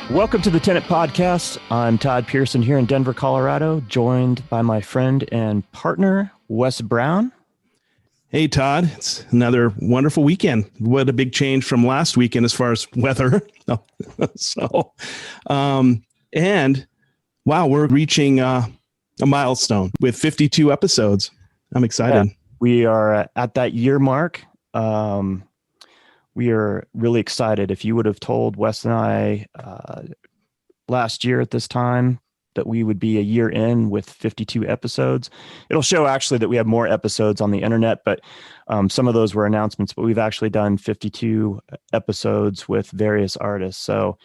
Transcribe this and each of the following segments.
Welcome to the Tenant Podcast. I'm Todd Pearson here in Denver, Colorado, joined by my friend and partner, Wes Brown. Hey, Todd. It's another wonderful weekend. What a big change from last weekend as far as weather. And wow, we're reaching a milestone with 52 episodes. I'm excited. Yeah, we are at that year mark. We are really excited. If you would have told Wes and I last year at this time that we would be a year in with 52 episodes, it'll show actually that we have more episodes on the internet, but some of those were announcements, but we've actually done 52 episodes with various artists. So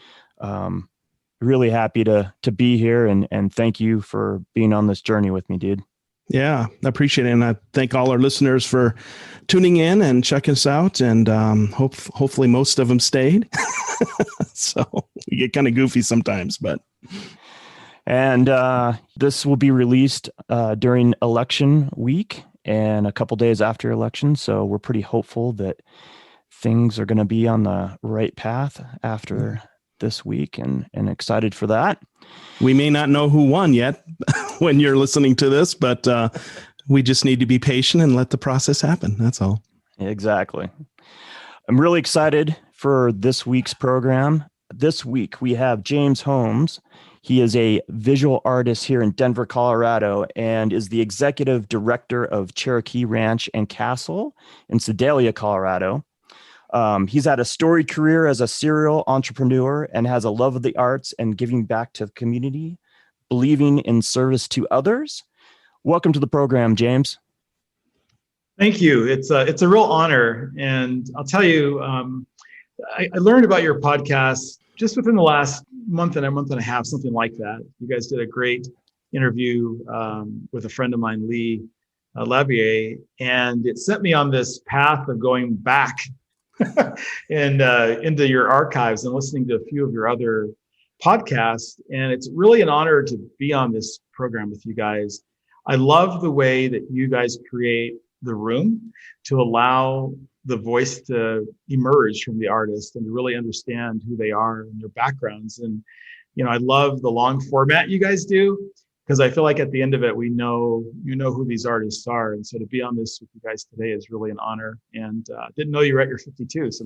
really happy to be here and thank you for being on this journey with me, dude. Yeah, I appreciate it. And I thank all our listeners for tuning in and checking us out. And hopefully most of them stayed. So we get kind of goofy sometimes, but. And this will be released during election week and a couple days after election. So we're pretty hopeful that things are going to be on the right path after this week and excited for that. We may not know who won yet when you're listening to this, but we just need to be patient and let the process happen. That's all. Exactly. I'm really excited for this week's program. This week we have James Holmes. He is a visual artist here in Denver, Colorado, and is the executive director of Cherokee Ranch and Castle in Sedalia, Colorado. He's had a storied career as a serial entrepreneur and has a love of the arts and giving back to the community, believing in service to others. Welcome to the program, James. Thank you. It's a real honor. And I'll tell you, I learned about your podcast just within the last month and a half, something like that. You guys did a great interview with a friend of mine, Lee Lavier, and it set me on this path of going back and into your archives and listening to a few of your other podcasts. And it's really an honor to be on this program with you guys. I love the way that you guys create the room to allow the voice to emerge from the artist and to really understand who they are and their backgrounds. And, you know, I love the long format you guys do, because I feel like at the end of it, we know, you know who these artists are. And so to be on this with you guys today is really an honor. And didn't know you were at your 52. So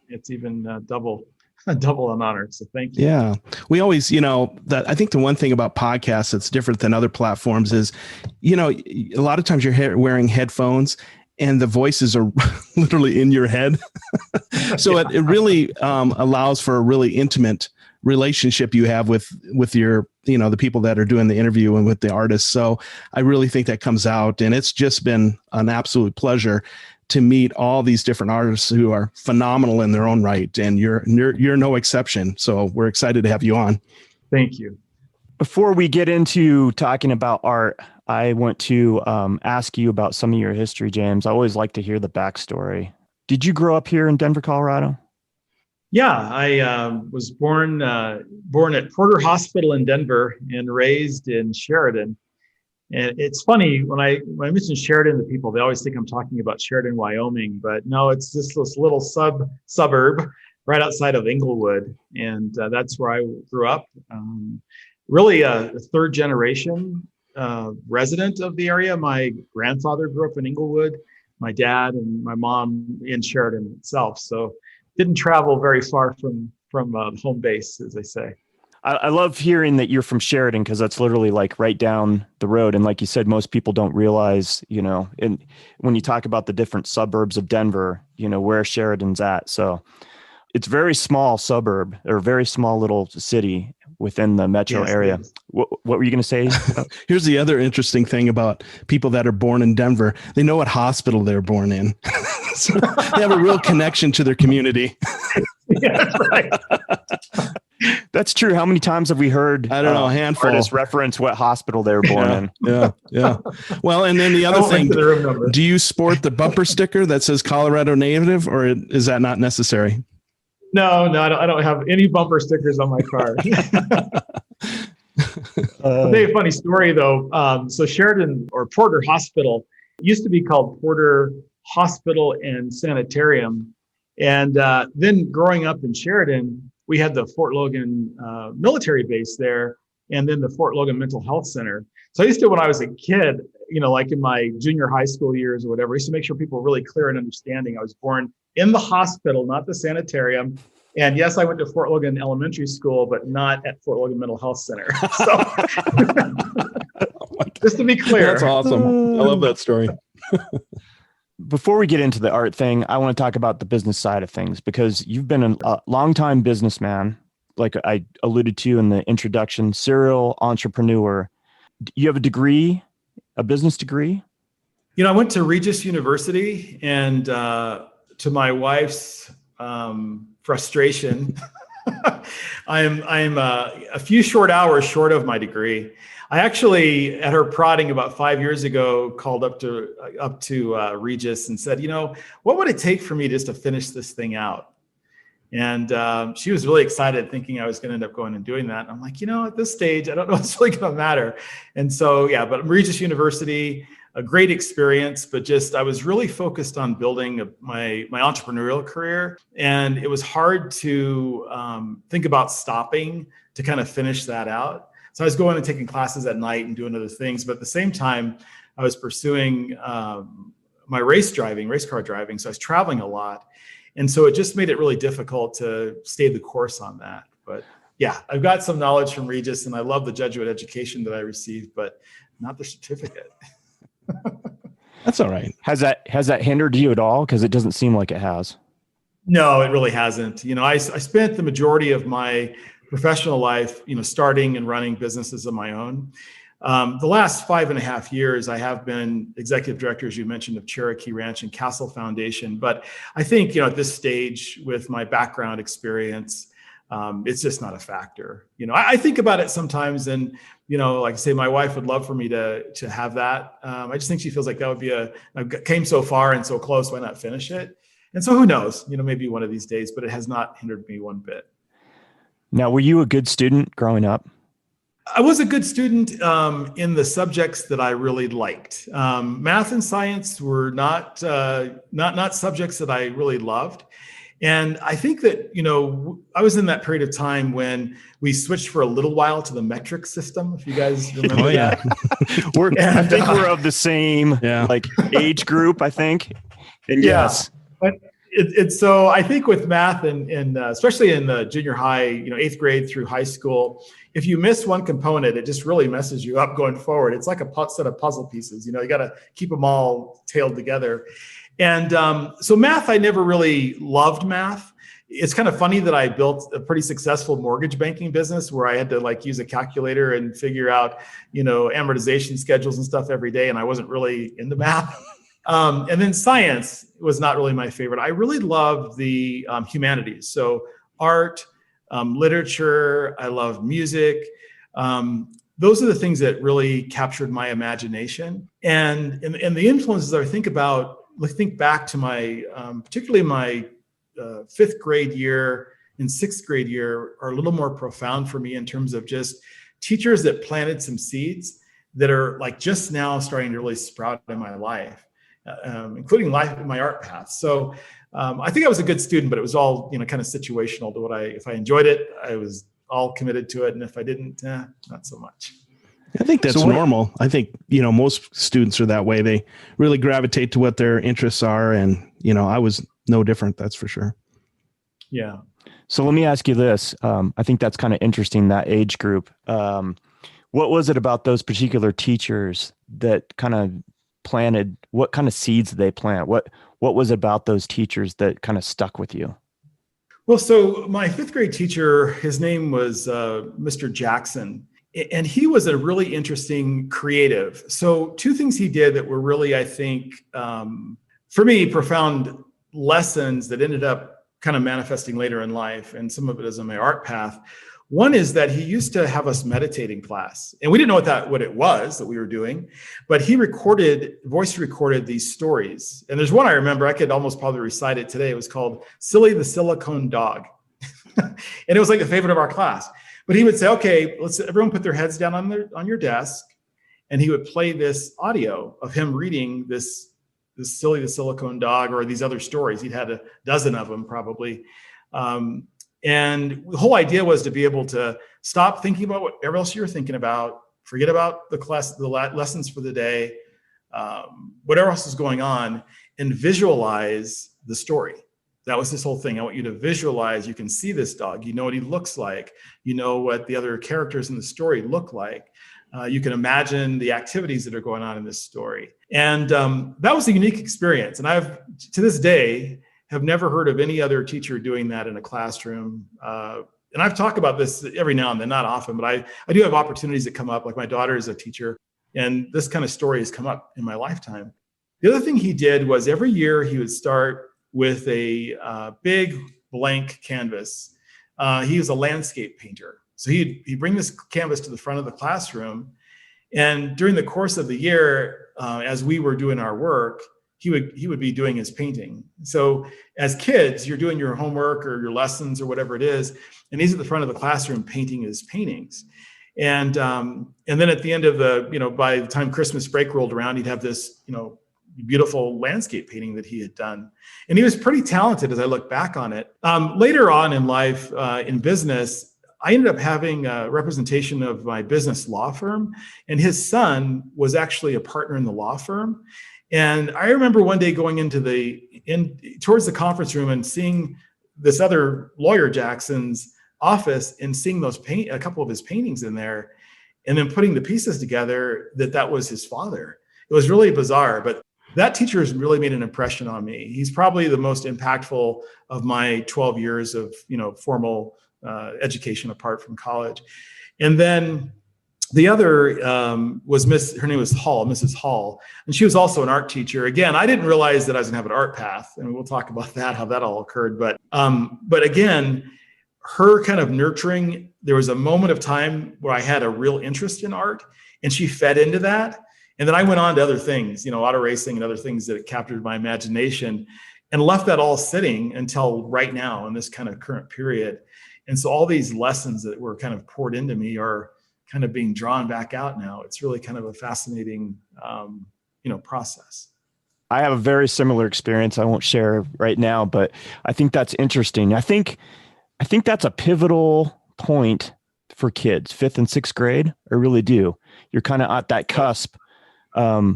it's even double an honor. So thank you. Yeah. We always, that I think the one thing about podcasts that's different than other platforms is, a lot of times you're wearing headphones and the voices are literally in your head. So it really allows for a really intimate relationship you have with your, the people that are doing the interview and with the artists. So I really think that comes out, and it's just been an absolute pleasure to meet all these different artists who are phenomenal in their own right. And you're no exception. So we're excited to have you on. Thank you. Before we get into talking about art, I want to ask you about some of your history, James. I always like to hear the backstory. Did you grow up here in Denver, Colorado? Yeah, I was born at Porter Hospital in Denver and raised in Sheridan. And it's funny, when I mention Sheridan to people, they always think I'm talking about Sheridan, Wyoming, but no, it's just this little suburb right outside of Inglewood. And that's where I grew up. Really a third generation resident of the area. My grandfather grew up in Inglewood, my dad and my mom in Sheridan itself. So didn't travel very far from home base, as they say. I love hearing that you're from Sheridan, because that's literally like right down the road. And like you said, most people don't realize, and when you talk about the different suburbs of Denver, where Sheridan's at. So it's very small suburb, or very small little city within the metro area. What were you going to say? Here's the other interesting thing about people that are born in Denver. They know what hospital they're born in. So they have a real connection to their community. Yeah, that's right. That's true. How many times have we heard, I don't know, a handful, artists reference what hospital they were born in? Yeah. Well, and then the other thing, do you sport the bumper sticker that says Colorado native, or is that not necessary? No, I don't have any bumper stickers on my car. I'll tell you a funny story though. So Sheridan or Porter Hospital used to be called Porter Hospital and Sanitarium. And then growing up in Sheridan, we had the Fort Logan military base there, and then the Fort Logan Mental Health Center. So I used to, when I was a kid, like in my junior high school years or whatever, I used to make sure people were really clear and understanding. I was born in the hospital, not the sanitarium. And yes, I went to Fort Logan Elementary School, but not at Fort Logan Mental Health Center. So just to be clear. That's awesome. I love that story. Before we get into the art thing, I want to talk about the business side of things, because you've been a longtime businessman, like I alluded to in the introduction, serial entrepreneur. You have a degree, a business degree? I went to Regis University, and to my wife's frustration, I'm a few short hours short of my degree. I actually, at her prodding about 5 years ago, called up to Regis and said, what would it take for me just to finish this thing out? And she was really excited, thinking I was going to end up going and doing that. And I'm like, at this stage, I don't know if it's really going to matter. And so, but Regis University, a great experience, but just I was really focused on building my entrepreneurial career. And it was hard to think about stopping to kind of finish that out. So I was going and taking classes at night and doing other things. But at the same time, I was pursuing my race car driving. So I was traveling a lot. And so it just made it really difficult to stay the course on that. But yeah, I've got some knowledge from Regis, and I love the Jesuit education that I received, but not the certificate. That's all right. Has that hindered you at all? Because it doesn't seem like it has. No, it really hasn't. I spent the majority of my professional life, starting and running businesses of my own. The last 5.5 years, I have been executive director, as you mentioned, of Cherokee Ranch and Castle Foundation. But I think, at this stage, with my background experience, it's just not a factor. I think about it sometimes, and like I say, my wife would love for me to have that. I just think she feels like that would be I came so far and so close, why not finish it? And so who knows? Maybe one of these days, but it has not hindered me one bit. Now, were you a good student growing up? I was a good student in the subjects that I really liked. Math and science were not subjects that I really loved. And I think that, I was in that period of time when we switched for a little while to the metric system, if you guys remember that. I think we're of the same age group, I think. And yes. But so I think with math and especially in the junior high, 8th grade through high school, if you miss one component, it just really messes you up going forward. It's like a set of puzzle pieces. You got to keep them all tailed together. And so math, I never really loved math. It's kind of funny that I built a pretty successful mortgage banking business where I had to use a calculator and figure out, amortization schedules and stuff every day. And I wasn't really into math. And then science was not really my favorite. I really loved the humanities. So art, literature, I love music. Those are the things that really captured my imagination. And the influences I think back to my, particularly my 5th grade year and 6th grade year are a little more profound for me in terms of just teachers that planted some seeds that are just now starting to really sprout in my life, including my art path. So I think I was a good student, but it was all, kind of situational to if I enjoyed it, I was all committed to it. And if I didn't, not so much. I think that's normal. I think, most students are that way. They really gravitate to what their interests are. And, I was no different. That's for sure. Yeah. So let me ask you this. I think that's kind of interesting, that age group. What was it about those particular teachers that kind of planted, what kind of seeds did they plant? What was it about those teachers that kind of stuck with you? Well, so my 5th grade teacher, his name was Mr. Jackson. And he was a really interesting creative. So 2 things he did that were really, I think, for me, profound lessons that ended up kind of manifesting later in life. And some of it is in my art path. One is that he used to have us meditate in class. And we didn't know what it was that we were doing, but he voice recorded these stories. And there's one I remember, I could almost probably recite it today. It was called Silly the Silicone Dog. And it was like the favorite of our class. But he would say, okay, let's everyone put their heads down on your desk. And he would play this audio of him reading this Silly the Silicone Dog or these other stories. He'd had a dozen of them probably. And the whole idea was to be able to stop thinking about whatever else you're thinking about, forget about the lessons for the day, whatever else is going on, and visualize the story. That was this whole thing. I want you to visualize, you can see this dog, you know what he looks like, you know what the other characters in the story look like. You can imagine the activities that are going on in this story. And that was a unique experience. And I've, to this day, have never heard of any other teacher doing that in a classroom. And I've talked about this every now and then, not often, but I do have opportunities that come up, like my daughter is a teacher, and this kind of story has come up in my lifetime. The other thing he did was every year he would start with a big blank canvas. He was a landscape painter. So he'd bring this canvas to the front of the classroom. And during the course of the year, as we were doing our work, he would be doing his painting. So as kids, you're doing your homework or your lessons or whatever it is, and he's at the front of the classroom painting his paintings. And then at the end of by the time Christmas break rolled around, he'd have this, beautiful landscape painting that he had done. And he was pretty talented as I look back on it. Later on in life, in business, I ended up having a representation of my business law firm, and his son was actually a partner in the law firm. And I remember one day going towards the conference room and seeing this other lawyer, Jackson's office, and seeing a couple of his paintings in there, and then putting the pieces together that was his father. It was really bizarre, but that teacher has really made an impression on me. He's probably the most impactful of my 12 years of, formal education apart from college. And then the other was her name was Mrs. Hall, and she was also an art teacher. Again, I didn't realize that I was gonna have an art path, and we'll talk about that, how that all occurred. But again, her kind of nurturing, there was a moment of time where I had a real interest in art, and she fed into that. And then I went on to other things, auto racing and other things that captured my imagination, and left that all sitting until right now in this kind of current period. And so all these lessons that were kind of poured into me are kind of being drawn back out now. It's really kind of a fascinating, process. I have a very similar experience. I won't share right now, but I think that's interesting. I think that's a pivotal point for kids, 5th and 6th grade. I really do. You're kind of at that cusp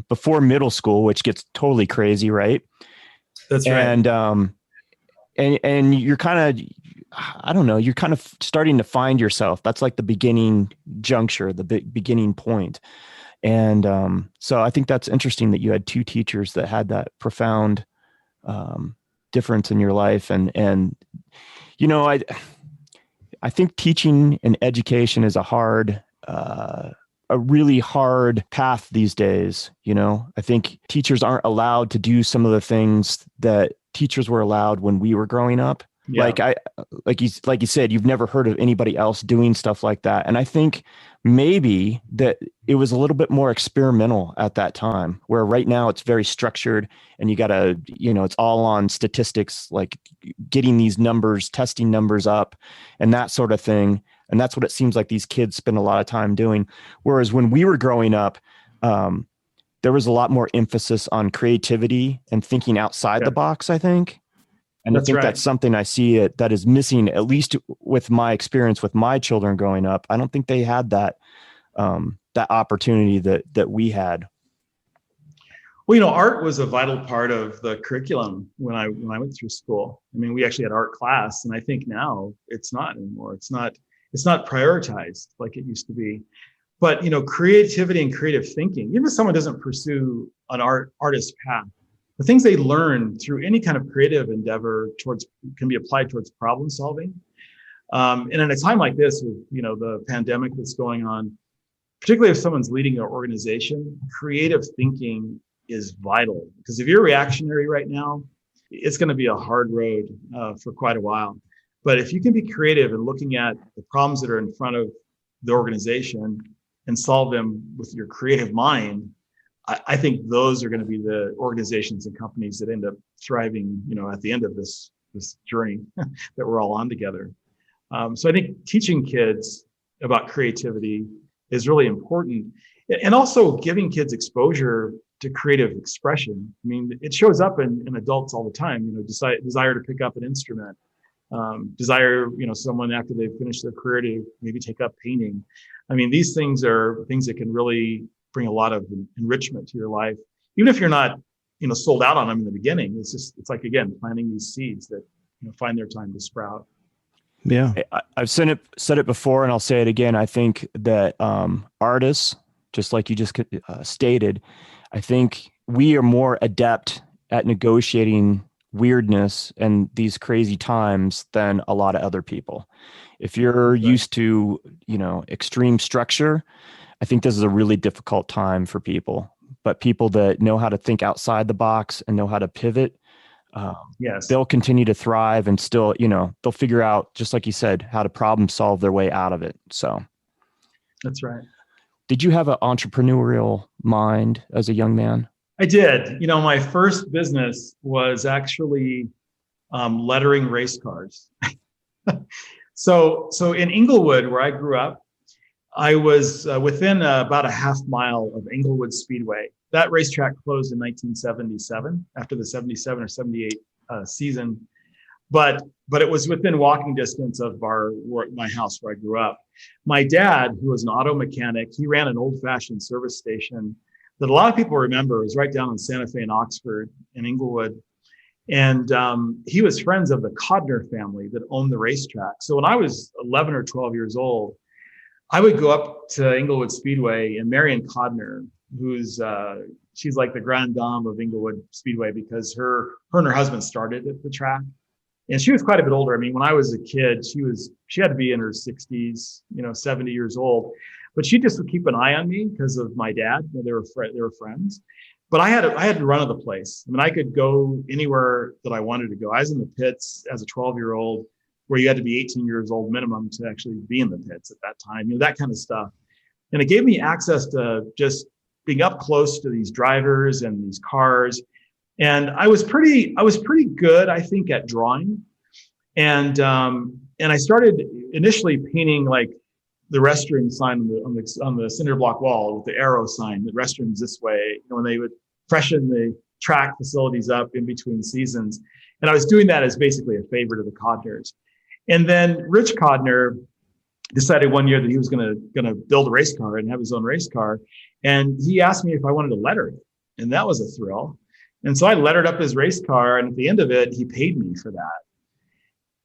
before middle school, which gets totally crazy, right? That's right. And you're kind of, I don't know, you're kind of starting to find yourself. That's like the beginning juncture, the beginning point. And so I think that's interesting that you had two teachers that had that profound difference in your life. And I think teaching and education is a really hard path these days. I think teachers aren't allowed to do some of the things that teachers were allowed when we were growing up. Yeah. Like you said, you've never heard of anybody else doing stuff like that. And I think maybe that it was a little bit more experimental at that time, where right now it's very structured and you gotta, it's all on statistics, like getting these numbers, testing numbers up and that sort of thing. And that's what it seems like these kids spend a lot of time doing. Whereas when we were growing up, there was a lot more emphasis on creativity and thinking outside the box, I think. And that's I think that's something I see that is missing, at least with my experience with my children growing up. I don't think they had that opportunity that we had. Well, art was a vital part of the curriculum when I went through school. I mean, we actually had art class, and I think now it's not anymore. It's not prioritized like it used to be. But creativity and creative thinking, even if someone doesn't pursue an artist path, the things they learn through any kind of creative endeavor can be applied towards problem solving. And in a time like this, with the pandemic that's going on, particularly if someone's leading an organization, creative thinking is vital. Because if you're reactionary right now, it's going to be a hard road for quite a while. But if you can be creative in looking at the problems that are in front of the organization and solve them with your creative mind, I think those are going to be the organizations and companies that end up thriving, at the end of this journey that we're all on together. So I think teaching kids about creativity is really important. And also giving kids exposure to creative expression. I mean, it shows up in adults all the time, desire to pick up an instrument, desire, someone after they've finished their career to maybe take up painting. I mean, these things are things that can really bring a lot of enrichment to your life, even if you're not, sold out on them in the beginning. It's like, again, planting these seeds that, find their time to sprout. Yeah. I've said it before, and I'll say it again. I think that artists, just like you just stated, I think we are more adept at negotiating weirdness and these crazy times than a lot of other people. If you're used to, extreme structure, I think this is a really difficult time for people. But people that know how to think outside the box and know how to pivot, yes, they'll continue to thrive and still, they'll figure out, just like you said, how to problem solve their way out of it. So that's right. Did you have an entrepreneurial mind as a young man? I did. My first business was actually lettering race cars. So in Inglewood, where I grew up, I was within about a half mile of Inglewood Speedway. That racetrack closed in 1977 after the 77 or 78 season, but it was within walking distance of my house where I grew up. My dad, who was an auto mechanic, he ran an old-fashioned service station that a lot of people remember. It was right down on Santa Fe and Oxford in Inglewood. And he was friends of the Codner family that owned the racetrack. So when I was 11 or 12 years old, I would go up to Inglewood Speedway, and Marion Codner, she's like the grande dame of Inglewood Speedway because her and her husband started at the track. And she was quite a bit older. I mean, when I was a kid, she had to be in her 60s, 70 years old. But she just would keep an eye on me because of my dad. They were friends. But I had to run of the place. I mean, I could go anywhere that I wanted to go. I was in the pits as a 12-year-old, where you had to be 18 years old minimum to actually be in the pits at that time, that kind of stuff. And it gave me access to just being up close to these drivers and these cars. And I was pretty good, I think, at drawing. And I started initially painting like the restroom sign on the cinder block wall with the arrow sign, the restrooms this way, when they would freshen the track facilities up in between seasons. And I was doing that as basically a favor to the Codners. And then Rich Codner decided one year that he was going to build a race car and have his own race car. And he asked me if I wanted to letter it. And that was a thrill. And so I lettered up his race car. And at the end of it, he paid me for that.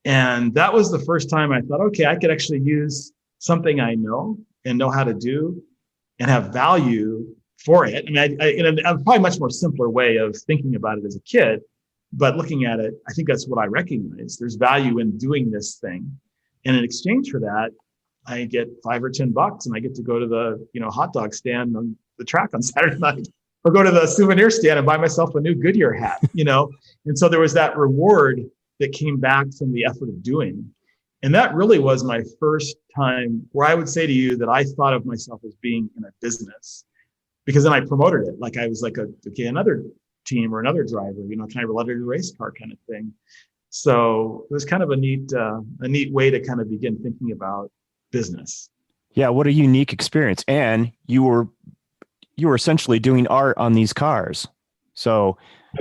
And that was the first time I thought, okay, I could actually use something I know and know how to do and have value for it. I mean, in a probably much more simpler way of thinking about it as a kid, but looking at it, I think that's what I recognize. There's value in doing this thing. And in exchange for that, I get $5 or $10 and I get to go to the, hot dog stand on the track on Saturday night, or go to the souvenir stand and buy myself a new Goodyear hat, And so there was that reward that came back from the effort of doing. And that really was my first time where I would say to you that I thought of myself as being in a business, because then I promoted it. Like I was like, another team or another driver, can I let her do a race car kind of thing. So it was kind of a neat way to kind of begin thinking about business. Yeah. What a unique experience. And you were essentially doing art on these cars. So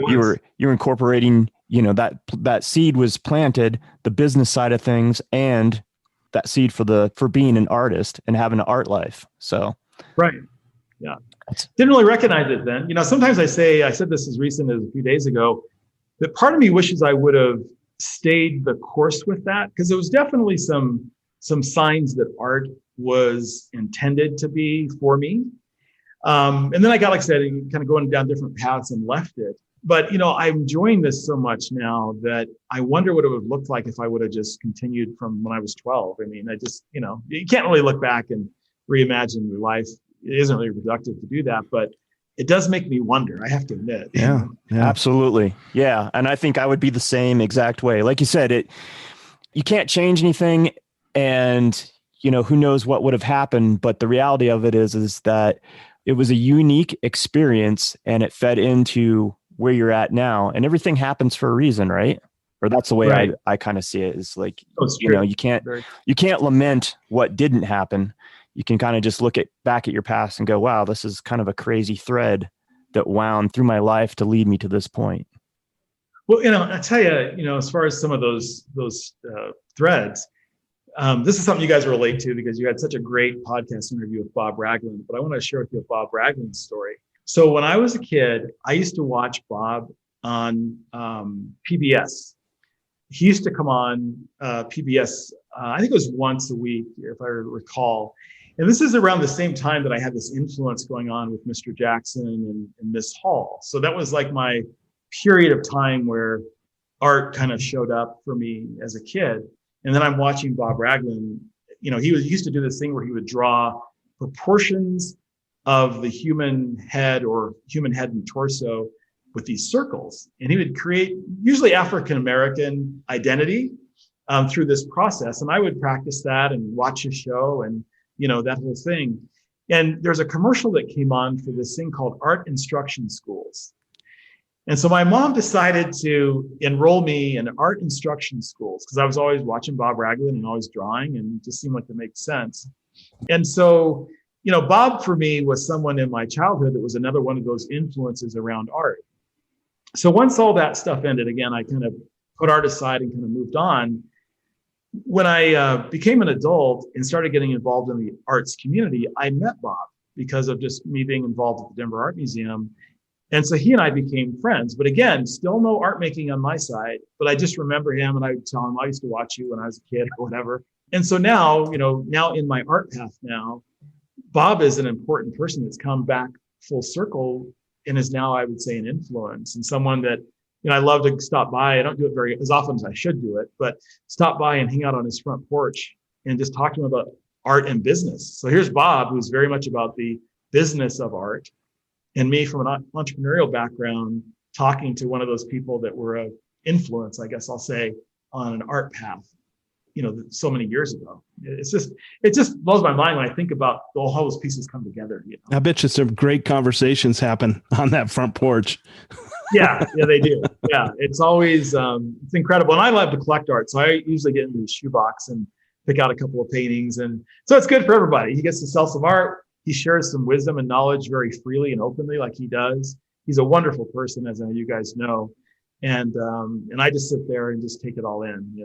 you're incorporating, that seed was planted, the business side of things, and that seed for being an artist and having an art life. So, right. Yeah. Didn't really recognize it then. Sometimes I said this as recent as a few days ago, that part of me wishes I would have stayed the course with that, because there was definitely some signs that art was intended to be for me. And then I got, like I said, kind of going down different paths and left it. But, I'm enjoying this so much now that I wonder what it would have looked like if I would have just continued from when I was 12. I mean, you can't really look back and reimagine your life. It isn't really productive to do that, but it does make me wonder, I have to admit. Yeah. Absolutely. Yeah. And I think I would be the same exact way. Like you said, you can't change anything, and, who knows what would have happened. But the reality of it is that it was a unique experience, and it fed into where you're at now, and everything happens for a reason, right? or that's the way Right. I kind of see it. Is like, Oh, it's you true. know, Very- you can't lament what didn't happen. You can kind of just look back at your past and go, wow, this is kind of a crazy thread that wound through my life to lead me to this point. Well, I tell you, as far as some of those threads, this is something you guys relate to because you had such a great podcast interview with Bob Ragland. But I want to share with you Bob Ragland's story. So when I was a kid, I used to watch Bob on PBS. He used to come on PBS, I think it was once a week, if I recall. And this is around the same time that I had this influence going on with Mr. Jackson and Miss Hall. So that was like my period of time where art kind of showed up for me as a kid. And then I'm watching Bob Ragland. He used to do this thing where he would draw proportions of the human head and torso with these circles. And he would create usually African-American identity through this process. And I would practice that and watch his show and, that whole thing. And there's a commercial that came on for this thing called art instruction schools. And so my mom decided to enroll me in art instruction schools because I was always watching Bob Ragland and always drawing, and it just seemed like it made sense. And so, Bob for me was someone in my childhood that was another one of those influences around art. So once all that stuff ended, again, I kind of put art aside and kind of moved on. When I became an adult and started getting involved in the arts community, I met Bob because of just me being involved at the Denver Art Museum. And so he and I became friends, but again, still no art making on my side, but I just remember him and I would tell him, I used to watch you when I was a kid or whatever. And so now, now in my art path now, Bob is an important person that's come back full circle and is now, I would say, an influence and someone that, I love to stop by. I don't do it very as often as I should do it, but stop by and hang out on his front porch and just talk to him about art and business. So here's Bob, who's very much about the business of art, and me from an entrepreneurial background talking to one of those people that were an influence, I guess I'll say, on an art path, so many years ago. It just blows my mind when I think about all those pieces come together. I bet you some great conversations happen on that front porch. Yeah, they do. Yeah, it's always, it's incredible. And I love to collect art. So I usually get into the shoebox and pick out a couple of paintings. And so it's good for everybody. He gets to sell some art. He shares some wisdom and knowledge very freely and openly like he does. He's a wonderful person, as you guys know. And I just sit there and just take it all in,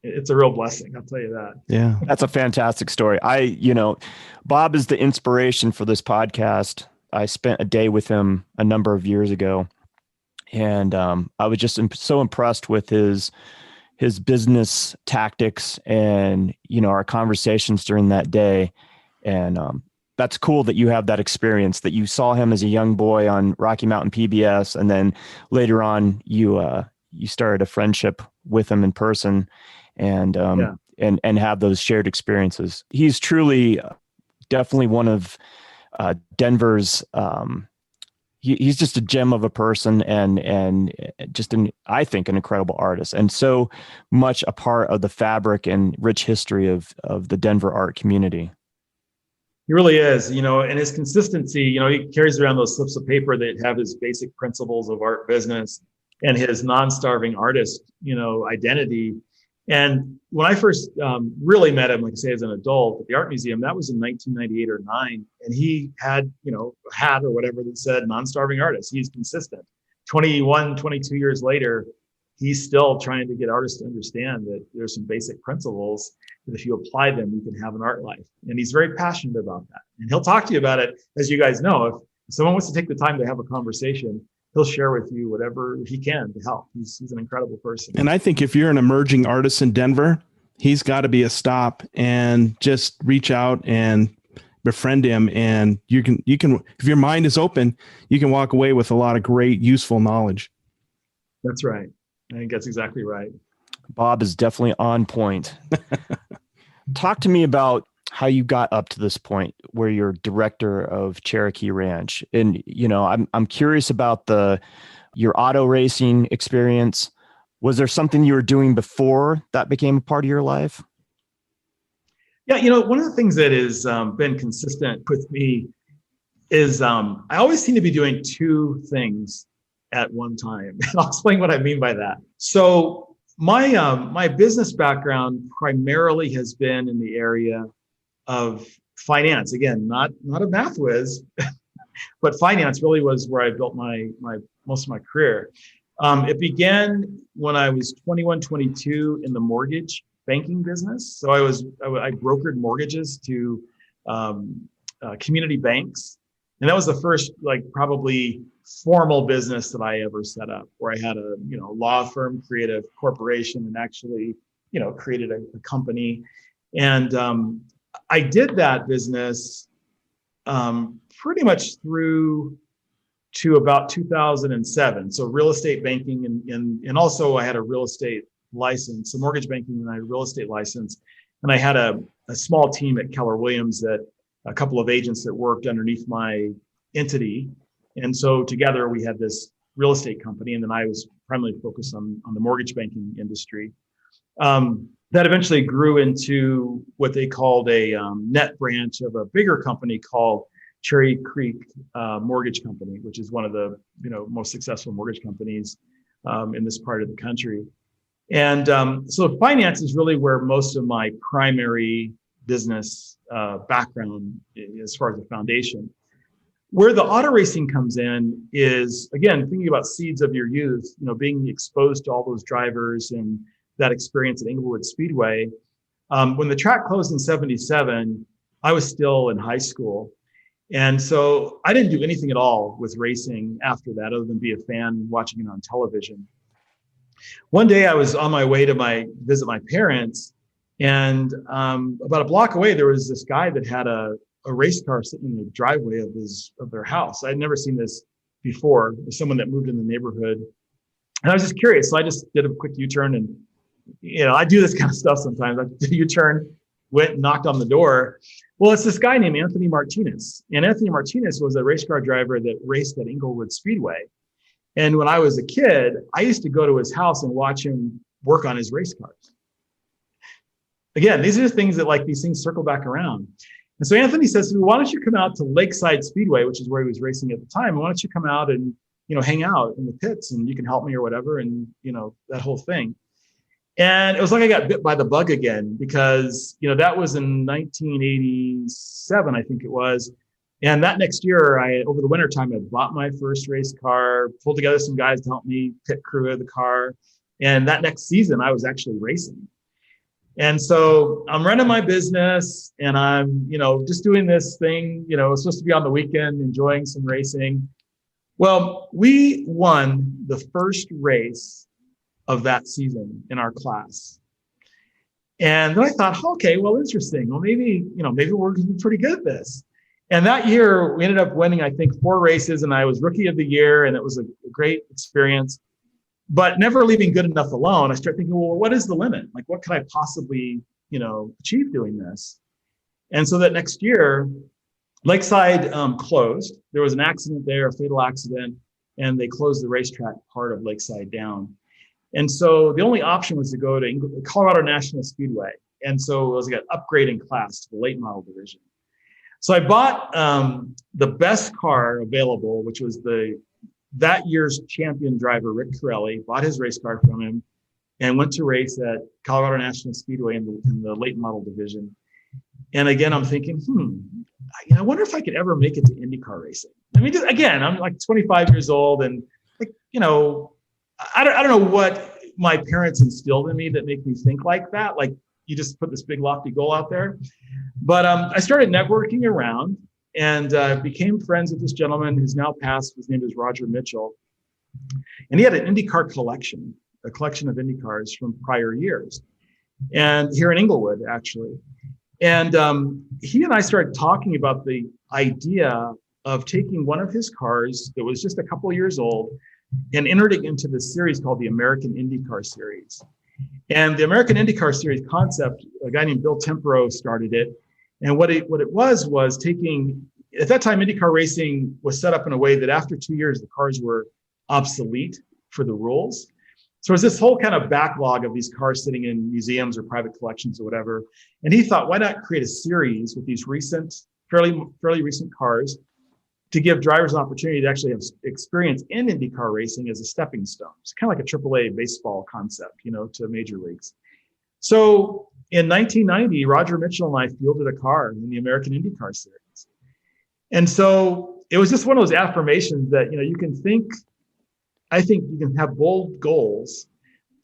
it's a real blessing. I'll tell you that. Yeah. That's a fantastic story. Bob is the inspiration for this podcast. I spent a day with him a number of years ago, and I was just so impressed with his business tactics and, our conversations during that day. And that's cool that you have that experience, that you saw him as a young boy on Rocky Mountain PBS. And then later on you started a friendship with him in person and have those shared experiences. He's truly definitely one of Denver's, he's just a gem of a person and just I think an incredible artist, and so much a part of the fabric and rich history of the Denver art community. He really is, and his consistency, he carries around those slips of paper that have his basic principles of art business and his non-starving artist, identity. And when I first really met him, like I say, as an adult at the Art Museum, that was in 1998 or 9. And he had, a hat or whatever that said non-starving artist. He's consistent. 21, 22 years later, he's still trying to get artists to understand that there's some basic principles that if you apply them, you can have an art life. And he's very passionate about that. And he'll talk to you about it. As you guys know, if someone wants to take the time to have a conversation, he'll share with you whatever he can to help. He's an incredible person. And I think if you're an emerging artist in Denver, he's got to be a stop and just reach out and befriend him. And you can, if your mind is open, you can walk away with a lot of great, useful knowledge. That's right. I think that's exactly right. Bob is definitely on point. Talk to me about how you got up to this point where you're director of Cherokee Ranch. And, I'm curious about your auto racing experience. Was there something you were doing before that became a part of your life? Yeah. One of the things that has been consistent with me is I always seem to be doing two things at one time. I'll explain what I mean by that. So my business background primarily has been in the area of finance. Again, not a math whiz, but finance really was where I built my most of my career. It began when I was 21, 22 in the mortgage banking business. So I brokered mortgages to community banks, and that was the first probably formal business that I ever set up, where I had a law firm create a corporation and actually created a company. And I did that business pretty much through to about 2007. So real estate banking, and also I had a real estate license, a mortgage banking, and I had a real estate license. And I had a small team at Keller Williams, that a couple of agents that worked underneath my entity. And so together we had this real estate company, and then I was primarily focused on the mortgage banking industry. That eventually grew into what they called a net branch of a bigger company called Cherokee Mortgage Company, which is one of the most successful mortgage companies in this part of the country. And so finance is really where most of my primary business background, as far as the foundation. Where the auto racing comes in is, again, thinking about seeds of your youth, being exposed to all those drivers and that experience at Inglewood Speedway. When the track closed in '77, I was still in high school. And so I didn't do anything at all with racing after that, other than be a fan watching it on television. One day I was on my way to visit my parents, and about a block away, there was this guy that had a race car sitting in the driveway of their house. I'd never seen this before. It was someone that moved in the neighborhood. And I was just curious. So I just did a quick U-turn, and I do this kind of stuff sometimes. I did a U-turn, went and knocked on the door. Well, it's this guy named Anthony Martinez. And Anthony Martinez was a race car driver that raced at Inglewood Speedway. And when I was a kid, I used to go to his house and watch him work on his race cars. Again, these are the things that these things circle back around. And so Anthony says to me, why don't you come out to Lakeside Speedway, which is where he was racing at the time. Why don't you come out and, hang out in the pits, and you can help me or whatever. And, that whole thing. And it was like I got bit by the bug again, because, that was in 1987, I think it was. And that next year, over the wintertime, I bought my first race car, pulled together some guys to help me pit crew of the car. And that next season, I was actually racing. And so I'm running my business, and I'm, just doing this thing, it's supposed to be on the weekend, enjoying some racing. Well, we won the first race of that season in our class. And then I thought, okay, well, interesting. Well, maybe we're going to be pretty good at this. And that year we ended up winning, I think, 4 races, and I was rookie of the year, and it was a great experience. But never leaving good enough alone, I started thinking, well, what is the limit? What could I possibly, achieve doing this? And so that next year, Lakeside closed. There was an accident there, a fatal accident, and they closed the racetrack part of Lakeside down. And so the only option was to go to Colorado National Speedway. And so it was an upgrade in class to the late model division. So I bought the best car available, which was that year's champion driver, Rick Corelli, bought his race car from him and went to race at Colorado National Speedway in the late model division. And again, I'm thinking, I wonder if I could ever make it to IndyCar racing. I mean, again, I'm 25 years old, and I don't know what my parents instilled in me that make me think like that. You just put this big lofty goal out there. But I started networking around, and became friends with this gentleman who's now passed. His name is Roger Mitchell. And he had an IndyCar collection, a collection of IndyCars from prior years, and here in Inglewood, actually. And he and I started talking about the idea of taking one of his cars that was just a couple of years old and entered it into this series called the American IndyCar Series. And the American IndyCar Series concept, a guy named Bill Tempero started it. And what it was taking, at that time, IndyCar racing was set up in a way that after 2 years, the cars were obsolete for the rules. So it was this whole kind of backlog of these cars sitting in museums or private collections or whatever. And he thought, why not create a series with these fairly recent cars to give drivers an opportunity to actually have experience in IndyCar racing as a stepping stone. It's kind of like a AAA baseball concept, to major leagues. So in 1990, Roger Mitchell and I fielded a car in the American IndyCar Series. And so it was just one of those affirmations that, I think you can have bold goals.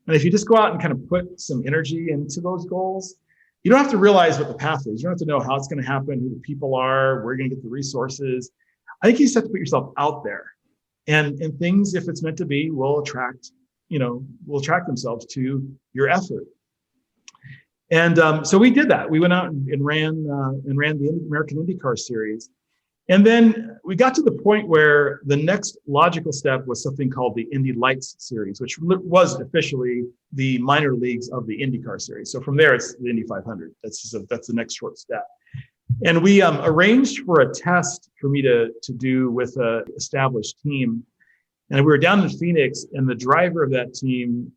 And if you just go out and kind of put some energy into those goals, you don't have to realize what the path is. You don't have to know how it's going to happen, who the people are, where you're going to get the resources. I think you just have to put yourself out there, and things, if it's meant to be, will attract themselves to your effort. And so we did that. We went out and ran the American IndyCar Series. And then we got to the point where the next logical step was something called the Indy Lights Series, which was officially the minor leagues of the IndyCar Series. So from there, it's the Indy 500. That's the next short step. And we arranged for a test for me to do with an established team. And we were down in Phoenix, and the driver of that team,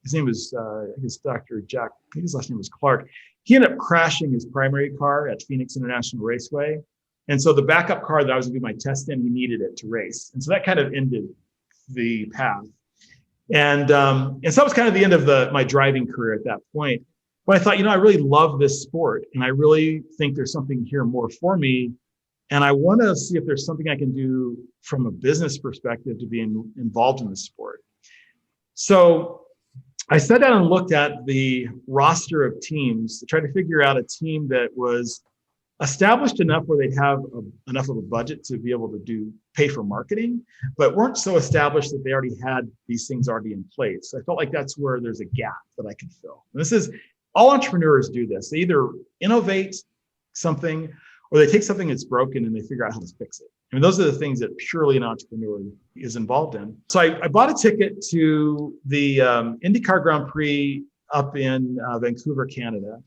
his name was, I guess, Dr. Jack, I think his last name was Clark. He ended up crashing his primary car at Phoenix International Raceway. And so the backup car that I was going to do my test in, he needed it to race. And so that kind of ended the path. And so that was kind of the end of my driving career at that point. But I thought, I really love this sport, and I really think there's something here more for me. And I want to see if there's something I can do from a business perspective to be involved in the sport. So I sat down and looked at the roster of teams to try to figure out a team that was established enough where they'd have enough of a budget to be able to pay for marketing, but weren't so established that they already had these things already in place. So I felt like that's where there's a gap that I could fill. And all entrepreneurs do this. They either innovate something, or they take something that's broken and they figure out how to fix it. I mean, those are the things that purely an entrepreneur is involved in. So I bought a ticket to the IndyCar Grand Prix up in Vancouver, Canada.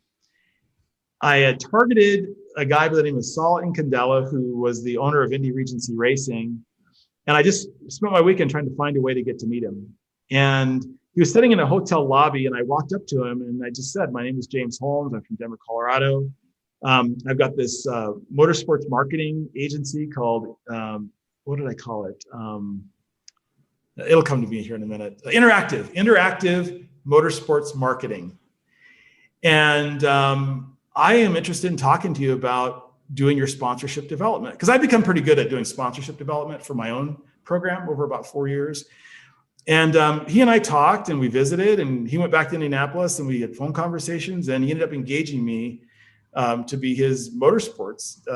I had targeted a guy by the name of Saul Incandela, who was the owner of Indy Regency Racing. And I just spent my weekend trying to find a way to get to meet him. And he was sitting in a hotel lobby, and I walked up to him and I just said, "My name is James Holmes. I'm from Denver, Colorado. I've got this motorsports marketing agency called, what did I call it? It'll come to me here in a minute. Interactive Motorsports Marketing. And I am interested in talking to you about doing your sponsorship development, because I've become pretty good at doing sponsorship development for my own program over about 4 years. And he and I talked, and we visited, and he went back to Indianapolis, and we had phone conversations, and he ended up engaging me to be his motorsports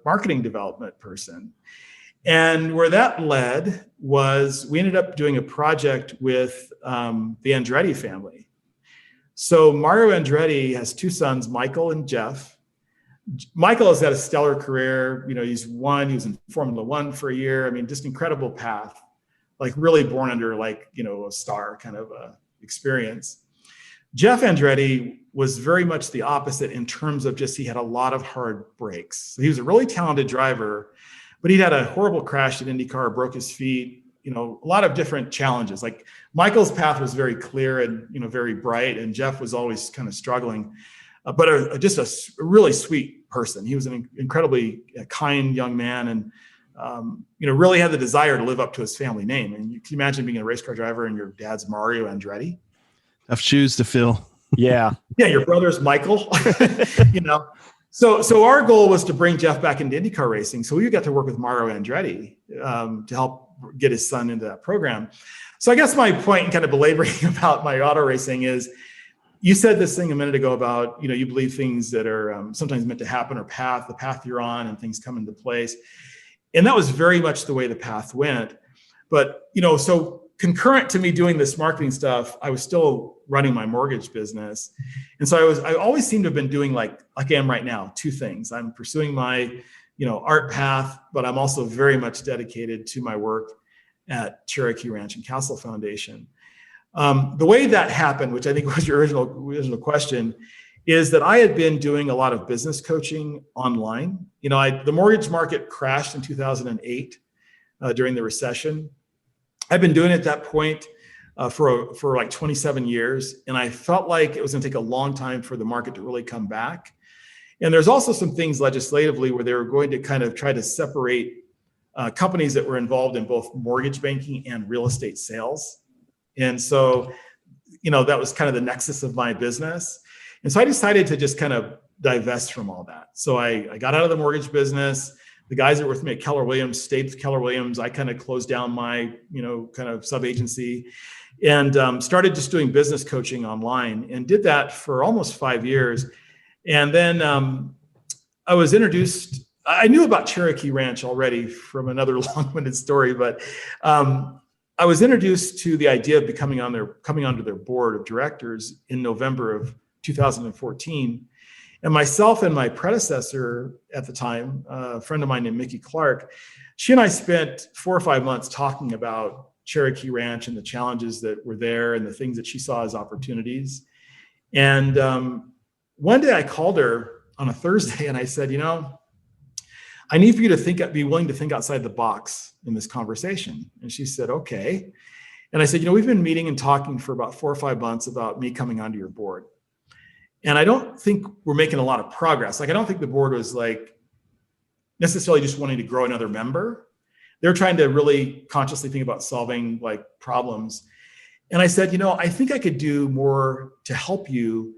marketing development person. And where that led was we ended up doing a project with the Andretti family. So Mario Andretti has two sons, Michael and Jeff. Michael has had a stellar career. He was in Formula One for a year. I mean, just incredible path, like really born under a star kind of experience. Jeff Andretti was very much the opposite in terms of he had a lot of hard breaks. So he was a really talented driver, but he'd had a horrible crash at IndyCar, broke his feet, a lot of different challenges. Like Michael's path was very clear and, very bright, and Jeff was always kind of struggling, but just a really sweet person. He was an incredibly kind young man, and, really had the desire to live up to his family name. And you can imagine being a race car driver and your dad's Mario Andretti. Tough shoes to fill. Yeah. Yeah. Your brother's Michael, So our goal was to bring Jeff back into IndyCar racing. So we got to work with Mario Andretti to help get his son into that program. So I guess my point in kind of belaboring about my auto racing is, you said this thing a minute ago about, you believe things that are sometimes meant to happen, or the path you're on, and things come into place. And that was very much the way the path went. But, so concurrent to me doing this marketing stuff, I was still running my mortgage business. And so I always seem to have been doing like I am right now, two things. I'm pursuing my, art path, but I'm also very much dedicated to my work at Cherokee Ranch and Castle Foundation. The way that happened, which I think was your original question, is that I had been doing a lot of business coaching online. The mortgage market crashed in 2008 during the recession. I've been doing it at that point for like 27 years. And I felt like it was going to take a long time for the market to really come back. And there's also some things legislatively where they were going to kind of try to separate companies that were involved in both mortgage banking and real estate sales. And so, that was kind of the nexus of my business. And so I decided to just kind of divest from all that. So I got out of the mortgage business. The guys that were with me at Keller Williams stayed with Keller Williams. I kind of closed down my, kind of sub-agency and started just doing business coaching online, and did that for almost 5 years. And then I was introduced, I knew about Cherokee Ranch already from another long-winded story, but I was introduced to the idea of coming onto their board of directors in November of 2014. And myself and my predecessor at the time, a friend of mine named Mickey Clark, she and I spent 4 or 5 months talking about Cherokee Ranch and the challenges that were there and the things that she saw as opportunities. And one day I called her on a Thursday and I said, I need for you to be willing to think outside the box in this conversation. And she said, okay. And I said, we've been meeting and talking for about 4 or 5 months about me coming onto your board. And I don't think we're making a lot of progress. I don't think the board was necessarily just wanting to grow another member. They're trying to really consciously think about solving problems. And I said, I think I could do more to help you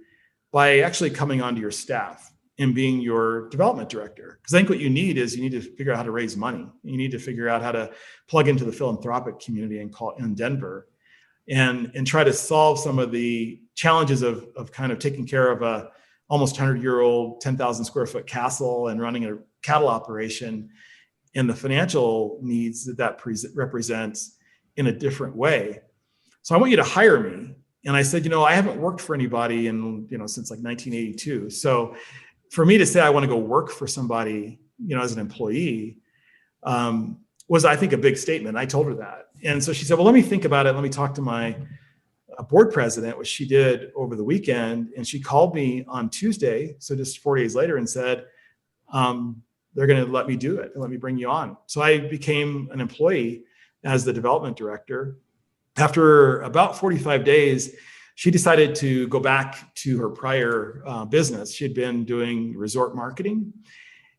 by actually coming onto your staff and being your development director. Because I think what you need to figure out how to raise money. You need to figure out how to plug into the philanthropic community in Denver and try to solve some of the challenges of kind of taking care of a almost 100-year-old 10,000 square foot castle and running a cattle operation and the financial needs that represents in a different way. So I want you to hire me. And I said, I haven't worked for anybody since 1982. So for me to say I want to go work for somebody, as an employee, was, I think, a big statement. I told her that. And so she said, well, let me think about it. Let me talk to my board president, which she did over the weekend. And she called me on Tuesday, so just 4 days later, and said, they're going to let me do it and let me bring you on. So I became an employee as the development director. After about 45 days, she decided to go back to her prior business. She had been doing resort marketing.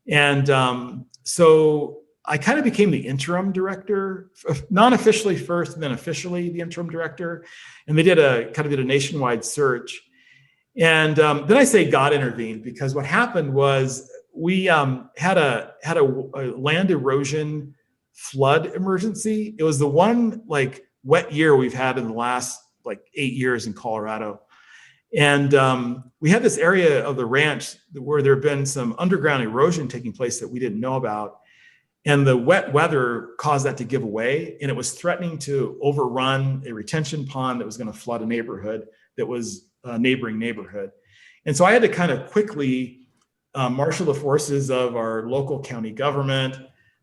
And so I kind of became the interim director, non-officially first, and then officially the interim director. And they did a nationwide search. And then I say God intervened, because what happened was we had a land erosion flood emergency. It was the one wet year we've had in the last 8 years in Colorado. And we had this area of the ranch where there had been some underground erosion taking place that we didn't know about. And the wet weather caused that to give away. And it was threatening to overrun a retention pond that was going to flood a neighborhood that was a neighboring neighborhood. And so I had to kind of quickly marshal the forces of our local county government,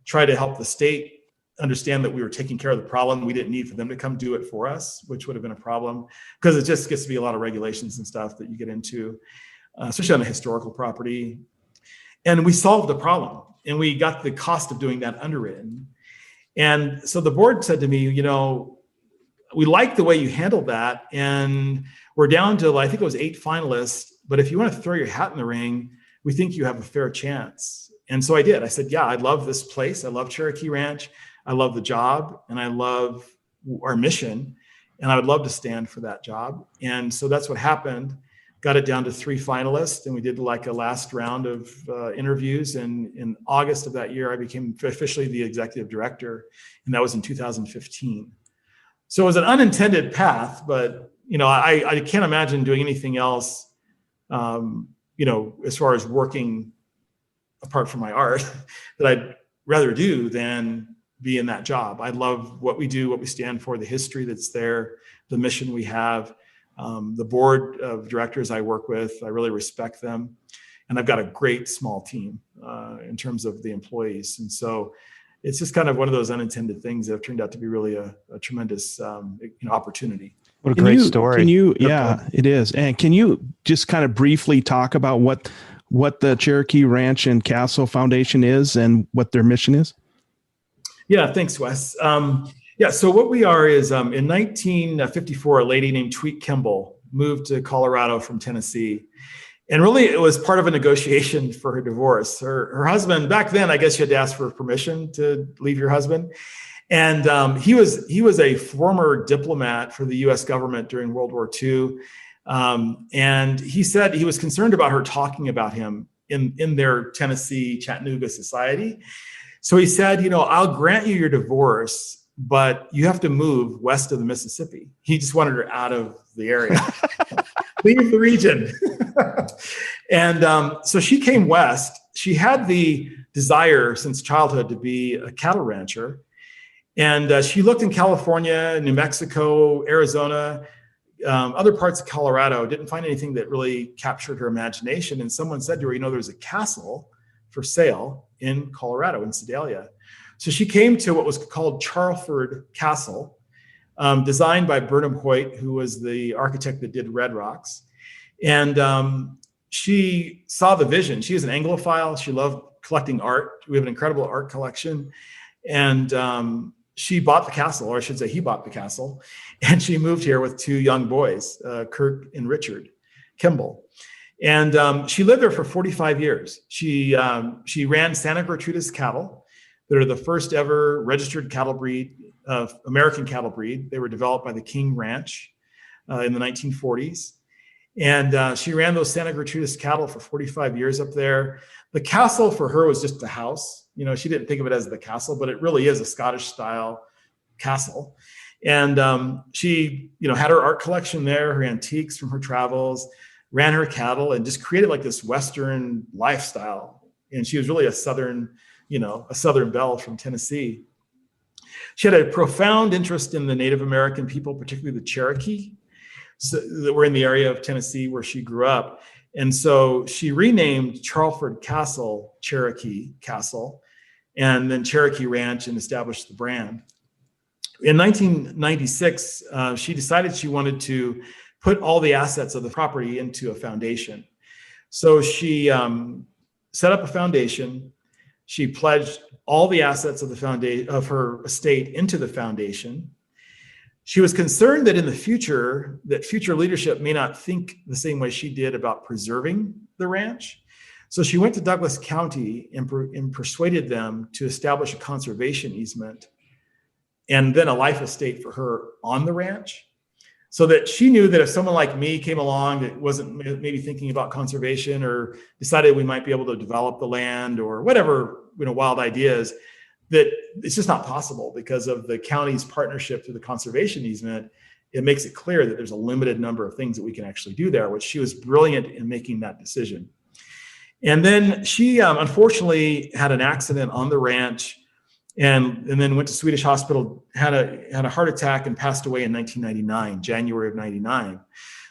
try to help the state understand that we were taking care of the problem. We didn't need for them to come do it for us, which would have been a problem, because it just gets to be a lot of regulations and stuff that you get into, especially on a historical property. And we solved the problem, and we got the cost of doing that underwritten. And so the board said to me, we like the way you handled that, and we're down to, I think it was 8 finalists, but if you want to throw your hat in the ring, we think you have a fair chance. And so I did. I said, yeah, I love this place. I love Cherokee Ranch. I love the job, and I love our mission, and I would love to stand for that job. And so that's what happened. Got it down to 3 finalists, and we did a last round of interviews. And in August of that year, I became officially the executive director, and that was in 2015. So it was an unintended path, but I can't imagine doing anything else, as far as working apart from my art, that I'd rather do than be in that job. I love what we do, what we stand for, the history that's there, the mission we have. The board of directors I work with, I really respect them. And I've got a great small team in terms of the employees. And so it's just kind of one of those unintended things that have turned out to be really a tremendous opportunity. What a great story. Yeah, it is. And can you just kind of briefly talk about what the Cherokee Ranch and Castle Foundation is and what their mission is? Yeah, thanks, Wes. So what we are is in 1954, a lady named Tweet Kimball moved to Colorado from Tennessee. And really, it was part of a negotiation for her divorce. Her husband, back then, I guess you had to ask for permission to leave your husband. And he was a former diplomat for the U.S. government during World War II. And he said he was concerned about her talking about him in their Tennessee, Chattanooga society. So he said, I'll grant you your divorce, but you have to move west of the Mississippi. He just wanted her out of the area. Leave the region. And so she came west. She had the desire since childhood to be a cattle rancher. And she looked in California, New Mexico, Arizona, other parts of Colorado, didn't find anything that really captured her imagination. And someone said to her, there's a castle for sale in Colorado, in Sedalia. So she came to what was called Charleford Castle, designed by Burnham Hoyt, who was the architect that did Red Rocks. And she saw the vision. She was an Anglophile. She loved collecting art. We have an incredible art collection. And she bought the castle, or I should say he bought the castle. And she moved here with two young boys, Kurt and Richard Kimball. And she lived there for 45 years. She ran Santa Gertrudis cattle that are the first ever registered cattle breed, American cattle breed. They were developed by the King Ranch in the 1940s. And she ran those Santa Gertrudis cattle for 45 years up there. The castle for her was just a house. She didn't think of it as the castle, but it really is a Scottish style castle. And she, had her art collection there, her antiques from her travels, ran her cattle, and just created like this Western lifestyle. And she was really a Southern belle from Tennessee. She had a profound interest in the Native American people, particularly the Cherokee, that were in the area of Tennessee where she grew up. And so she renamed Charleford Castle Cherokee Castle, and then Cherokee Ranch, and established the brand. In 1996, she decided she wanted to put all the assets of the property into a foundation. So she set up a foundation. She pledged all the assets of of her estate into the foundation. She was concerned that in the future, that future leadership may not think the same way she did about preserving the ranch. So she went to Douglas County and persuaded them to establish a conservation easement and then a life estate for her on the ranch, so that she knew that if someone like me came along that wasn't maybe thinking about conservation, or decided we might be able to develop the land or whatever, wild ideas, that it's just not possible because of the county's partnership through the conservation easement. It makes it clear that there's a limited number of things that we can actually do there, which she was brilliant in making that decision. And then she unfortunately had an accident on the ranch, and then went to Swedish Hospital, had a heart attack, and passed away in 1999, January of 99.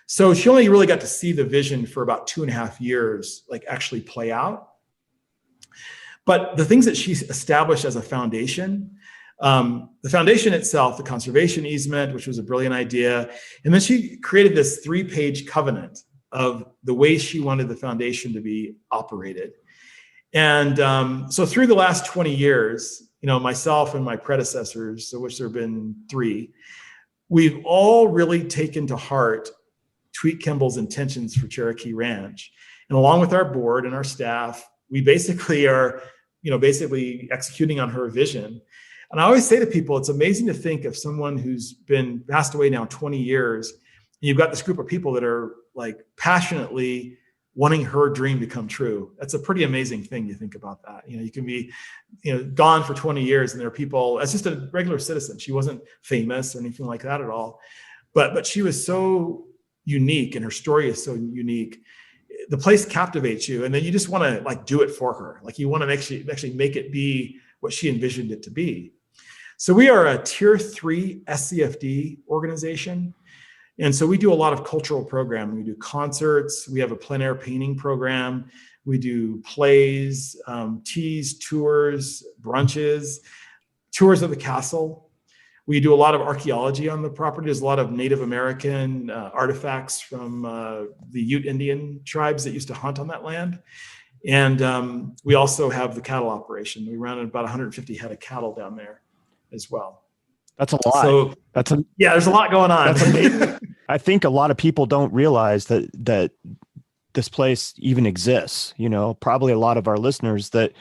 So she only really got to see the vision for about 2.5 years, like actually play out. But the things that she established as a foundation, the foundation itself, the conservation easement, which was a brilliant idea. And then she created this 3-page covenant of the way she wanted the foundation to be operated. And so through the last 20 years, myself and my predecessors, of which there have been 3, we've all really taken to heart Tweet Kimball's intentions for Cherokee Ranch. And along with our board and our staff, we basically are, basically executing on her vision. And I always say to people, it's amazing to think of someone who's been passed away now 20 years, and you've got this group of people that are like passionately wanting her dream to come true. That's a pretty amazing thing. You think about that. You can be, gone for 20 years, and there are people, as just a regular citizen. She wasn't famous or anything like that at all, but she was so unique, and her story is so unique. The place captivates you, and then you just want to do it for her. Like you want to actually make it be what she envisioned it to be. So we are a tier 3 SCFD organization. And so we do a lot of cultural programming. We do concerts. We have a plein air painting program. We do plays, teas, tours, brunches, tours of the castle. We do a lot of archaeology on the property. There's a lot of Native American artifacts from the Ute Indian tribes that used to hunt on that land. And we also have the cattle operation. We run about 150 head of cattle down there as well. That's a lot. So yeah, there's a lot going on. That's amazing. I think a lot of people don't realize that this place even exists. Probably a lot of our listeners that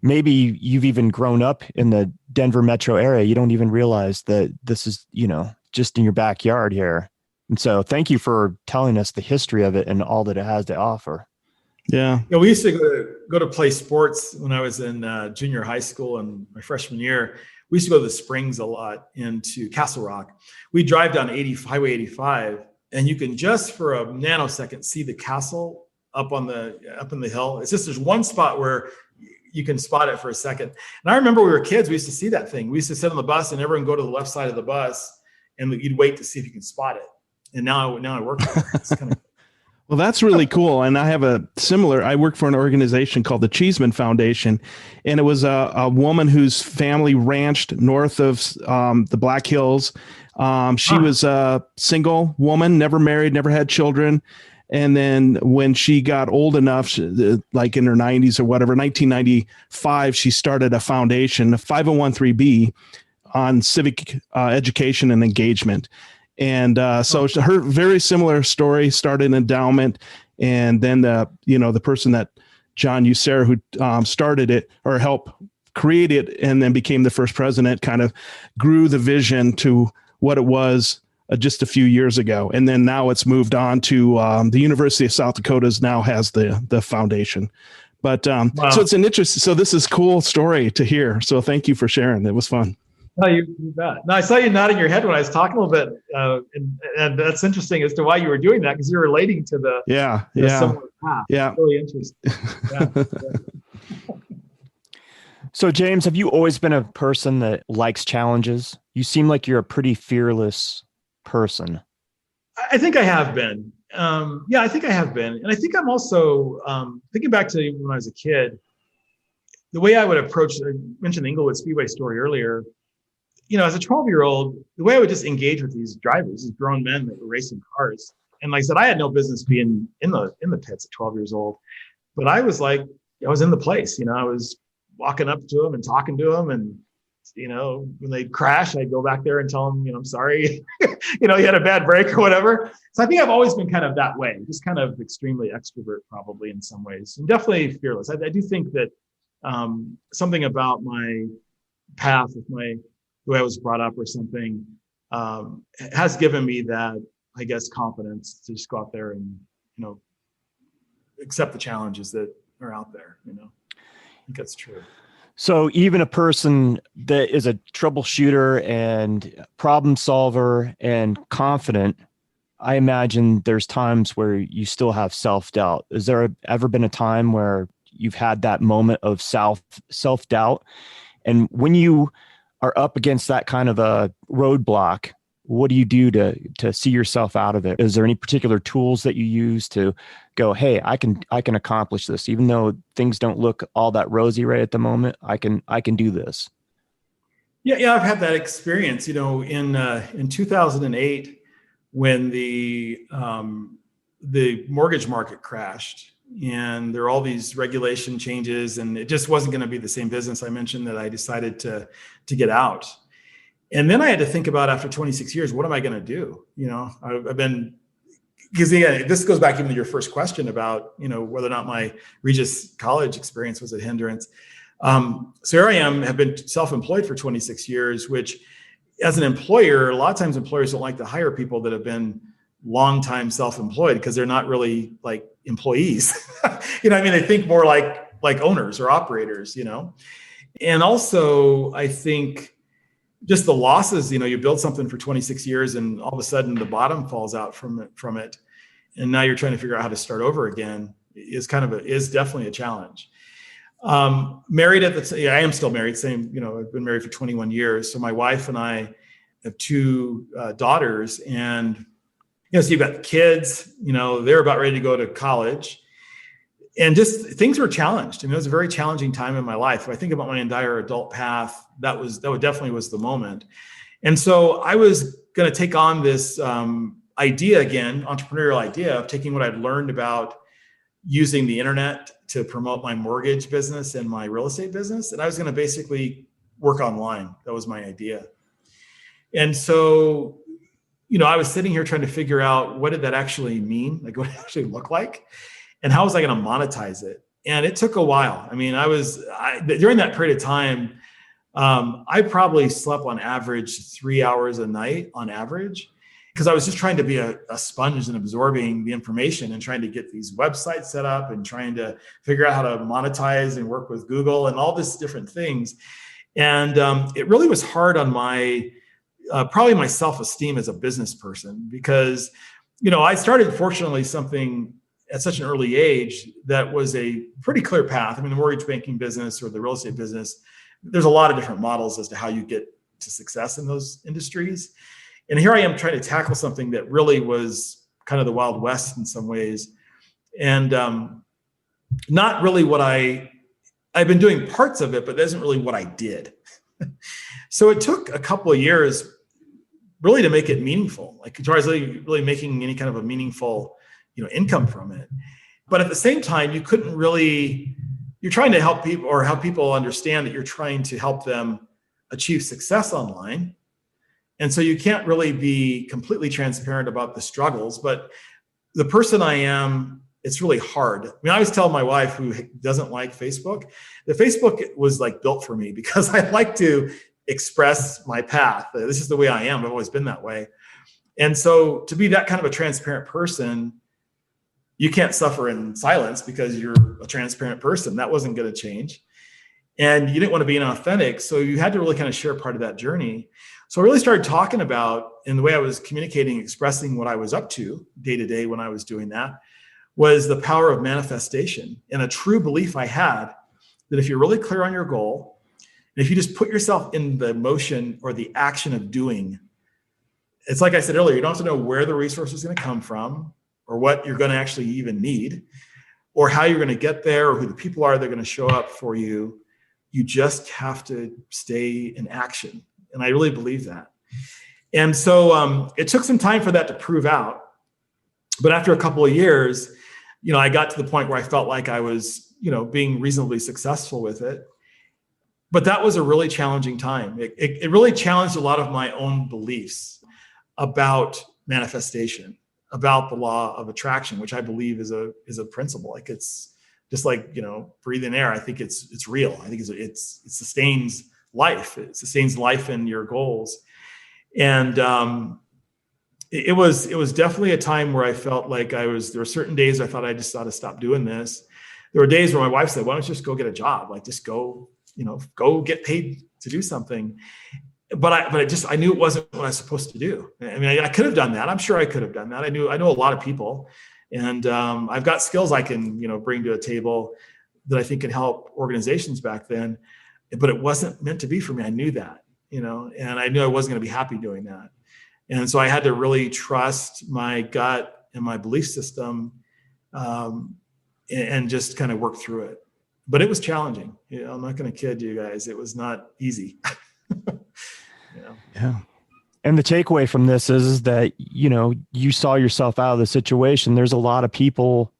maybe you've even grown up in the Denver metro area. You don't even realize that this is, just in your backyard here. And so thank you for telling us the history of it and all that it has to offer. Yeah. We used to go to play sports when I was in junior high school and my freshman year. We used to go to the Springs a lot into Castle Rock. We drive down Highway 85, and you can just for a nanosecond see the castle up in the hill. It's just there's one spot where you can spot it for a second. And I remember we were kids, we used to see that thing. We used to sit on the bus and everyone go to the left side of the bus and you'd wait to see if you can spot it. And now I work there. It's kind of Well, that's really cool. And I work for an organization called the Cheeseman Foundation. And it was a woman whose family ranched north of the Black Hills. She was a single woman, never married, never had children. And then when she got old enough, like in her 90s or whatever, 1995, she started a foundation, a 501(c)(3) on civic education and engagement. And so her very similar story, started an endowment. And then the person that John Usera, who started it or helped create it and then became the first president, kind of grew the vision to what it was just a few years ago. And then now it's moved on to the University of South Dakota's now has the foundation. But wow. So it's an interesting, so this is a cool story to hear. So thank you for sharing. It was fun. No, you bet. No, I saw you nodding your head when I was talking a little bit. And that's interesting as to why you were doing that, because you're relating to the similar path. Yeah. It's really interesting. Yeah. So James, have you always been a person that likes challenges? You seem like you're a pretty fearless person. I think I have been. I think I have been. And I think I'm also thinking back to when I was a kid, the way I would approach, I mentioned the Inglewood Speedway story earlier, as a 12-year-old, the way I would just engage with these drivers, these grown men that were racing cars. And like I said, I had no business being in the pits at 12 years old, but I was in the place, I was walking up to them and talking to them. And, when they'd crash, I'd go back there and tell them, I'm sorry, you had a bad break or whatever. So I think I've always been kind of that way, just kind of extremely extrovert probably in some ways, and definitely fearless. I do think that something about my path with the way I was brought up or something has given me that, I guess, confidence to just go out there and, accept the challenges that are out there. I think that's true. So even a person that is a troubleshooter and problem solver and confident, I imagine there's times where you still have self-doubt. Has there ever been a time where you've had that moment of self-doubt? And when you are up against that kind of a roadblock, what do you do to see yourself out of it? Is there any particular tools that you use to go, hey, I can accomplish this, even though things don't look all that rosy right at the moment? I can do this. Yeah, I've had that experience. In 2008, when the mortgage market crashed, and there were all these regulation changes, and it just wasn't going to be the same business. I mentioned that I decided to get out. And then I had to think about, after 26 years, what am I going to do? I've been, because this goes back even to your first question about, whether or not my Regis College experience was a hindrance. So here I am, have been self-employed for 26 years, which as an employer, a lot of times employers don't like to hire people that have been long time self-employed, because they're not really like employees. They think more like owners or operators, And also, I think just the losses, you build something for 26 years and all of a sudden the bottom falls out from it. And now you're trying to figure out how to start over again is definitely a challenge. Married I am still married, I've been married for 21 years. So my wife and I have two daughters, and, so you've got the kids, they're about ready to go to college. And just things were challenged. It was a very challenging time in my life. If I think about my entire adult path, that definitely was the moment. And so I was going to take on this idea again, entrepreneurial idea of taking what I'd learned about using the internet to promote my mortgage business and my real estate business. And I was going to basically work online. That was my idea. And so, I was sitting here trying to figure out, what did that actually mean? Like, what did it actually look like? and how was I going to monetize it? And it took a while. I mean, during that period of time, I probably slept on average 3 hours a night on average, because I was just trying to be a sponge and absorbing the information and trying to get these websites set up and trying to figure out how to monetize and work with Google and all these different things. And it really was hard on probably my self-esteem as a business person, because, I started, fortunately, something at such an early age that was a pretty clear path. I mean, the mortgage banking business or the real estate business, there's a lot of different models as to how you get to success in those industries. And here I am trying to tackle something that really was kind of the Wild West in some ways. And not really what I've been doing parts of it, but that isn't really what I did. So it took a couple of years really to make it meaningful, like as far as really making any kind of a meaningful, income from it. But at the same time, you're trying to help people, or help people understand that you're trying to help them achieve success online. And so you can't really be completely transparent about the struggles, but the person I am, it's really hard. I mean, I always tell my wife, who doesn't like Facebook, that Facebook was like built for me, because I like to express my path. This is the way I am. I've always been that way. And so to be that kind of a transparent person, you can't suffer in silence because you're a transparent person. That wasn't going to change. And you didn't want to be inauthentic. So you had to really kind of share part of that journey. So I really started talking about, in the way I was communicating, expressing what I was up to day to day when I was doing that, was the power of manifestation, and a true belief I had that if you're really clear on your goal, and if you just put yourself in the motion or the action of doing, it's like I said earlier, you don't have to know where the resource is going to come from, or what you're going to actually even need, or how you're going to get there, or who the people are that are going to show up for you. You just have to stay in action. And I really believe that. And so it took some time for that to prove out. But after a couple of years, I got to the point where I felt like I was, being reasonably successful with it. But that was a really challenging time. It really challenged a lot of my own beliefs about manifestation, about the law of attraction, which I believe is a principle. Like, it's just like, breathing air. I think it's real. I think it sustains life. It sustains life in your goals. And it was definitely a time where I felt like there were certain days I thought I just ought to stop doing this. There were days where my wife said, why don't you just go get a job? Like, just go get paid to do something. But I knew it wasn't what I was supposed to do. I mean, I could have done that. I'm sure I could have done that. I know a lot of people, and I've got skills I can, bring to a table that I think can help organizations back then, but it wasn't meant to be for me. I knew that, and I knew I wasn't going to be happy doing that. And so I had to really trust my gut and my belief system, and just kind of work through it. But it was challenging. I'm not going to kid you guys. It was not easy. Yeah. And the takeaway from this is that, you saw yourself out of the situation. There's a lot of people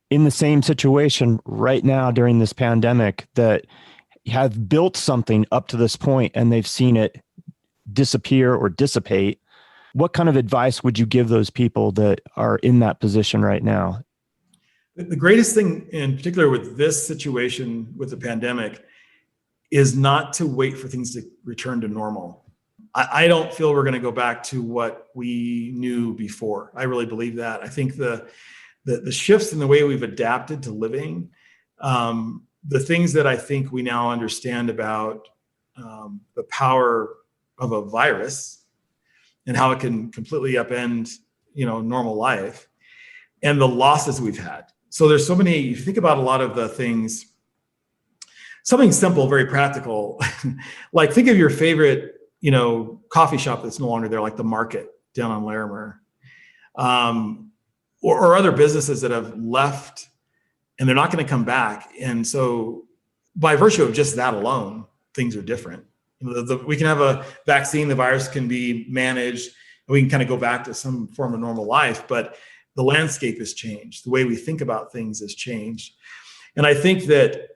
in the same situation right now during this pandemic that have built something up to this point and they've seen it disappear or dissipate. What kind of advice would you give those people that are in that position right now? The greatest thing, in particular with this situation with the pandemic, is not to wait for things to return to normal. I don't feel we're going to go back to what we knew before. I really believe that. I think the shifts in the way we've adapted to living, the things that I think we now understand about the power of a virus and how it can completely upend, normal life, and the losses we've had. So there's so many, you think about a lot of the things, something simple, very practical, like think of your favorite, coffee shop that's no longer there, like the Market down on Larimer, or other businesses that have left and they're not going to come back. And so by virtue of just that alone, things are different. We can have a vaccine, the virus can be managed, and we can kind of go back to some form of normal life, but the landscape has changed. The way we think about things has changed. And I think that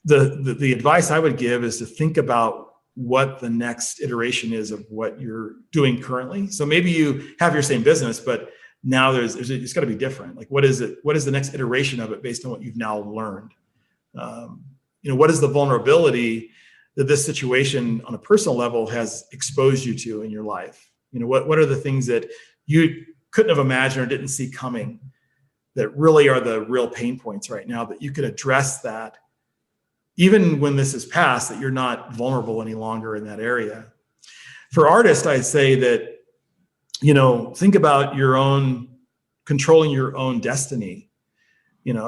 the advice I would give is to think about what the next iteration is of what you're doing currently. So maybe you have your same business, but now it's got to be different. Like, what is it? What is the next iteration of it based on what you've now learned? What is the vulnerability that this situation on a personal level has exposed you to in your life? What are the things that you couldn't have imagined or didn't see coming that really are the real pain points right now, that you could address that even when this is past, that you're not vulnerable any longer in that area. For artists, I'd say that, think about controlling your own destiny.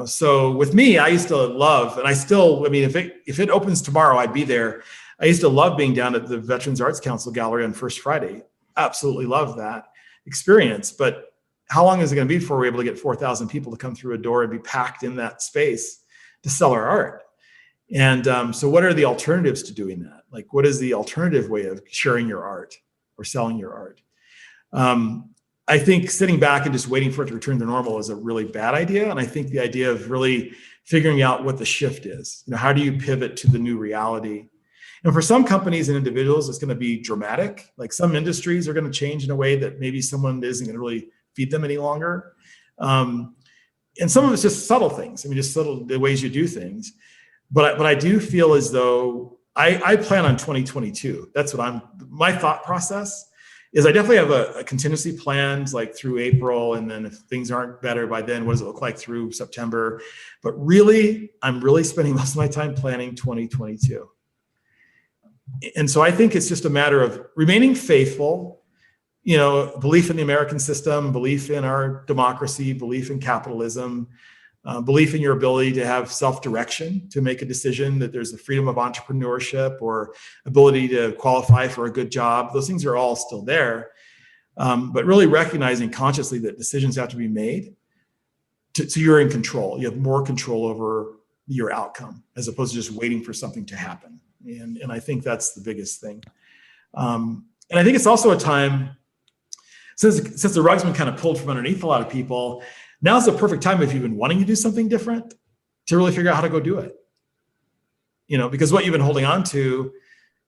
So with me, I used to love, and if it opens tomorrow, I'd be there. I used to love being down at the Veterans Arts Council Gallery on First Friday. Absolutely love that experience. But how long is it going to be before we're able to get 4,000 people to come through a door and be packed in that space to sell our art? And so what are the alternatives to doing that? Like, what is the alternative way of sharing your art or selling your art? I think sitting back and just waiting for it to return to normal is a really bad idea. And I think the idea of really figuring out what the shift is, how do you pivot to the new reality? And for some companies and individuals, it's going to be dramatic. Like, some industries are going to change in a way that maybe someone isn't going to really feed them any longer. And some of it's just subtle things. Just subtle the ways you do things. But I do feel as though I plan on 2022. That's what my thought process is. I definitely have a contingency plans like through April. And then if things aren't better by then, what does it look like through September? But really, I'm really spending most of my time planning 2022. And so I think it's just a matter of remaining faithful, belief in the American system, belief in our democracy, belief in capitalism, belief in your ability to have self-direction, to make a decision, that there's the freedom of entrepreneurship or ability to qualify for a good job. Those things are all still there. But really recognizing consciously that decisions have to be made so you're in control. You have more control over your outcome as opposed to just waiting for something to happen. And I think that's the biggest thing. And I think it's also a time, since the rug's been kind of pulled from underneath a lot of people, now's the perfect time, if you've been wanting to do something different, to really figure out how to go do it. Because what you've been holding on to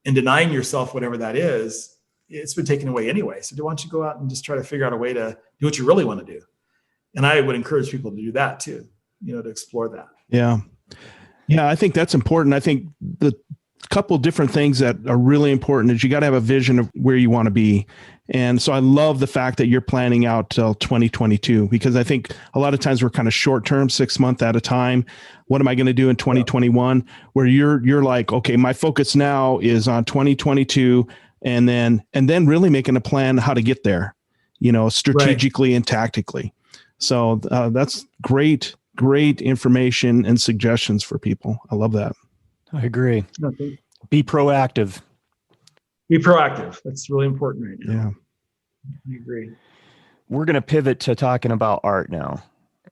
and denying yourself, whatever that is, it's been taken away anyway. So why don't you go out and just try to figure out a way to do what you really want to do? And I would encourage people to do that too, to explore that. Yeah. Yeah, I think that's important. I think the couple different things that are really important is you got to have a vision of where you want to be. And so I love the fact that you're planning out till 2022, because I think a lot of times we're kind of short term, 6 months at a time. What am I going to do in 2021? Where you're like, okay, my focus now is on 2022, and then really making a plan how to get there, strategically and tactically. So that's great information and suggestions for people. I love that. I agree. Be proactive. Be proactive. That's really important right now. Yeah. I agree. We're going to pivot to talking about art now.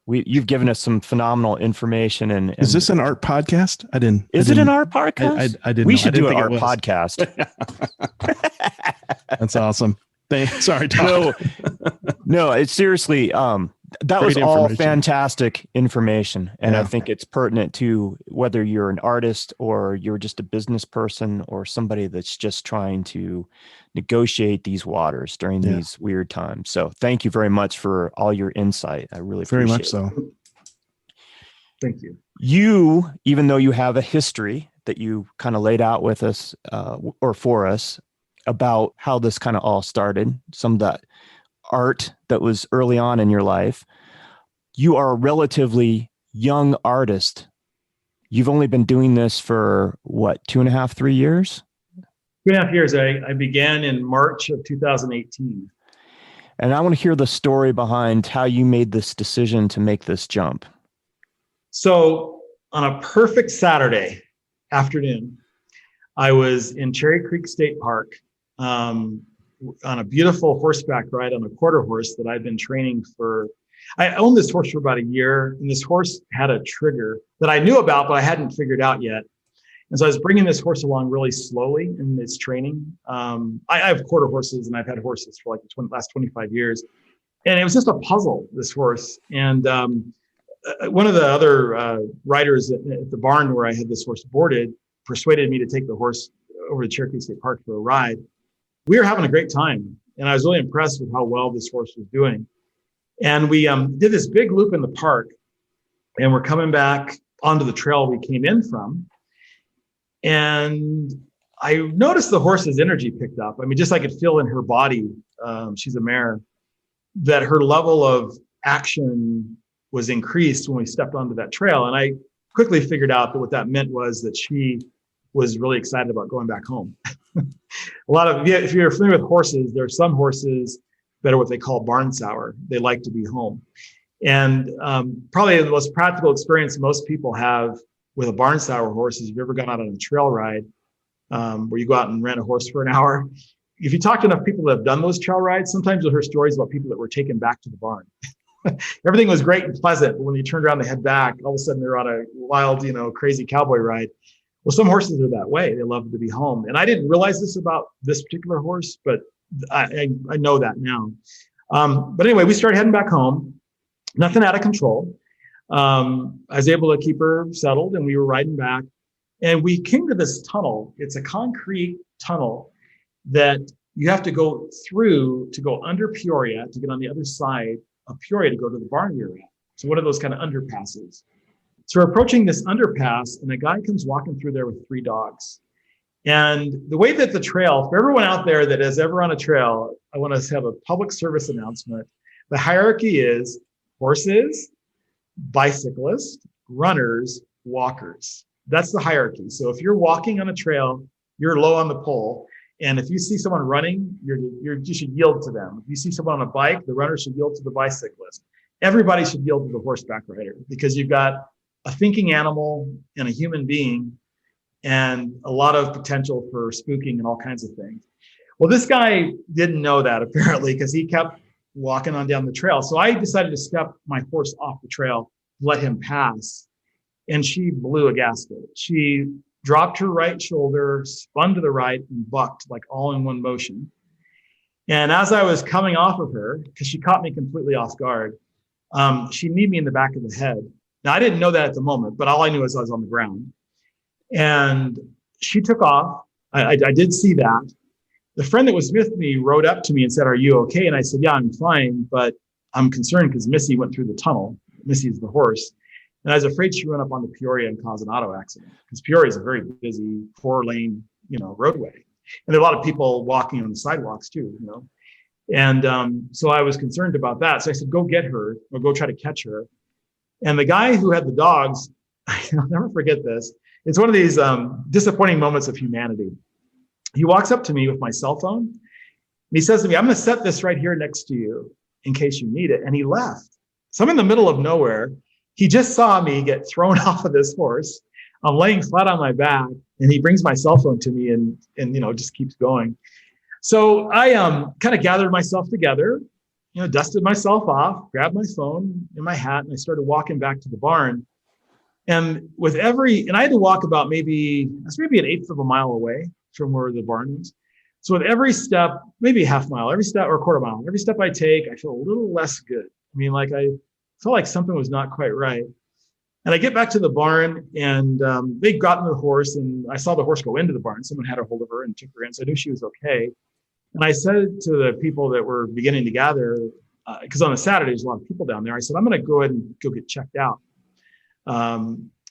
You've given us some phenomenal information. And is this an art podcast? Is it an art podcast? I didn't. We should do an art podcast. That's awesome. Sorry, Tom. No, it's seriously. That was all fantastic information. And I think it's pertinent to whether you're an artist or you're just a business person or somebody that's just trying to negotiate these waters during these weird times. So thank you very much for all your insight. I really appreciate it. Very much so. Thank you. You, even though you have a history that you kind of laid out with us or for us about how this kind of all started, some of that art that was early on in your life, you are a relatively young artist. You've only been doing this for what, 2.5, 3 years? 2.5 years. I began in March of 2018. And I want to hear the story behind how you made this decision to make this jump. So on a perfect Saturday afternoon, I was in Cherry Creek State Park, on a beautiful horseback ride on a quarter horse that I'd been training for. I owned this horse for about a year, and this horse had a trigger that I knew about, but I hadn't figured out yet. And so I was bringing this horse along really slowly in its training. I have quarter horses, and I've had horses for like the last 25 years. And it was just a puzzle, this horse. And one of the other riders at the barn where I had this horse boarded persuaded me to take the horse over to Cherokee State Park for a ride. We were having a great time, and I was really impressed with how well this horse was doing. And we did this big loop in the park, and we're coming back onto the trail we came in from. And I noticed the horse's energy picked up. I mean, just I could feel in her body, she's a mare, that her level of action was increased when we stepped onto that trail. And I quickly figured out that what that meant was that she was really excited about going back home. If you're familiar with horses, there are some horses that are what they call barn sour. They like to be home. And probably the most practical experience most people have with a barn sour horse is if you've ever gone out on a trail ride where you go out and rent a horse for an hour. If you talk to enough people that have done those trail rides, sometimes you'll hear stories about people that were taken back to the barn. Everything was great and pleasant, but when you turned around to head back, all of a sudden they're on a wild, crazy cowboy ride. Well, some horses are that way. They love to be home. And I didn't realize this about this particular horse, but I know that now. But anyway, we started heading back home. Nothing out of control. I was able to keep her settled, and we were riding back. And we came to this tunnel. It's a concrete tunnel that you have to go through to go under Peoria to get on the other side of Peoria to go to the barn we were at. So one of those kind of underpasses. So we're approaching this underpass, and a guy comes walking through there with 3 dogs. And the way that the trail, for everyone out there that is ever on a trail, I want to have a public service announcement. The hierarchy is horses, bicyclists, runners, walkers. That's the hierarchy. So if you're walking on a trail, you're low on the pole. And if you see someone running, you should yield to them. If you see someone on a bike, the runner should yield to the bicyclist. Everybody should yield to the horseback rider, because you've got a thinking animal and a human being and a lot of potential for spooking and all kinds of things. Well, this guy didn't know that apparently, because he kept walking on down the trail. So I decided to step my horse off the trail, let him pass. And she blew a gasket. She dropped her right shoulder, spun to the right, and bucked like all in one motion. And as I was coming off of her, because she caught me completely off guard, she kneed me in the back of the head. Now, I didn't know that at the moment, but all I knew is I was on the ground. And she took off. I did see that. The friend that was with me rode up to me and said, "Are you okay?" And I said, "Yeah, I'm fine, but I'm concerned because Missy went through the tunnel." Missy is the horse. And I was afraid she went up onto Peoria and caused an auto accident, because Peoria is a very busy 4-lane, roadway. And there are a lot of people walking on the sidewalks too, And so I was concerned about that. So I said, "Go get her, or go try to catch her." And the guy who had the dogs, I'll never forget this. It's one of these disappointing moments of humanity. He walks up to me with my cell phone, and he says to me, "I'm going to set this right here next to you in case you need it." And he left. So I'm in the middle of nowhere. He just saw me get thrown off of this horse. I'm laying flat on my back, and he brings my cell phone to me and just keeps going. So I kind of gathered myself together, dusted myself off, grabbed my phone and my hat, and I started walking back to the barn. And I had to walk about maybe an eighth of a mile away from where the barn was. So with every step, maybe a half mile, every step, or a quarter mile, every step I take, I feel a little less good. I mean, like I felt like something was not quite right. And I get back to the barn, and they'd gotten the horse, and I saw the horse go into the barn. Someone had a hold of her and took her in, so I knew she was okay. And I said to the people that were beginning to gather, because on a Saturday, there's a lot of people down there, I said, "I'm going to go ahead and go get checked out,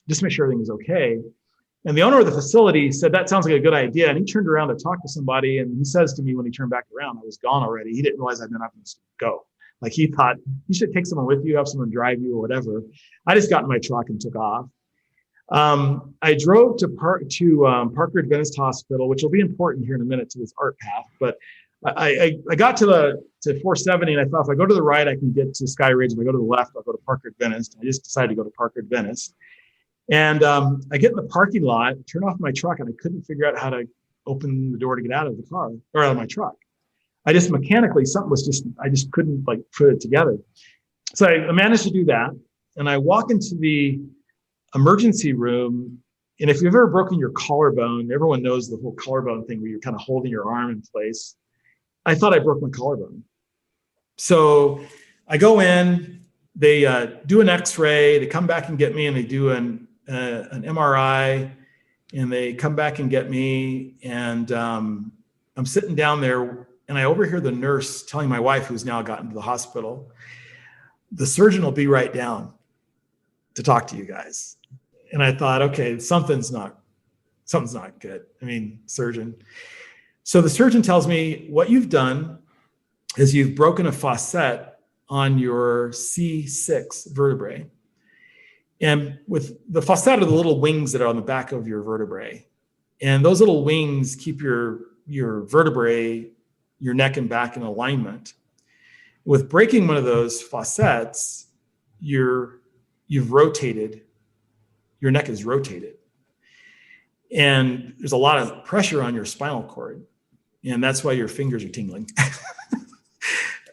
just to make sure everything was okay." And the owner of the facility said, "That sounds like a good idea." And he turned around to talk to somebody, and he says to me when he turned back around, I was gone already. He didn't realize I'd been up and go. Like, he thought, you should take someone with you, have someone drive you or whatever. I just got in my truck and took off. I drove to Parker Adventist Hospital, which will be important here in a minute to this art path. But I got to 470, and I thought, if I go to the right, I can get to Sky Ridge. If I go to the left, I'll go to Parker Adventist. I just decided to go to Parker Adventist. And I get in the parking lot, turn off my truck, and I couldn't figure out how to open the door to get out of the car, or out of my truck. I just mechanically, I just couldn't put it together. So I managed to do that. And I walk into the emergency room. And if you've ever broken your collarbone, everyone knows the whole collarbone thing where you're kind of holding your arm in place. I thought I broke my collarbone. So I go in, they do an x-ray, they come back and get me, and they do an MRI, and they come back and get me. And I'm sitting down there, and I overhear the nurse telling my wife, who's now gotten to the hospital, the surgeon will be right down to talk to you guys. And I thought, okay, something's not good. I mean, surgeon. So the surgeon tells me, what you've done is you've broken a facet on your C6 vertebrae. And with the facet are the little wings that are on the back of your vertebrae. And those little wings keep your vertebrae, your neck and back in alignment. With breaking one of those facets, you've rotated, your neck is rotated. And there's a lot of pressure on your spinal cord. And that's why your fingers are tingling.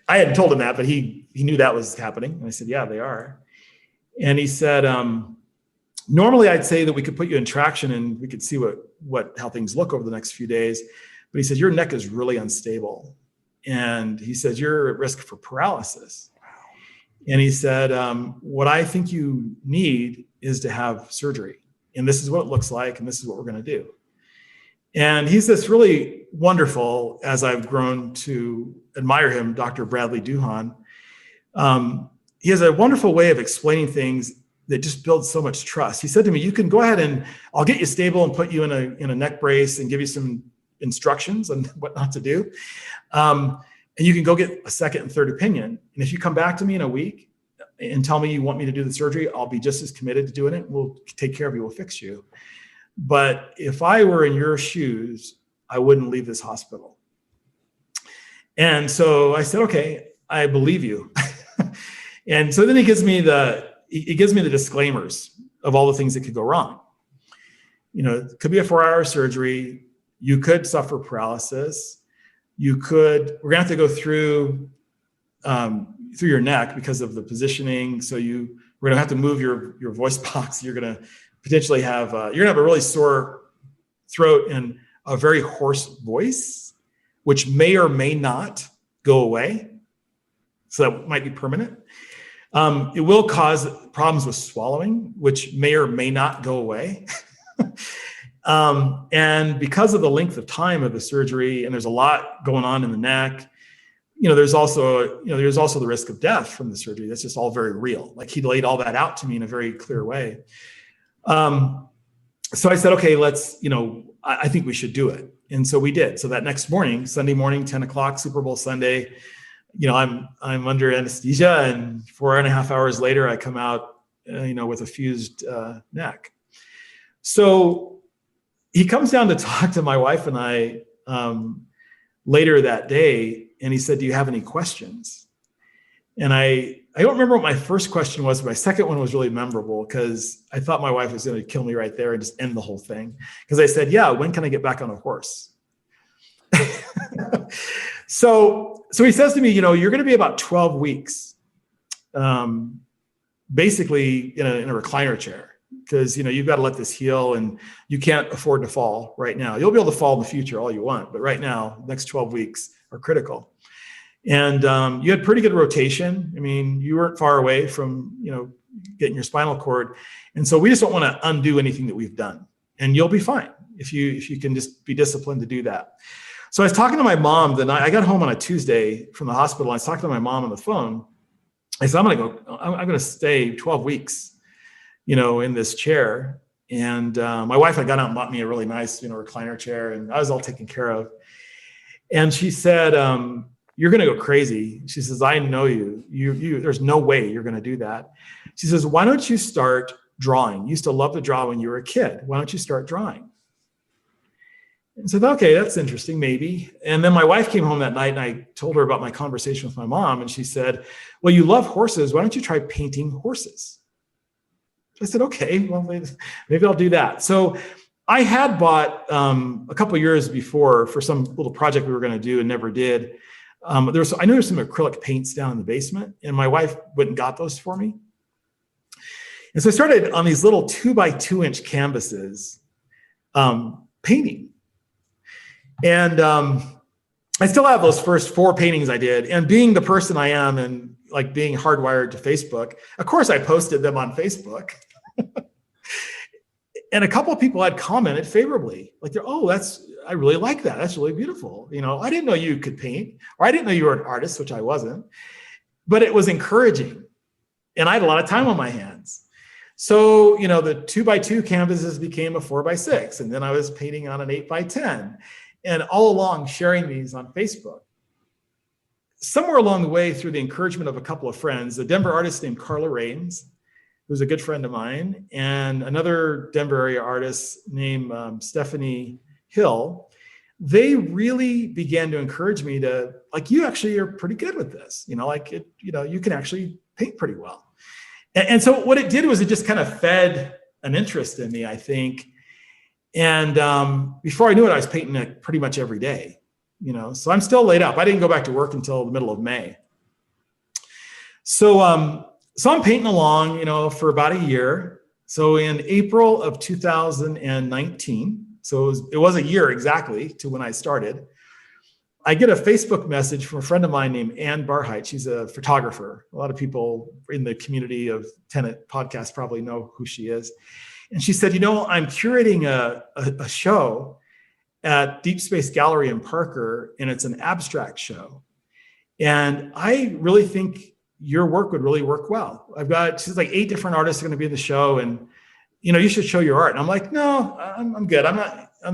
I hadn't told him that, but he knew that was happening. And I said, yeah, they are. And he said, normally I'd say that we could put you in traction and we could see how things look over the next few days. But he said, your neck is really unstable. And he says, you're at risk for paralysis. And he said, what I think you need is to have surgery. And this is what it looks like. And this is what we're going to do. And he's this really wonderful, as I've grown to admire him, Dr. Bradley Duhan. He has a wonderful way of explaining things that just builds so much trust. He said to me, you can go ahead and I'll get you stable and put you in a neck brace and give you some instructions on what not to do. And you can go get a second and third opinion. And if you come back to me in a week and tell me you want me to do the surgery, I'll be just as committed to doing it. We'll take care of you. We'll fix you. But if I were in your shoes, I wouldn't leave this hospital. And so I said, okay, I believe you. And so then he gives me the disclaimers of all the things that could go wrong. You know, it could be a 4-hour surgery. You could suffer paralysis. We're gonna have to go through your neck because of the positioning. So we're gonna have to move your voice box. You're gonna potentially have a really sore throat and a very hoarse voice, which may or may not go away. So that might be permanent. It will cause problems with swallowing, which may or may not go away. And because of the length of time of the surgery, and there's a lot going on in the neck, there's also the risk of death from the surgery. That's just all very real. Like, he laid all that out to me in a very clear way. So I said, okay, I think we should do it. And so we did. So that next morning, Sunday morning, 10 o'clock, Super Bowl Sunday, I'm under anesthesia, and 4.5 hours later, I come out, with a fused neck. So he comes down to talk to my wife and I later that day, and he said, do you have any questions? And I don't remember what my first question was, but my second one was really memorable because I thought my wife was going to kill me right there and just end the whole thing. Because I said, yeah, when can I get back on a horse? So he says to me, you're going to be about 12 weeks, basically in a recliner chair, because, you've got to let this heal and you can't afford to fall right now. You'll be able to fall in the future all you want, but right now, the next 12 weeks are critical. And you had pretty good rotation. I mean, you weren't far away from, getting your spinal cord. And so we just don't want to undo anything that we've done. And you'll be fine if you can just be disciplined to do that. So I was talking to my mom the night I got home on a Tuesday from the hospital. I was talking to my mom on the phone. I said, I'm going to stay 12 weeks, in this chair. And my wife had gone out and bought me a really nice, recliner chair, and I was all taken care of. And she said, you're going to go crazy. She says, I know you. There's no way you're going to do that. She says, why don't you start drawing? You used to love to draw when you were a kid. Why don't you start drawing? And so I thought, okay, that's interesting, maybe. And then my wife came home that night and I told her about my conversation with my mom. And she said, well, you love horses. Why don't you try painting horses? I said, okay, well, maybe I'll do that. So I had bought a couple of years before for some little project we were going to do and never did. I knew there's some acrylic paints down in the basement, and my wife went and got those for me. And so I started on these little 2x2-inch canvases painting. And I still have those first 4 paintings I did. And being the person I am and like being hardwired to Facebook, of course I posted them on Facebook. And a couple of people had commented favorably, like, I really like that. That's really beautiful. I didn't know you could paint, or I didn't know you were an artist, which I wasn't, but it was encouraging. And I had a lot of time on my hands. So, the 2x2 canvases became a 4x6. And then I was painting on an 8x10. And all along sharing these on Facebook. Somewhere along the way, through the encouragement of a couple of friends, a Denver artist named Carla Raines, who's a good friend of mine, and another Denver area artist named Stephanie Hill, they really began to encourage me to, you actually are pretty good with this. You can actually paint pretty well. And so what it did was it just kind of fed an interest in me, I think. And before I knew it, I was painting pretty much every day. So I'm still laid up. I didn't go back to work until the middle of May. So I'm painting along, for about a year. So in April of 2019, so it was a year exactly to when I started, I get a Facebook message from a friend of mine named Ann Barheit. She's a photographer. A lot of people in the community of Tenet podcast probably know who she is. And she said, I'm curating a show at Deep Space Gallery in Parker, and it's an abstract show. And I really think your work would really work well. She's like 8 different artists are going to be in the show, and you should show your art. And I'm like, no, I'm good. I'm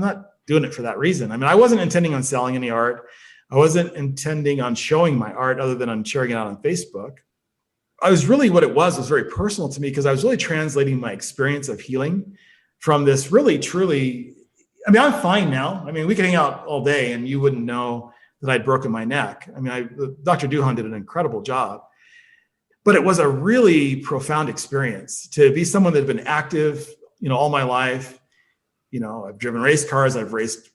not doing it for that reason. I mean, I wasn't intending on selling any art. I wasn't intending on showing my art other than on sharing it out on Facebook. I was really, what it was very personal to me, because I was really translating my experience of healing from this really, truly, I mean, I'm fine now. I mean, we could hang out all day and you wouldn't know that I'd broken my neck. I mean, Dr. Duhan did an incredible job, but it was a really profound experience to be someone that had been active, all my life. I've driven race cars, I've raced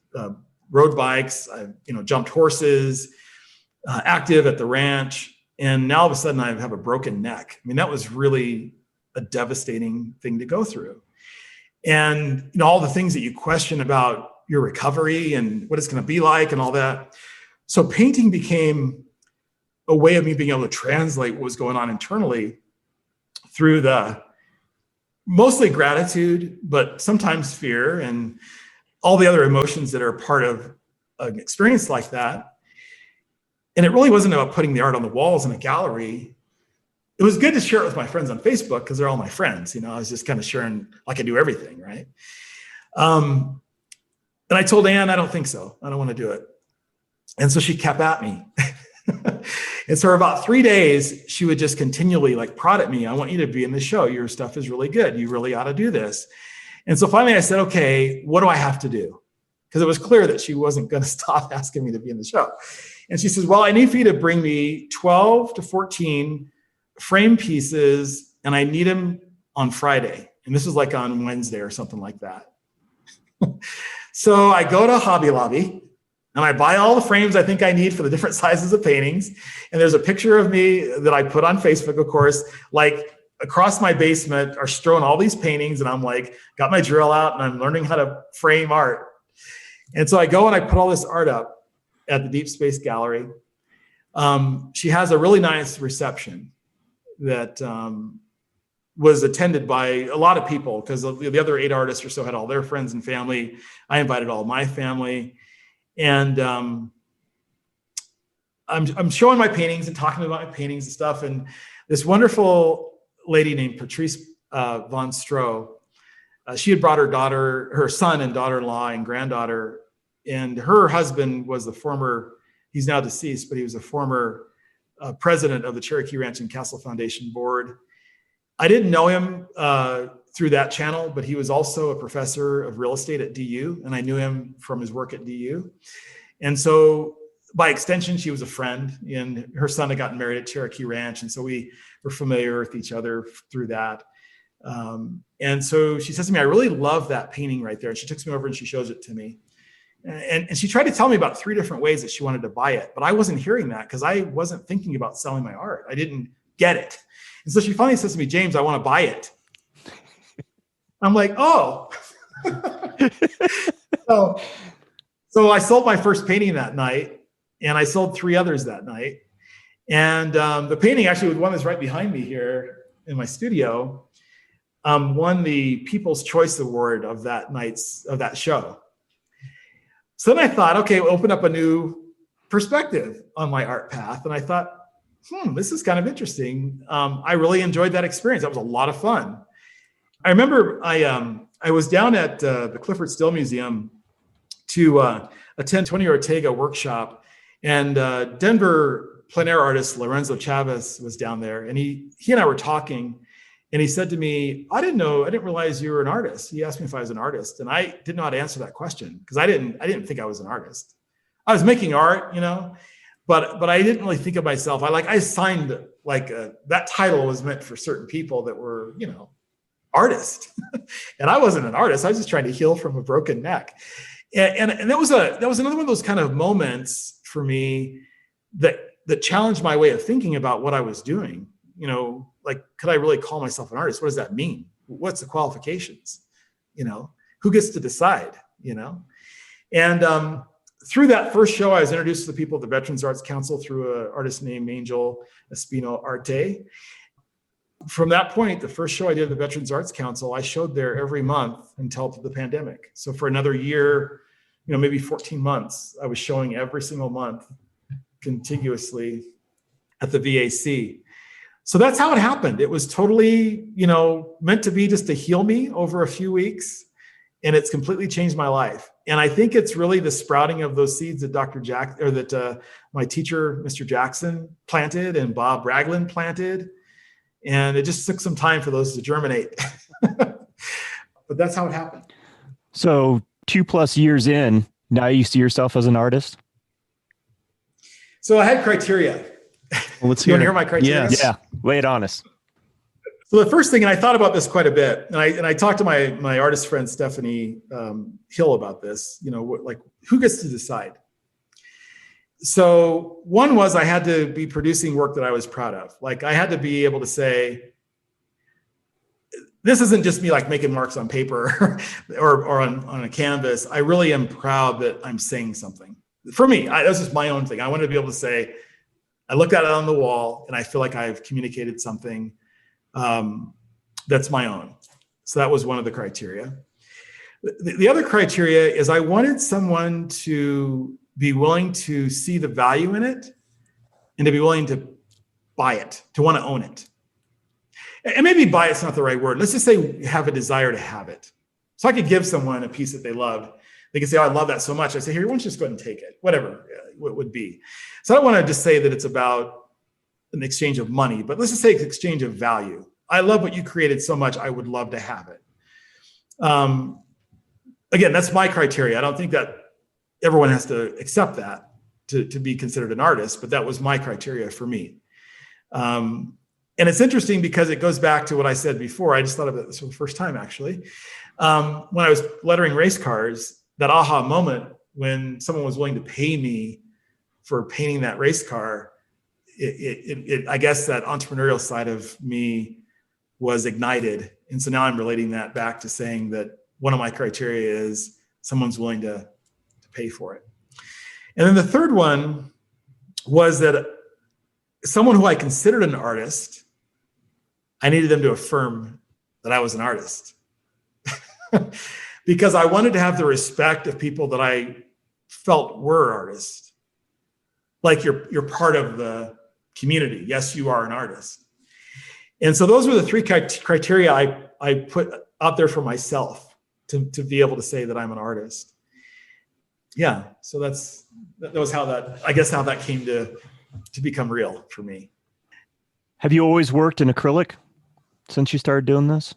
road bikes, I've, jumped horses, active at the ranch. And now all of a sudden I have a broken neck. I mean, that was really a devastating thing to go through. And all the things that you question about your recovery and what it's going to be like and all that. So painting became a way of me being able to translate what was going on internally through the mostly gratitude, but sometimes fear and all the other emotions that are part of an experience like that. And it really wasn't about putting the art on the walls in a gallery. It was good to share it with my friends on Facebook because they're all my friends. I was just kind of sharing like I do everything, right? And I told Anne, I don't think so. I don't want to do it. And so she kept at me. And so for about 3 days, she would just continually prod at me. I want you to be in the show. Your stuff is really good. You really ought to do this. And so finally I said, okay, what do I have to do? Because it was clear that she wasn't going to stop asking me to be in the show. And she says, well, I need for you to bring me 12 to 14 frame pieces, and I need them on Friday. And this was on Wednesday or something like that. So I go to Hobby Lobby and I buy all the frames I think I need for the different sizes of paintings. And there's a picture of me that I put on Facebook, of course, across my basement are strewn all these paintings. And I'm got my drill out and I'm learning how to frame art. And so I go and I put all this art up at the Deep Space Gallery. She has a really nice reception that was attended by a lot of people, because the other 8 artists or so had all their friends and family. I invited all my family. And I'm showing my paintings and talking about my paintings and stuff. And this wonderful lady named Patrice von Stroh, she had brought her son and daughter-in-law and granddaughter, and her husband was he's now deceased, but he was a former president of the Cherokee Ranch and Castle Foundation Board. I didn't know him through that channel, but he was also a professor of real estate at DU, and I knew him from his work at DU. And so by extension, she was a friend, and her son had gotten married at Cherokee Ranch. And so we were familiar with each other through that. And so she says to me, I really love that painting right there. And she takes me over and she shows it to me. And she tried to tell me about 3 different ways that she wanted to buy it, but I wasn't hearing that because I wasn't thinking about selling my art. I didn't get it. And so she finally says to me, James, I want to buy it. I'm like, oh. So I sold my first painting that night, and I sold 3 others that night. And the painting, actually, the one that's right behind me here in my studio, won the People's Choice Award of that show. So then I thought, okay, we'll open up a new perspective on my art path. And I thought, this is kind of interesting. I really enjoyed that experience. That was a lot of fun. I remember I was down at the Clifford Still Museum to attend Tony Ortega workshop, and Denver plein air artist Lorenzo Chavez was down there, and he and I were talking, and he said to me, I didn't realize you were an artist. He asked me if I was an artist, and I didn't know how to answer that question because I didn't think I was an artist. I was making art, but I didn't really think of myself. I signed that title was meant for certain people that were, artist, and I wasn't an artist. I was just trying to heal from a broken neck. And that was another one of those kind of moments for me that challenged my way of thinking about what I was doing. Could I really call myself an artist? What does that mean? What's the qualifications? Who gets to decide? And through that first show, I was introduced to the people at the Veterans Arts Council through an artist named Angel Espino Arte. From that point, the first show I did at the Veterans Arts Council, I showed there every month until the pandemic. So for another year, maybe 14 months, I was showing every single month contiguously at the VAC. So that's how it happened. It was totally, meant to be just to heal me over a few weeks. And it's completely changed my life. And I think it's really the sprouting of those seeds that my teacher, Mr. Jackson, planted and Bob Ragland planted. And it just took some time for those to germinate. But that's how it happened. So 2+ years in, now you see yourself as an artist? So I had criteria. Well, let's you want to hear my criteria? Yes. Yeah, lay it on us. So the first thing, and I thought about this quite a bit, and I talked to my artist friend Stephanie Hill about this. Who gets to decide? So one was I had to be producing work that I was proud of. I had to be able to say, this isn't just me making marks on paper or on a canvas. I really am proud that I'm saying something. For me, that's just my own thing. I wanted to be able to say, I looked at it on the wall and I feel like I've communicated something that's my own. So that was one of the criteria. The other criteria is I wanted someone to be willing to see the value in it and to be willing to buy it, to want to own it. And maybe buy it's not the right word. Let's just say have a desire to have it. So I could give someone a piece that they loved. They could say, oh, I love that so much. I say, here, why don't you just go ahead and take it, whatever it would be. So I don't want to just say that it's about an exchange of money, but let's just say it's exchange of value. I love what you created so much. I would love to have it. Again, that's my criteria. I don't think that everyone has to accept that to be considered an artist, but that was my criteria for me. And it's interesting because it goes back to what I said before. I just thought of it for the first time, actually. When I was lettering race cars, that aha moment when someone was willing to pay me for painting that race car, I guess that entrepreneurial side of me was ignited. And so now I'm relating that back to saying that one of my criteria is someone's willing to pay for it. And then the third one was that someone who I considered an artist, I needed them to affirm that I was an artist. Because I wanted to have the respect of people that I felt were artists. Like you're part of the community. Yes, you are an artist. And so those were the three criteria I put out there for myself to be able to say that I'm an artist. Yeah, so that was how that came to become real for me. Have you always worked in acrylic since you started doing this?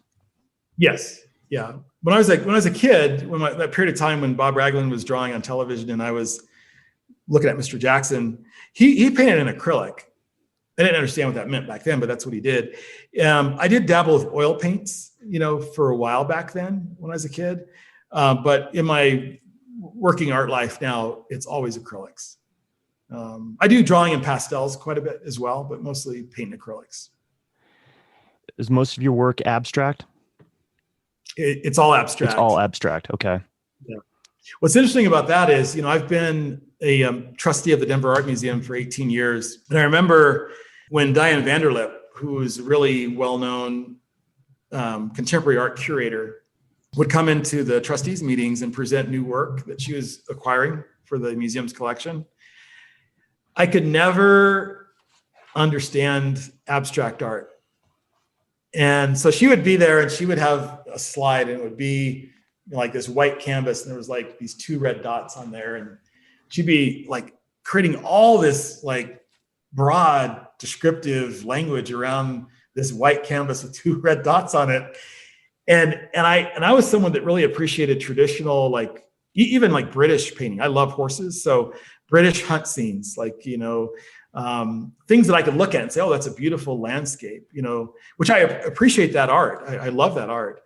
Yes. Yeah. When I was a kid, that period of time when Bob Ragland was drawing on television and I was looking at Mr. Jackson, he painted in acrylic. I didn't understand what that meant back then, but that's what he did. I did dabble with oil paints, for a while back then when I was a kid. But in my working art life now, it's always acrylics. I do drawing in pastels quite a bit as well, but mostly paint and acrylics. Is most of your work abstract? It's all abstract. It's all abstract. Okay. Yeah. What's interesting about that is, I've been a trustee of the Denver Art Museum for 18 years. And I remember when Diane Vanderlip, who is a really well-known contemporary art curator, would come into the trustees meetings and present new work that she was acquiring for the museum's collection. I could never understand abstract art. And so she would be there and she would have a slide, and it would be like this white canvas, and there was like these 2 red dots on there, and she'd be like creating all this like broad descriptive language around this white canvas with 2 red dots on it. And I was someone that really appreciated traditional, like even like British painting. I love horses, so British hunt scenes, like, things that I could look at and say, oh, that's a beautiful landscape, which I appreciate that art. I love that art.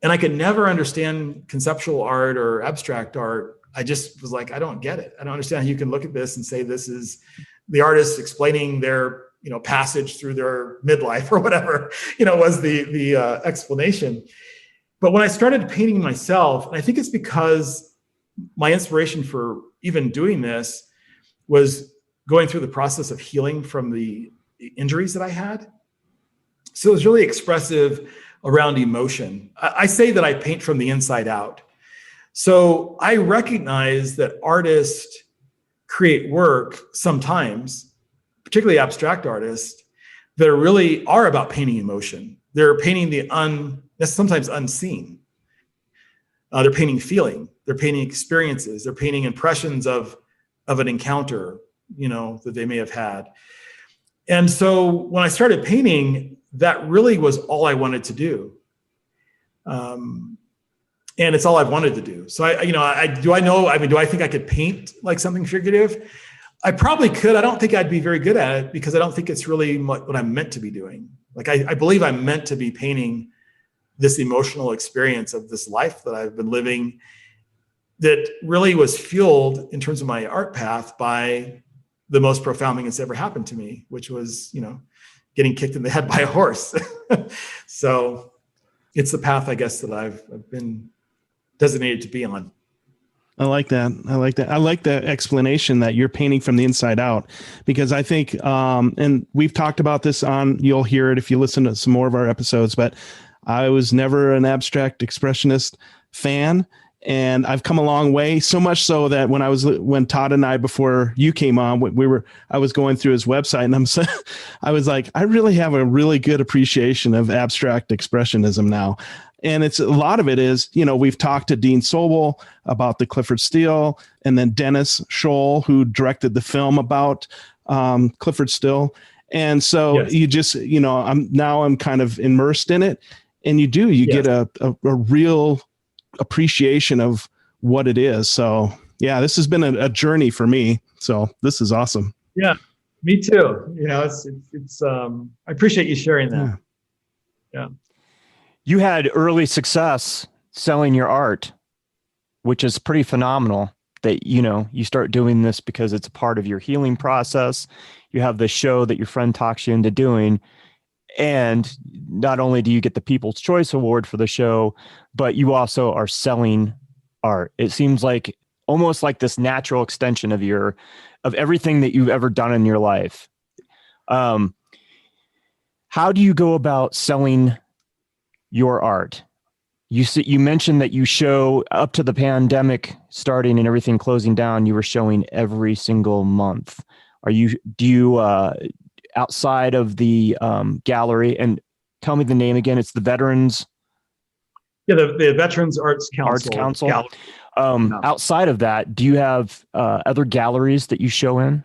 And I could never understand conceptual art or abstract art. I just was like, I don't get it. I don't understand how you can look at this and say this is the artist explaining their, passage through their midlife or whatever, was the explanation. But when I started painting myself, and I think it's because my inspiration for even doing this was going through the process of healing from the injuries that I had. So it was really expressive around emotion. I say that I paint from the inside out. So I recognize that artists create work sometimes, particularly abstract artists, that really are about painting emotion. They're painting that's sometimes unseen. They're painting feeling. They're painting experiences. They're painting impressions of an encounter, that they may have had. And so when I started painting, that really was all I wanted to do. And it's all I've wanted to do. So do I think I could paint like something figurative? I probably could. I don't think I'd be very good at it because I don't think it's really what I'm meant to be doing. Like I believe I'm meant to be painting this emotional experience of this life that I've been living that really was fueled in terms of my art path by the most profound thing that's ever happened to me, which was, getting kicked in the head by a horse. So it's the path, I guess, that I've been designated to be on. I like that. I like the explanation that you're painting from the inside out, because I think, and we've talked about this you'll hear it if you listen to some more of our episodes, but I was never an abstract expressionist fan. And I've come a long way, so much so that when Todd and I, before you came on, I was going through his website, and I was like, I really have a really good appreciation of abstract expressionism now. And it's a lot of it is, we've talked to Dean Sobel about the Clifford Steele, and then Dennis Scholl, who directed the film about Clifford Steele. And so yes. You just, I'm kind of immersed in it, and you get a real appreciation of what it is. So yeah, this has been a journey for me. So this is awesome. Yeah, me too. It's I appreciate you sharing that. Yeah. You had early success selling your art, which is pretty phenomenal that, you start doing this because it's a part of your healing process. You have the show that your friend talks you into doing. And not only do you get the People's Choice Award for the show, but you also are selling art. It seems like almost like this natural extension of everything that you've ever done in your life. How do you go about selling your art? You mentioned that you show up to the pandemic starting and everything closing down, you were showing every single month. Do you outside of the gallery, and tell me the name again? It's the Veterans. Yeah, the Veterans Arts Council. No. Outside of that, do you have other galleries that you show in?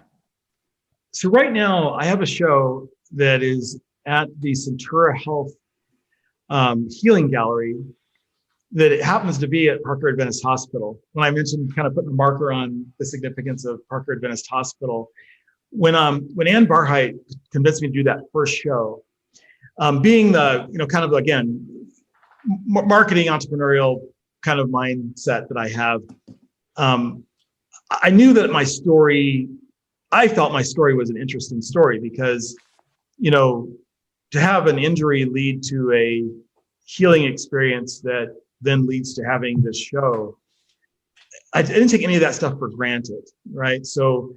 So right now, I have a show that is at the Centura Health Healing Gallery that it happens to be at Parker Adventist Hospital. When I mentioned kind of putting a marker on the significance of Parker Adventist Hospital, when Ann Barheit convinced me to do that first show, being the kind of again marketing entrepreneurial kind of mindset that I have, I knew that I felt my story was an interesting story because to have an injury lead to a healing experience that then leads to having this show, I didn't take any of that stuff for granted, right? So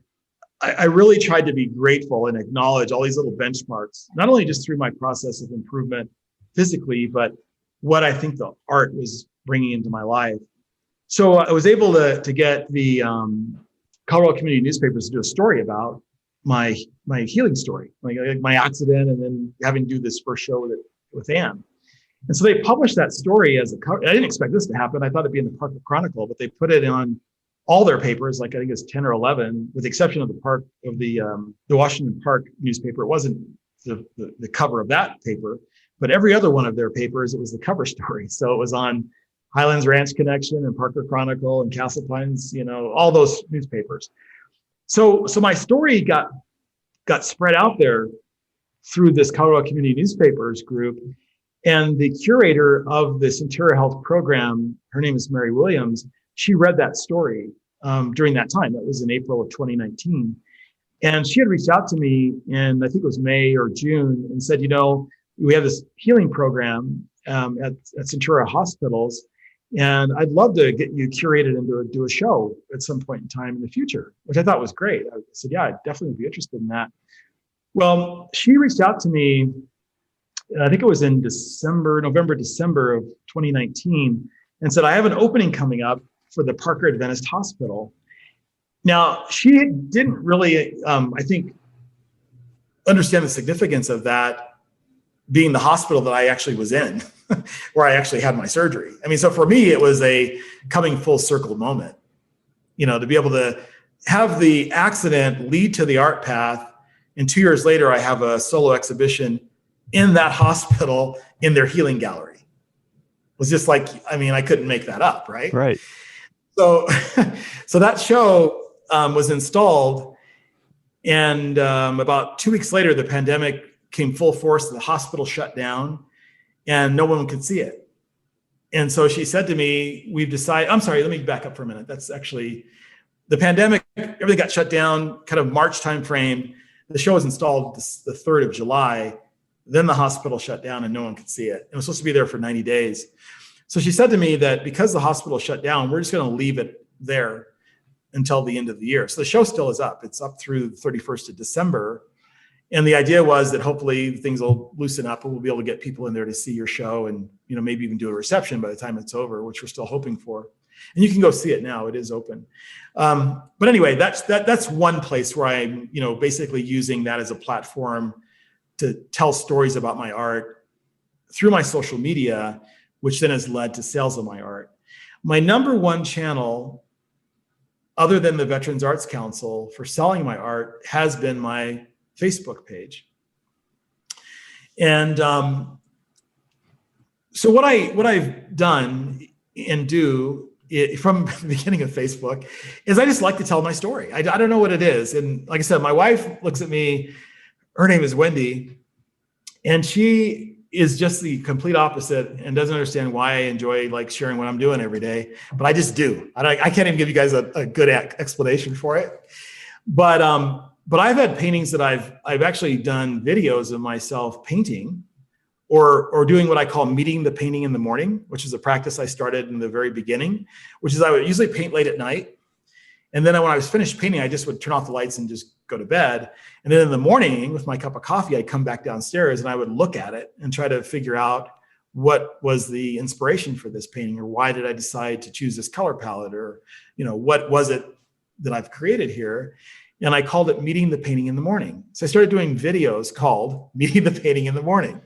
I really tried to be grateful and acknowledge all these little benchmarks, not only just through my process of improvement physically, but what I think the art was bringing into my life. So I was able to get the Colorado Community Newspapers to do a story about my healing story, like my accident, and then having to do this first show with Anne. And so they published that story as a cover. I didn't expect this to happen. I thought it'd be in the Parker Chronicle, but they put it on all their papers, like I think it's 10 or 11, with the exception of the Washington Park newspaper. It wasn't the cover of that paper, but every other one of their papers, it was the cover story. So it was on Highlands Ranch Connection and Parker Chronicle and Castle Pines, all those newspapers. So my story got spread out there through this Colorado Community Newspapers group. And the curator of the Centura Health program, her name is Mary Williams, she read that story during that time. That was in April of 2019. And she had reached out to me in, I think it was May or June, and said, we have this healing program at Centura Hospitals, and I'd love to get you curated and do a show at some point in time in the future, which I thought was great. I said, yeah, I'd definitely be interested in that. Well, she reached out to me, I think it was in November, December of 2019, and said, I have an opening coming up for the Parker Adventist Hospital. Now, she didn't really, I think, understand the significance of that being the hospital that I actually was in, where I actually had my surgery. I mean, so for me, it was a coming full circle moment, to be able to have the accident lead to the art path. And 2 years later, I have a solo exhibition in that hospital in their healing gallery. It was just like, I couldn't make that up, right? Right. So that show was installed, and about 2 weeks later, the pandemic came full force. The hospital shut down, and no one could see it. And so she said to me, we've decided, I'm sorry, let me back up for a minute. That's actually the pandemic, everything got shut down, kind of March timeframe. The show was installed the 3rd of July. Then the hospital shut down and no one could see it. It was supposed to be there for 90 days. So she said to me that because the hospital shut down, we're just going to leave it there until the end of the year. So the show still is up. It's up through the 31st of December. And the idea was that hopefully things will loosen up and we'll be able to get people in there to see your show and, maybe even do a reception by the time it's over, which we're still hoping for. And you can go see it now. It is open. But anyway, that's one place where I'm, basically using that as a platform to tell stories about my art through my social media, which then has led to sales of my art. My number one channel, other than the Veterans Arts Council, for selling my art has been my Facebook page. And so what I've done and do from the beginning of Facebook is I just like to tell my story. I don't know what it is. And like I said, my wife looks at me, her name is Wendy, and she is just the complete opposite and doesn't understand why I enjoy sharing what I'm doing every day, but I just do. I can't even give you guys a good explanation for it. But I've had paintings that I've actually done videos of myself painting or doing what I call meeting the painting in the morning, which is a practice I started in the very beginning, which is I would usually paint late at night. And then when I was finished painting, I just would turn off the lights and just go to bed. And then in the morning with my cup of coffee, I'd come back downstairs and I would look at it and try to figure out what was the inspiration for this painting, or why did I decide to choose this color palette, or, what was it that I've created here? And I called it Meeting the Painting in the Morning. So I started doing videos called Meeting the Painting in the Morning.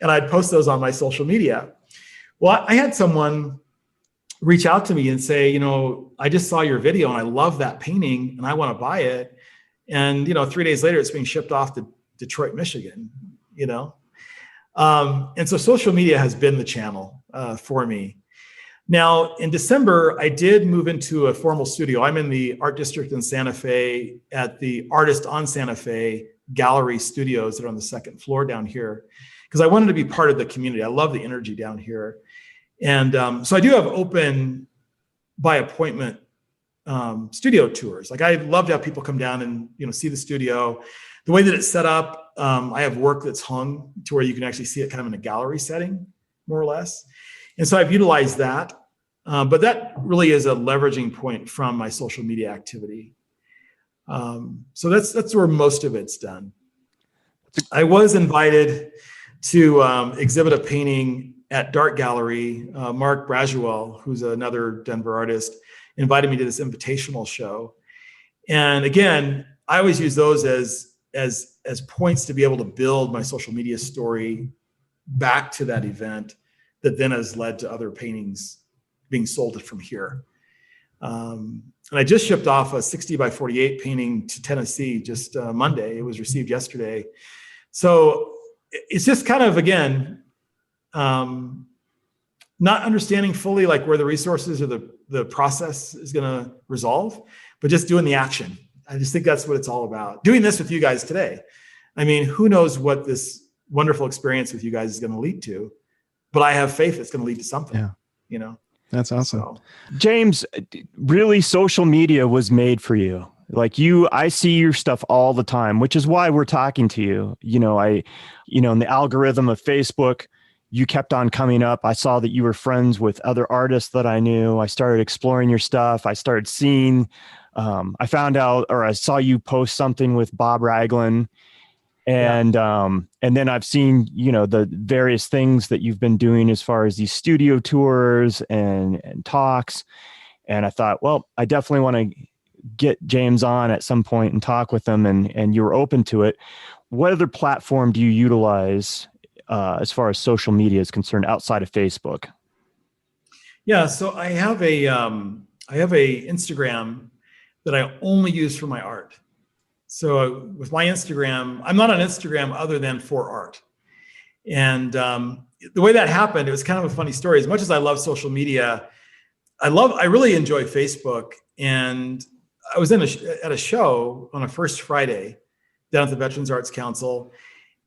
And I'd post those on my social media. Well, I had someone reach out to me and say, I just saw your video and I love that painting and I want to buy it. And, 3 days later, it's being shipped off to Detroit, Michigan, And so social media has been the channel for me. Now, in December, I did move into a formal studio. I'm in the Art District in Santa Fe at the Artist on Santa Fe Gallery Studios that are on the second floor down here, because I wanted to be part of the community. I love the energy down here. And so I do have open by appointment studio tours. I'd love to have people come down and, see the studio. The way that it's set up, I have work that's hung to where you can actually see it kind of in a gallery setting, more or less. And so I've utilized that, but that really is a leveraging point from my social media activity. So that's where most of it's done. I was invited to exhibit a painting at Dart Gallery. Mark Brazuel, who's another Denver artist, invited me to this invitational show. And again, I always use those as points to be able to build my social media story back to that event that then has led to other paintings being sold from here. And I just shipped off a 60 by 48 painting to Tennessee just Monday. It was received yesterday. So it's just kind of, again, not understanding fully like where the resources or the process is going to resolve, but just doing the action. I just think that's what it's all about. Doing this with you guys today. I mean, who knows what this wonderful experience with you guys is going to lead to, but I have faith it's going to lead to something, That's awesome. So, James, really social media was made for you. Like I see your stuff all the time, which is why we're talking to you. In the algorithm of Facebook, you kept on coming up. I saw that you were friends with other artists that I knew. I started exploring your stuff. I started seeing, I found out, or I saw you post something with Bob Raglan. And then I've seen, the various things that you've been doing as far as these studio tours and talks. And I thought, well, I definitely want to get James on at some point and talk with him, and you were open to it. What other platform do you utilize as far as social media is concerned outside of Facebook? Yeah, so I have a Instagram that I only use for my art. So with my Instagram, I'm not on Instagram other than for art. And the way that happened, it was kind of a funny story. As much as I love social media, I really enjoy Facebook. And I was at a show on a First Friday down at the Veterans Arts Council,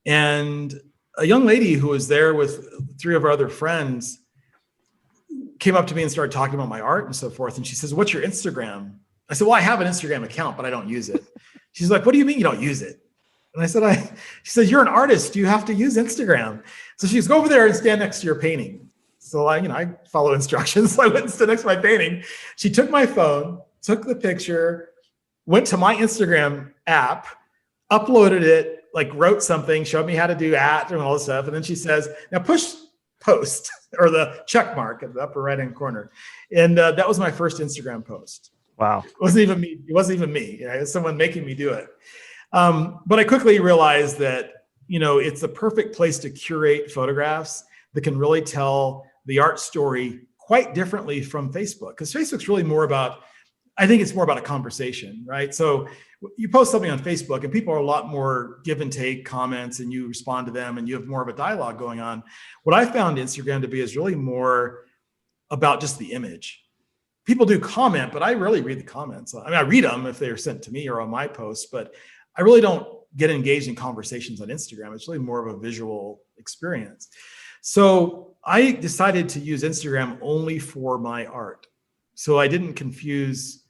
and a young lady who was there with 3 of our other friends came up to me and started talking about my art and so forth. And she says, "What's your Instagram?" I said, "Well, I have an Instagram account, but I don't use it." She's like, "What do you mean you don't use it?" And I said, she said, "You're an artist. You have to use Instagram." So she goes, "Go over there and stand next to your painting." So I follow instructions. So I went and stood next to my painting. She took my phone, took the picture, went to my Instagram app, uploaded it, wrote something, showed me how to do and all this stuff. And then she says, "Now push post," or the check mark at the upper right-hand corner. And that was my first Instagram post. Wow. It wasn't even me. It was someone making me do it. But I quickly realized that, it's the perfect place to curate photographs that can really tell the art story quite differently from Facebook. Because Facebook's really I think it's more about a conversation, right? So you post something on Facebook and people are a lot more give and take comments, and you respond to them and you have more of a dialogue going on. What I found Instagram to be is really more about just the image. People do comment, but I rarely read the comments. I mean, I read them if they're sent to me or on my posts, but I really don't get engaged in conversations on Instagram. It's really more of a visual experience. So I decided to use Instagram only for my art, so I didn't confuse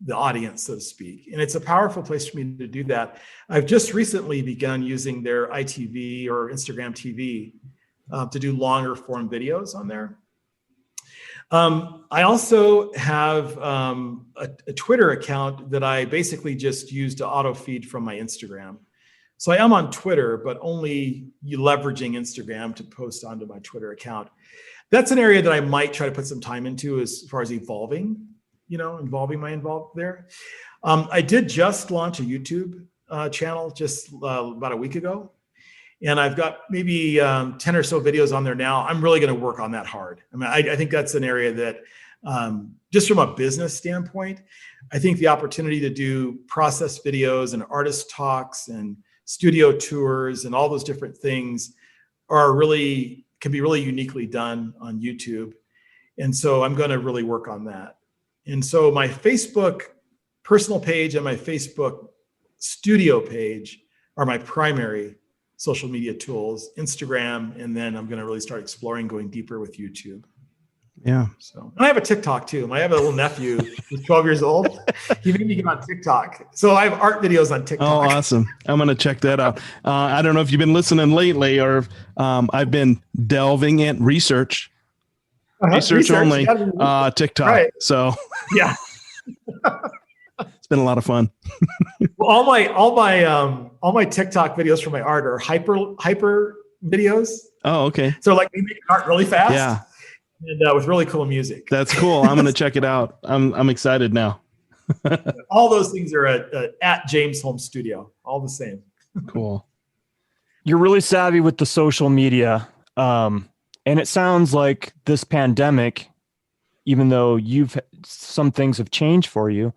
the audience, so to speak. And it's a powerful place for me to do that. I've just recently begun using their ITV or Instagram TV to do longer form videos on there. I also have a Twitter account that I basically just use to auto feed from my Instagram. So I am on Twitter, but only leveraging Instagram to post onto my Twitter account. That's an area that I might try to put some time into as far as involving there. I did just launch a YouTube channel just about a week ago. And I've got maybe 10 or so videos on there now. I'm really going to work on that hard. I mean, I think that's an area that just from a business standpoint, I think the opportunity to do process videos and artist talks and studio tours and all those different things can be really uniquely done on YouTube. And so I'm going to really work on that. And so my Facebook personal page and my Facebook studio page are my primary social media tools, Instagram, and then I'm going to really start exploring going deeper with YouTube. Yeah. So, and I have a TikTok too. I have a little nephew who's 12 years old. He made me get on TikTok. So I have art videos on TikTok. Oh, awesome. I'm going to check that out. I don't know if you've been listening lately or I've been delving in research only, TikTok. Right. So yeah, it's been a lot of fun. Well, all my TikTok videos for my art are hyper videos. Oh, okay. So they make art really fast. Yeah. And with really cool music. That's cool. I'm going to check it out. I'm excited now. All those things are at James Holmes Studio, all the same. Cool. You're really savvy with the social media. And it sounds like this pandemic, even though some things have changed for you,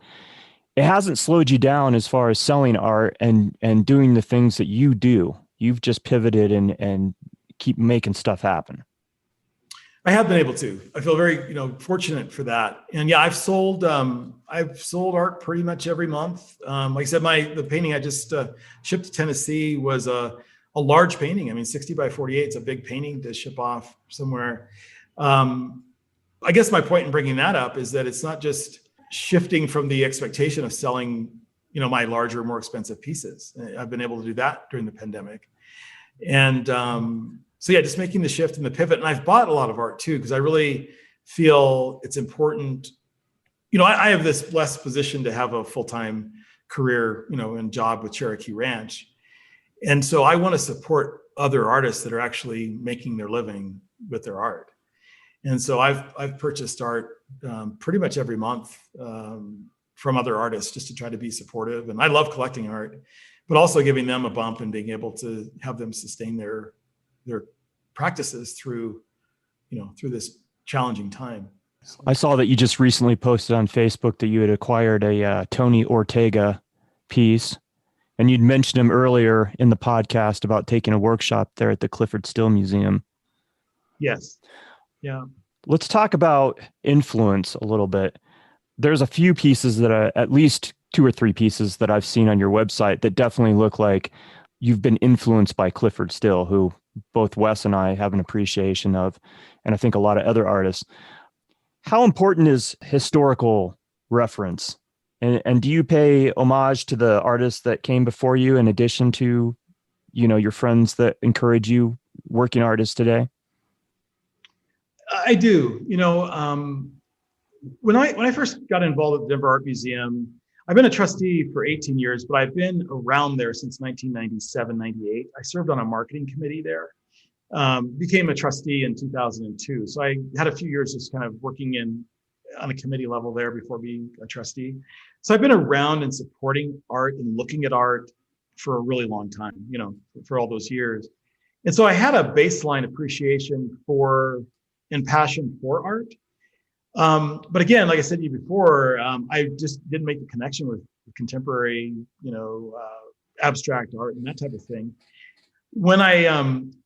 it hasn't slowed you down as far as selling art and doing the things that you do. You've just pivoted and keep making stuff happen. I have been able to. I feel very, fortunate for that. And yeah, I've sold art pretty much every month. Like I said, the painting I just shipped to Tennessee was a large painting. I mean, 60 by 48. It's a big painting to ship off somewhere. I guess my point in bringing that up is that it's not just shifting from the expectation of selling, my larger, more expensive pieces. I've been able to do that during the pandemic. And so yeah, just making the shift and the pivot. And I've bought a lot of art too, because I really feel it's important. I have this blessed position to have a full-time career, and job with Cherokee Ranch. And so I want to support other artists that are actually making their living with their art. And so I've purchased art pretty much every month from other artists just to try to be supportive. And I love collecting art, but also giving them a bump and being able to have them sustain their practices through this challenging time. I saw that you just recently posted on Facebook that you had acquired a Tony Ortega piece, and you'd mentioned him earlier in the podcast about taking a workshop there at the Clifford Still Museum. Yes. Yeah. Let's talk about influence a little bit. There's a few pieces at least 2 or 3 pieces that I've seen on your website that definitely look like you've been influenced by Clifford Still, who both Wes and I have an appreciation of, and I think a lot of other artists. How important is historical reference? And do you pay homage to the artists that came before you in addition to, your friends that encourage you, working artists today? I do. When I first got involved at the Denver Art Museum, I've been a trustee for 18 years, but I've been around there since 1997, 98. I served on a marketing committee there, became a trustee in 2002. So I had a few years just kind of working on a committee level there before being a trustee. So I've been around and supporting art and looking at art for a really long time, for all those years. And so I had a baseline appreciation for and passion for art. But again, like I said to you before, I just didn't make the connection with contemporary, abstract art and that type of thing. When I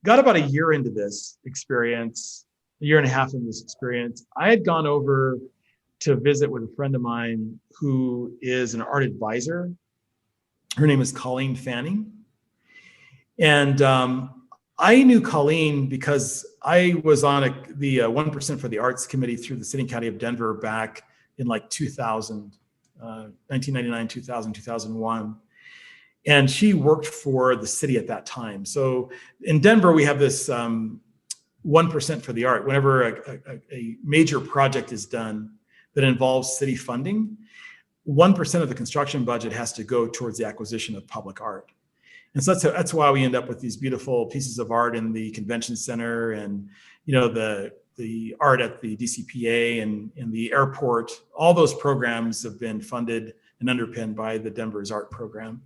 got about a year into this experience, a year and a half into this experience, I had gone over to visit with a friend of mine who is an art advisor. Her name is Colleen Fanning. And I knew Colleen because I was on the 1% for the Arts Committee through the City and County of Denver back in like 2000, 1999, 2000, 2001. And she worked for the city at that time. So in Denver, we have this 1% for the art. Whenever a major project is done that involves city funding, 1% of the construction budget has to go towards the acquisition of public art. And so that's why we end up with these beautiful pieces of art in the convention center and, the art at the DCPA and the airport. All those programs have been funded and underpinned by the Denver's art program.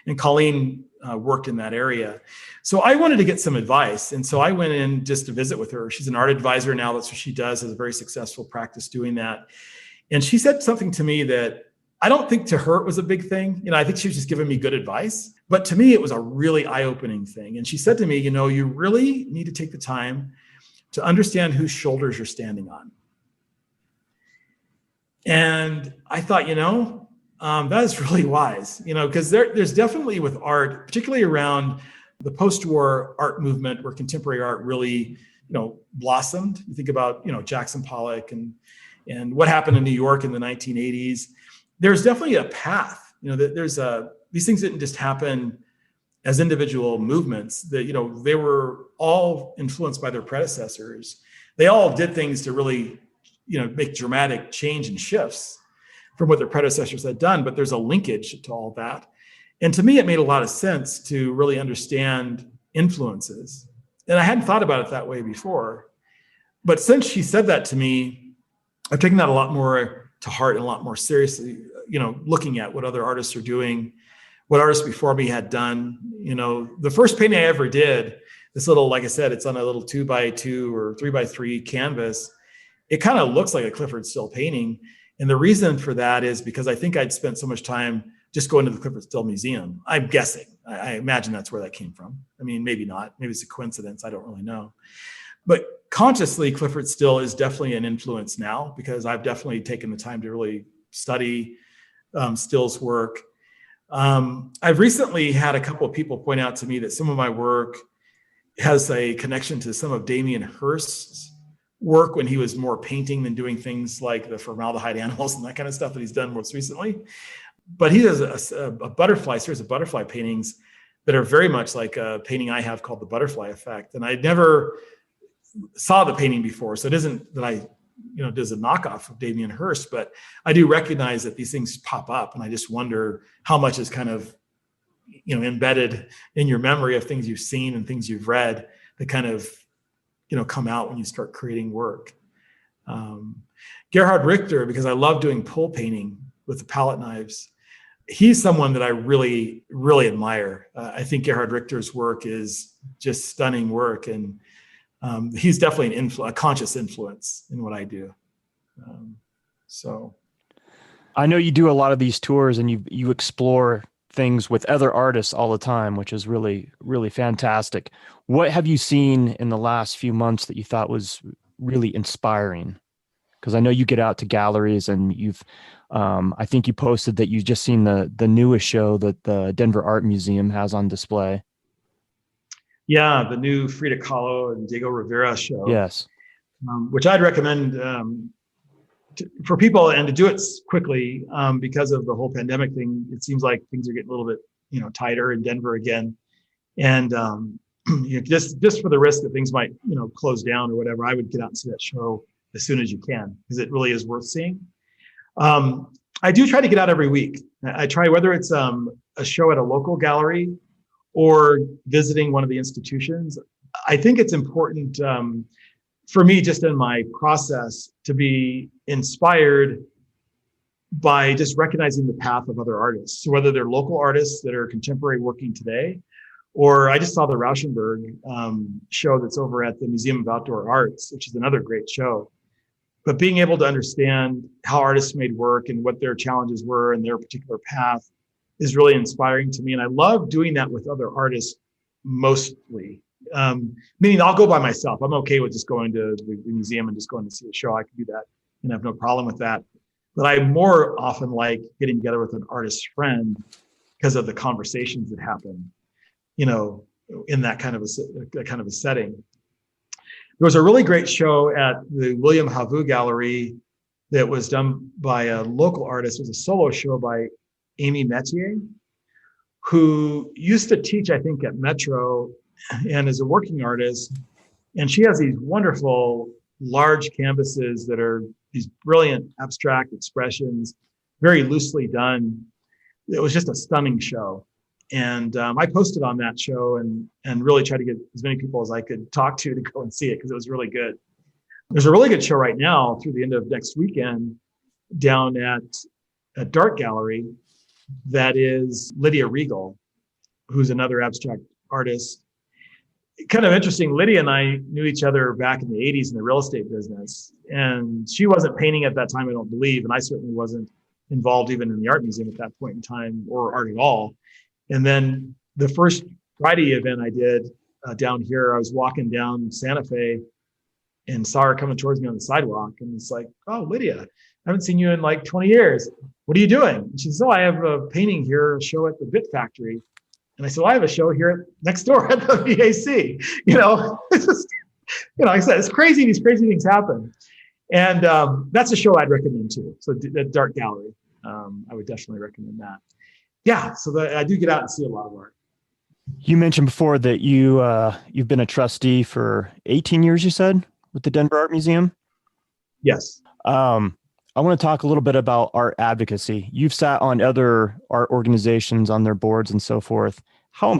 And Colleen worked in that area. So I wanted to get some advice. And so I went in just to visit with her. She's an art advisor now. That's what she does, has a very successful practice doing that. And she said something to me that I don't think to her it was a big thing. I think she was just giving me good advice. But to me, it was a really eye-opening thing. And she said to me, you really need to take the time to understand whose shoulders you're standing on. And I thought, that is really wise, because there's definitely with art, particularly around the post-war art movement where contemporary art really, blossomed. You think about, Jackson Pollock and what happened in New York in the 1980s. There's definitely a path, these things didn't just happen as individual movements. That they were all influenced by their predecessors. They all did things to really, make dramatic change and shifts from what their predecessors had done. But there's a linkage to all that. And to me, it made a lot of sense to really understand influences. And I hadn't thought about it that way before. But since she said that to me, I've taken that a lot more to heart and a lot more seriously looking at what other artists are doing, what artists before me had done. The first painting I ever did, this little, like I said, it's on a little 2x2 or 3x3 canvas. It kind of looks like a Clifford Still painting. And the reason for that is because I think I'd spent so much time just going to the Clifford Still Museum. I'm guessing. I imagine that's where that came from. I mean, maybe not. Maybe it's a coincidence. I don't really know. But consciously, Clifford Still is definitely an influence now, because I've definitely taken the time to really study Still's work. I've recently had a couple of people point out to me that some of my work has a connection to some of Damien Hirst's work when he was more painting than doing things like the formaldehyde animals and that kind of stuff that he's done most recently. But he has a butterfly series of butterfly paintings that are very much like a painting I have called The Butterfly Effect. And I never saw the painting before, so it isn't that I does a knockoff of Damien Hirst, but I do recognize that these things pop up, and I just wonder how much is kind of embedded in your memory of things you've seen and things you've read that kind of come out when you start creating work. Gerhard Richter, because I love doing pull painting with the palette knives, he's someone that I really, really admire. I think Gerhard Richter's work is just stunning work, and he's definitely a conscious influence in what I do. So, I know you do a lot of these tours, and you explore things with other artists all the time, which is really, really fantastic. What have you seen in the last few months that you thought was really inspiring? Because I know you get out to galleries, and I think you posted that you just seen the newest show that the Denver Art Museum has on display. Yeah, the new Frida Kahlo and Diego Rivera show. Yes. Which I'd recommend for people, and to do it quickly, because of the whole pandemic thing. It seems like things are getting a little bit, tighter in Denver again. And just for the risk that things might, close down or whatever, I would get out and see that show as soon as you can, because it really is worth seeing. I do try to get out every week. I try, whether it's a show at a local gallery or visiting one of the institutions. I think it's important for me, just in my process, to be inspired by just recognizing the path of other artists. So whether they're local artists that are contemporary working today, or I just saw the Rauschenberg show that's over at the Museum of Outdoor Arts, which is another great show. But being able to understand how artists made work and what their challenges were and their particular path is really inspiring to me. And I love doing that with other artists mostly. Meaning I'll go by myself. I'm okay with just going to the museum and just going to see a show. I can do that and have no problem with that. But I more often like getting together with an artist friend because of the conversations that happen, in that kind of a setting. There was a really great show at the William Havu Gallery that was done by a local artist. It was a solo show by Amy Metier, who used to teach, I think, at Metro and is a working artist. And she has these wonderful large canvases that are these brilliant abstract expressions, very loosely done. It was just a stunning show. And I posted on that show and really tried to get as many people as I could talk to go and see it, because it was really good. There's a really good show right now through the end of next weekend down at Dart Gallery that is Lydia Regal, who's another abstract artist. Kind of interesting, Lydia and I knew each other back in the 80s in the real estate business. And she wasn't painting at that time, I don't believe. And I certainly wasn't involved even in the art museum at that point in time, or art at all. And then the first Friday event I did down here, I was walking down Santa Fe and saw her coming towards me on the sidewalk. And it's like, oh, Lydia, I haven't seen you in like 20 years. What are you doing? And she says, oh, I have a painting here, a show at the Bit Factory. And I said, well, I have a show here next door at the VAC. It's just, like I said, it's crazy. These crazy things happen. And that's a show I'd recommend too. So the Dart Gallery, I would definitely recommend that. Yeah, so I do get out and see a lot of art. You mentioned before that you've been a trustee for 18 years, you said, with the Denver Art Museum? Yes. I want to talk a little bit about art advocacy. You've sat on other art organizations on their boards and so forth. How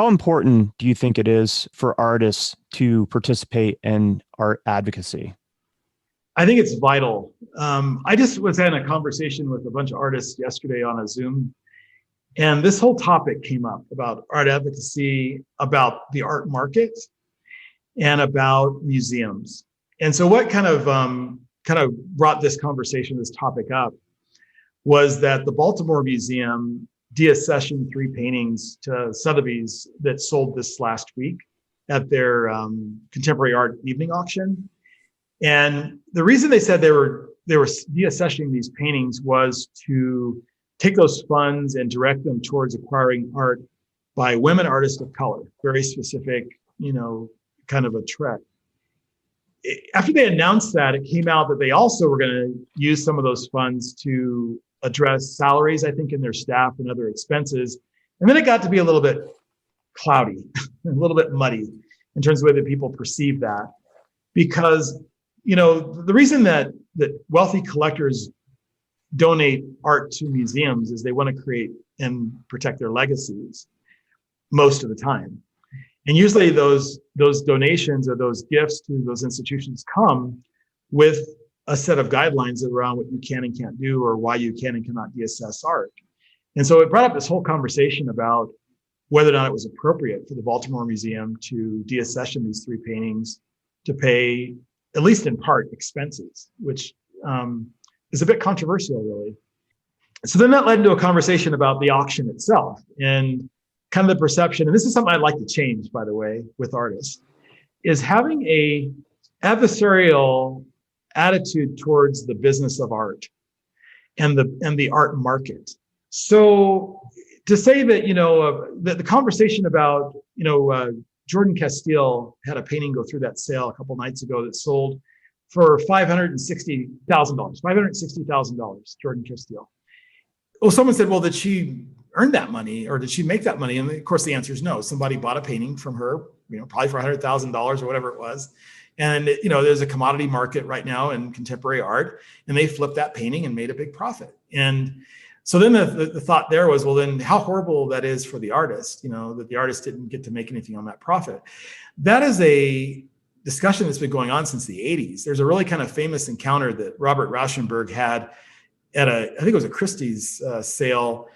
important do you think it is for artists to participate in art advocacy? I think it's vital. I just was in a conversation with a bunch of artists yesterday on a Zoom, and this whole topic came up about art advocacy, about the art market, and about museums. And so what kind of brought this conversation, this topic up, was that the Baltimore Museum deaccessioned 3 paintings to Sotheby's that sold this last week at their contemporary art evening auction. And the reason they said they were deaccessioning these paintings was to take those funds and direct them towards acquiring art by women artists of color, very specific, kind of a trek. After they announced that, it came out that they also were going to use some of those funds to address salaries, I think, in their staff and other expenses. And then it got to be a little bit cloudy, a little bit muddy in terms of the way that people perceive that. Because, the reason that wealthy collectors donate art to museums is they want to create and protect their legacies most of the time. And usually those donations or those gifts to those institutions come with a set of guidelines around what you can and can't do, or why you can and cannot deassess art. And so it brought up this whole conversation about whether or not it was appropriate for the Baltimore Museum to deaccession these 3 paintings to pay, at least in part, expenses, which is a bit controversial, really. So then that led into a conversation about the auction itself and kind of the perception, and this is something I'd like to change, by the way, with artists, is having a adversarial attitude towards the business of art and the art market. So to say that, that the conversation about, Jordan Castile had a painting go through that sale a couple nights ago that sold for $560,000, Jordan Castile. Well, someone said, well, did she earn that money, or did she make that money? And of course, the answer is no. Somebody bought a painting from her, probably for $100,000 or whatever it was. And, there's a commodity market right now in contemporary art, and they flipped that painting and made a big profit. And so then the thought there was, well, then how horrible that is for the artist, that the artist didn't get to make anything on that profit. That is a discussion that's been going on since the 80s. There's a really kind of famous encounter that Robert Rauschenberg had at I think it was a Christie's sale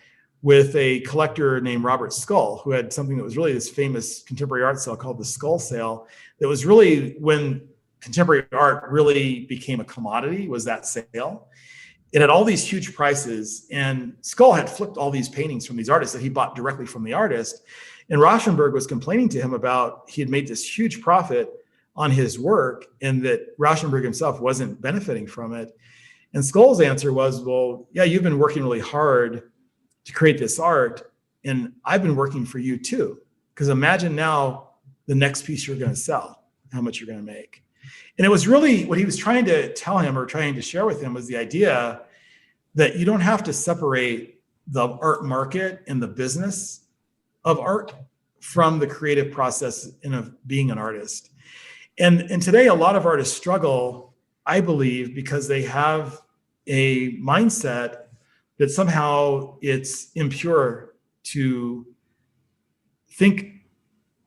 with a collector named Robert Scull, who had something that was really this famous contemporary art sale called the Scull Sale. That was really when contemporary art really became a commodity, was that sale. It had all these huge prices, and Scull had flipped all these paintings from these artists that he bought directly from the artist. And Rauschenberg was complaining to him about he had made this huge profit on his work and that Rauschenberg himself wasn't benefiting from it. And Scull's answer was, well, yeah, you've been working really hard to create this art, and I've been working for you too. Because imagine now the next piece you're going to sell, how much you're going to make. And it was really what he was trying to tell him, or trying to share with him, was the idea that you don't have to separate the art market and the business of art from the creative process of being an artist. And today, a lot of artists struggle, I believe, because they have a mindset that somehow it's impure to think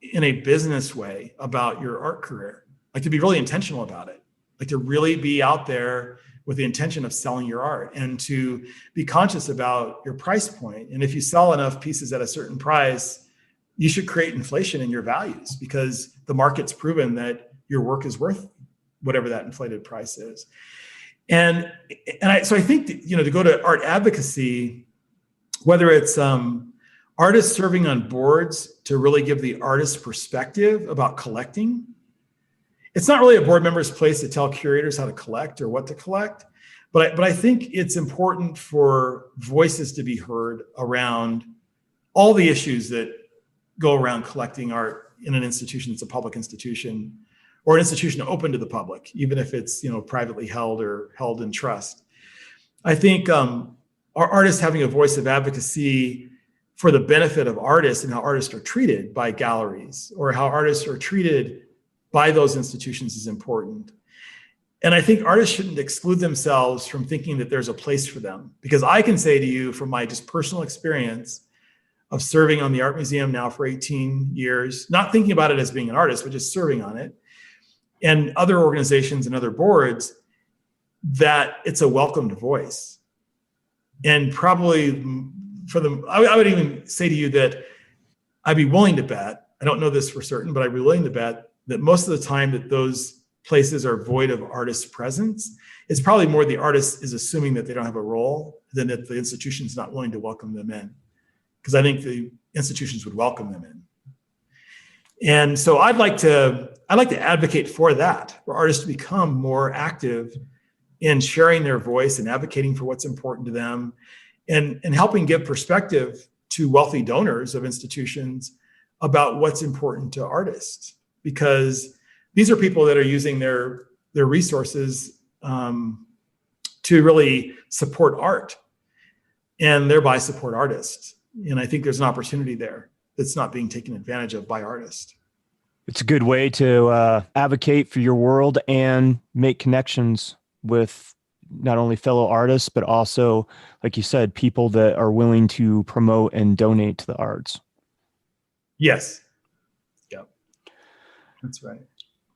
in a business way about your art career. Like, to be really intentional about it, like to really be out there with the intention of selling your art, and to be conscious about your price point. And if you sell enough pieces at a certain price, you should create inflation in your values, because the market's proven that your work is worth whatever that inflated price is. So I think that, to go to art advocacy, whether it's artists serving on boards to really give the artist perspective about collecting. It's not really a board member's place to tell curators how to collect or what to collect, but I think it's important for voices to be heard around all the issues that go around collecting art in an institution that's a public institution, or an institution open to the public, even if it's privately held or held in trust. I think our artists having a voice of advocacy for the benefit of artists and how artists are treated by galleries, or how artists are treated by those institutions, is important. And I think artists shouldn't exclude themselves from thinking that there's a place for them. Because I can say to you, from my just personal experience of serving on the Art Museum now for 18 years, not thinking about it as being an artist, but just serving on it, and other organizations and other boards, that it's a welcomed voice. And probably I would even say to you that I'd be willing to bet, I don't know this for certain, but I'd be willing to bet that most of the time that those places are void of artist presence, it's probably more the artist is assuming that they don't have a role than that the institution's not willing to welcome them in. Because I think the institutions would welcome them in. And so I'd like to advocate for that, for artists to become more active in sharing their voice and advocating for what's important to them, and helping give perspective to wealthy donors of institutions about what's important to artists. Because these are people that are using their resources to really support art and thereby support artists. And I think there's an opportunity there that's not being taken advantage of by artists. It's a good way to advocate for your world and make connections with not only fellow artists, but also, like you said, people that are willing to promote and donate to the arts. Yes. Yep. That's right.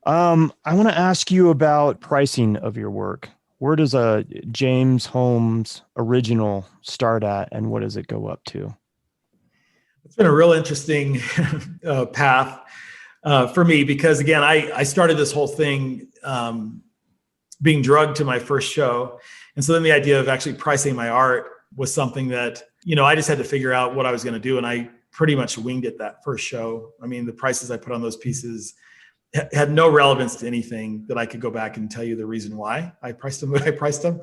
I want to ask you about pricing of your work. Where does a James Holmes original start at, and what does it go up to? It's been a real interesting path for me, because again, I started this whole thing being drugged to my first show. And so then the idea of actually pricing my art was something that, I just had to figure out what I was going to do. And I pretty much winged it that first show. I mean, the prices I put on those pieces had no relevance to anything that I could go back and tell you the reason why I priced them, what I priced them.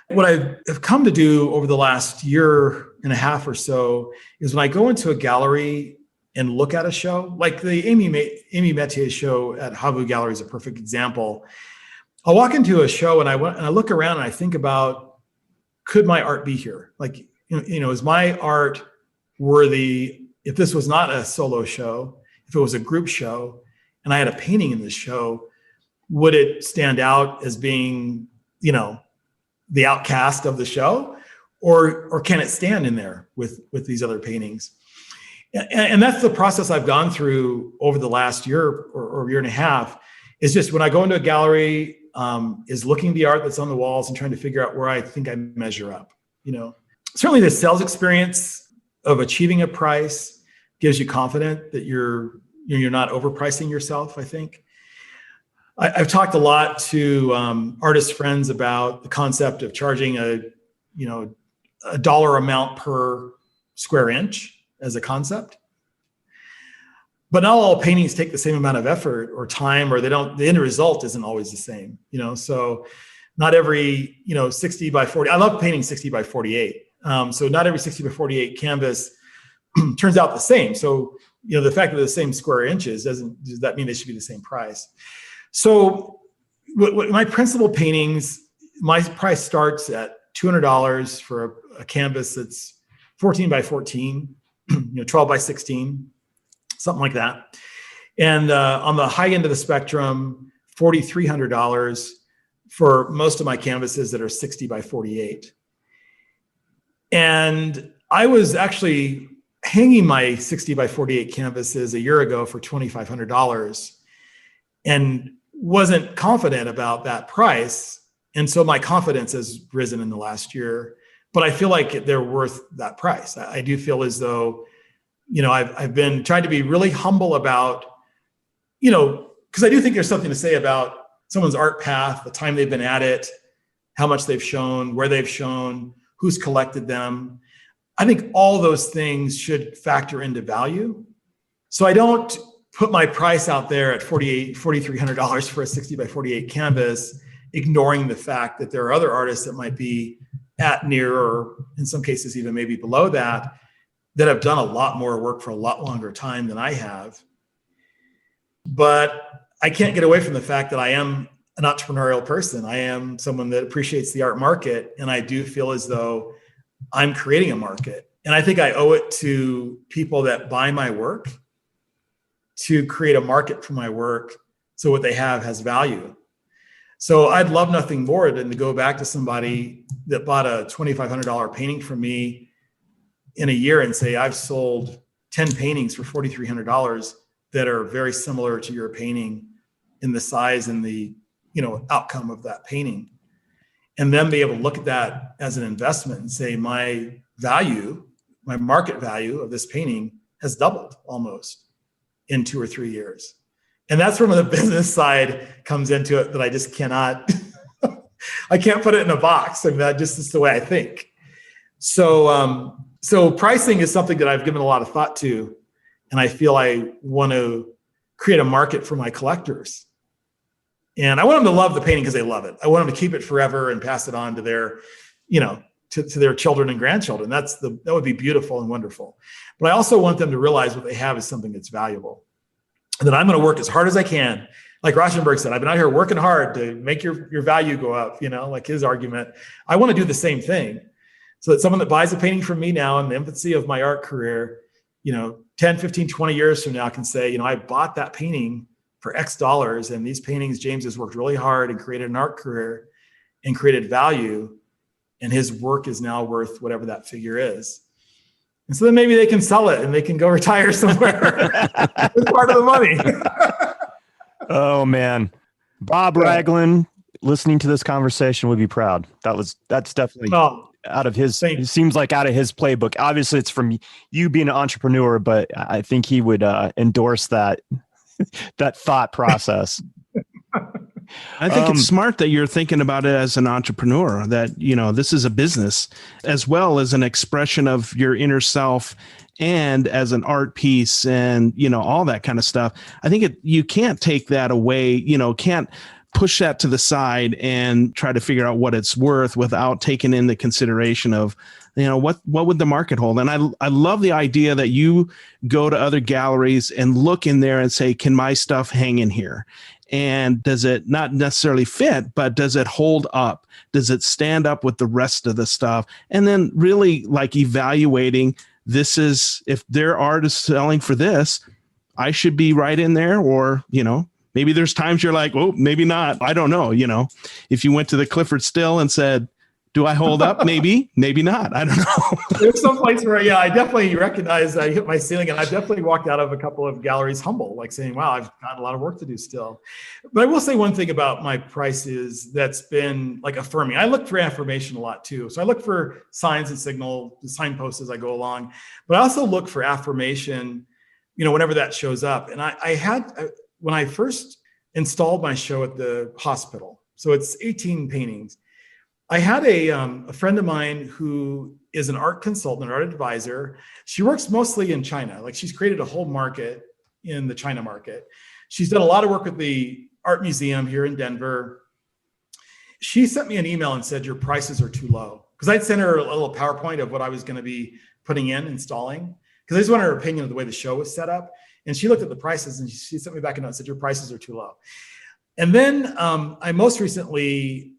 What I have come to do over the last year and a half or so is when I go into a gallery and look at a show, like the Amy Metier show at Havu Gallery is a perfect example. I'll walk into a show and I look around and I think about, could my art be here? Like, is my art worthy? If this was not a solo show, if it was a group show, and I had a painting in this show, would it stand out as being, the outcast of the show, or can it stand in there with these other paintings? And that's the process I've gone through over the last year or year and a half. Is just when I go into a gallery, is looking at the art that's on the walls and trying to figure out where I think I measure up. Certainly the sales experience of achieving a price gives you confidence that you're not overpricing yourself, I think. I've talked a lot to artist friends about the concept of charging a dollar amount per square inch as a concept. But not all paintings take the same amount of effort or time, or the end result isn't always the same, so not every, 60 by 40, I love painting 60 by 48. So not every 60 by 48 canvas turns out the same. So, the fact that they're the same square inches does that mean they should be the same price? So my principal paintings, my price starts at $200 for a canvas that's 14 by 14, 12 by 16, something like that. And on the high end of the spectrum, $4,300 for most of my canvases that are 60 by 48. And I was actually hanging my 60 by 48 canvases a year ago for $2,500 and wasn't confident about that price. And so my confidence has risen in the last year, but I feel like they're worth that price. I do feel as though, I've been trying to be really humble about, because I do think there's something to say about someone's art path, the time they've been at it, how much they've shown, where they've shown, who's collected them. I think all those things should factor into value. So I don't put my price out there at $4,300 for a 60 by 48 canvas, ignoring the fact that there are other artists that might be at near, or in some cases even maybe below that have done a lot more work for a lot longer time than I have. But I can't get away from the fact that I am an entrepreneurial person. I am someone that appreciates the art market, and I do feel as though I'm creating a market. And I think I owe it to people that buy my work to create a market for my work so what they have has value. So I'd love nothing more than to go back to somebody that bought a $2,500 painting from me in a year and say, I've sold 10 paintings for $4,300 that are very similar to your painting in the size and the outcome of that painting. and then be able to look at that as an investment and say, my market value of this painting has doubled almost in 2 or 3 years. And that's where the business side comes into it, that I just cannot, I can't put it in a box. I mean, that just is the way I think. So, so pricing is something that I've given a lot of thought to, and I feel I want to create a market for my collectors. And I want them to love the painting because they love it. I want them to keep it forever and pass it on to their, to their children and grandchildren. That would be beautiful and wonderful. But I also want them to realize what they have is something that's valuable. And that I'm going to work as hard as I can. Like Rauschenberg said, I've been out here working hard to make your value go up, like his argument. I want to do the same thing, so that someone that buys a painting from me now in the infancy of my art career, 10, 15, 20 years from now can say, I bought that painting for X dollars, and these paintings, James has worked really hard and created an art career and created value, and his work is now worth whatever that figure is. And so then maybe they can sell it and they can go retire somewhere with part of the money. Oh man, Bob Ragland, listening to this conversation, would be proud. That's definitely out of his. It seems like out of his playbook. Obviously, it's from you being an entrepreneur, but I think he would endorse that thought process. I think it's smart that you're thinking about it as an entrepreneur, that, this is a business as well as an expression of your inner self and as an art piece and, all that kind of stuff. I think you can't take that away, can't push that to the side and try to figure out what it's worth without taking into consideration of, what would the market hold? And I love the idea that you go to other galleries and look in there and say, can my stuff hang in here? And does it not necessarily fit, but does it hold up? Does it stand up with the rest of the stuff? And then really like evaluating, this is, if their art is selling for this, I should be right in there. Or, maybe there's times you're like, oh, maybe not. I don't know. If you went to the Clifford Still and said, do I hold up? Maybe not. I don't know. There's some place where, I definitely recognize I hit my ceiling, and I definitely walked out of a couple of galleries humble, like saying, wow, I've got a lot of work to do still. But I will say one thing about my prices that's been like affirming. I look for affirmation a lot too. So I look for signs and signposts as I go along, but I also look for affirmation, whenever that shows up. And I had, when I first installed my show at the hospital, so it's 18 paintings, I had a friend of mine who is an art consultant, an art advisor. She works mostly in China. Like, she's created a whole market in the China market. She's done a lot of work with the art museum here in Denver. She sent me an email and said, your prices are too low. Because I'd sent her a little PowerPoint of what I was going to be installing. Because I just wanted her opinion of the way the show was set up. And she looked at the prices and she sent me back a note and said, your prices are too low. And then I most recently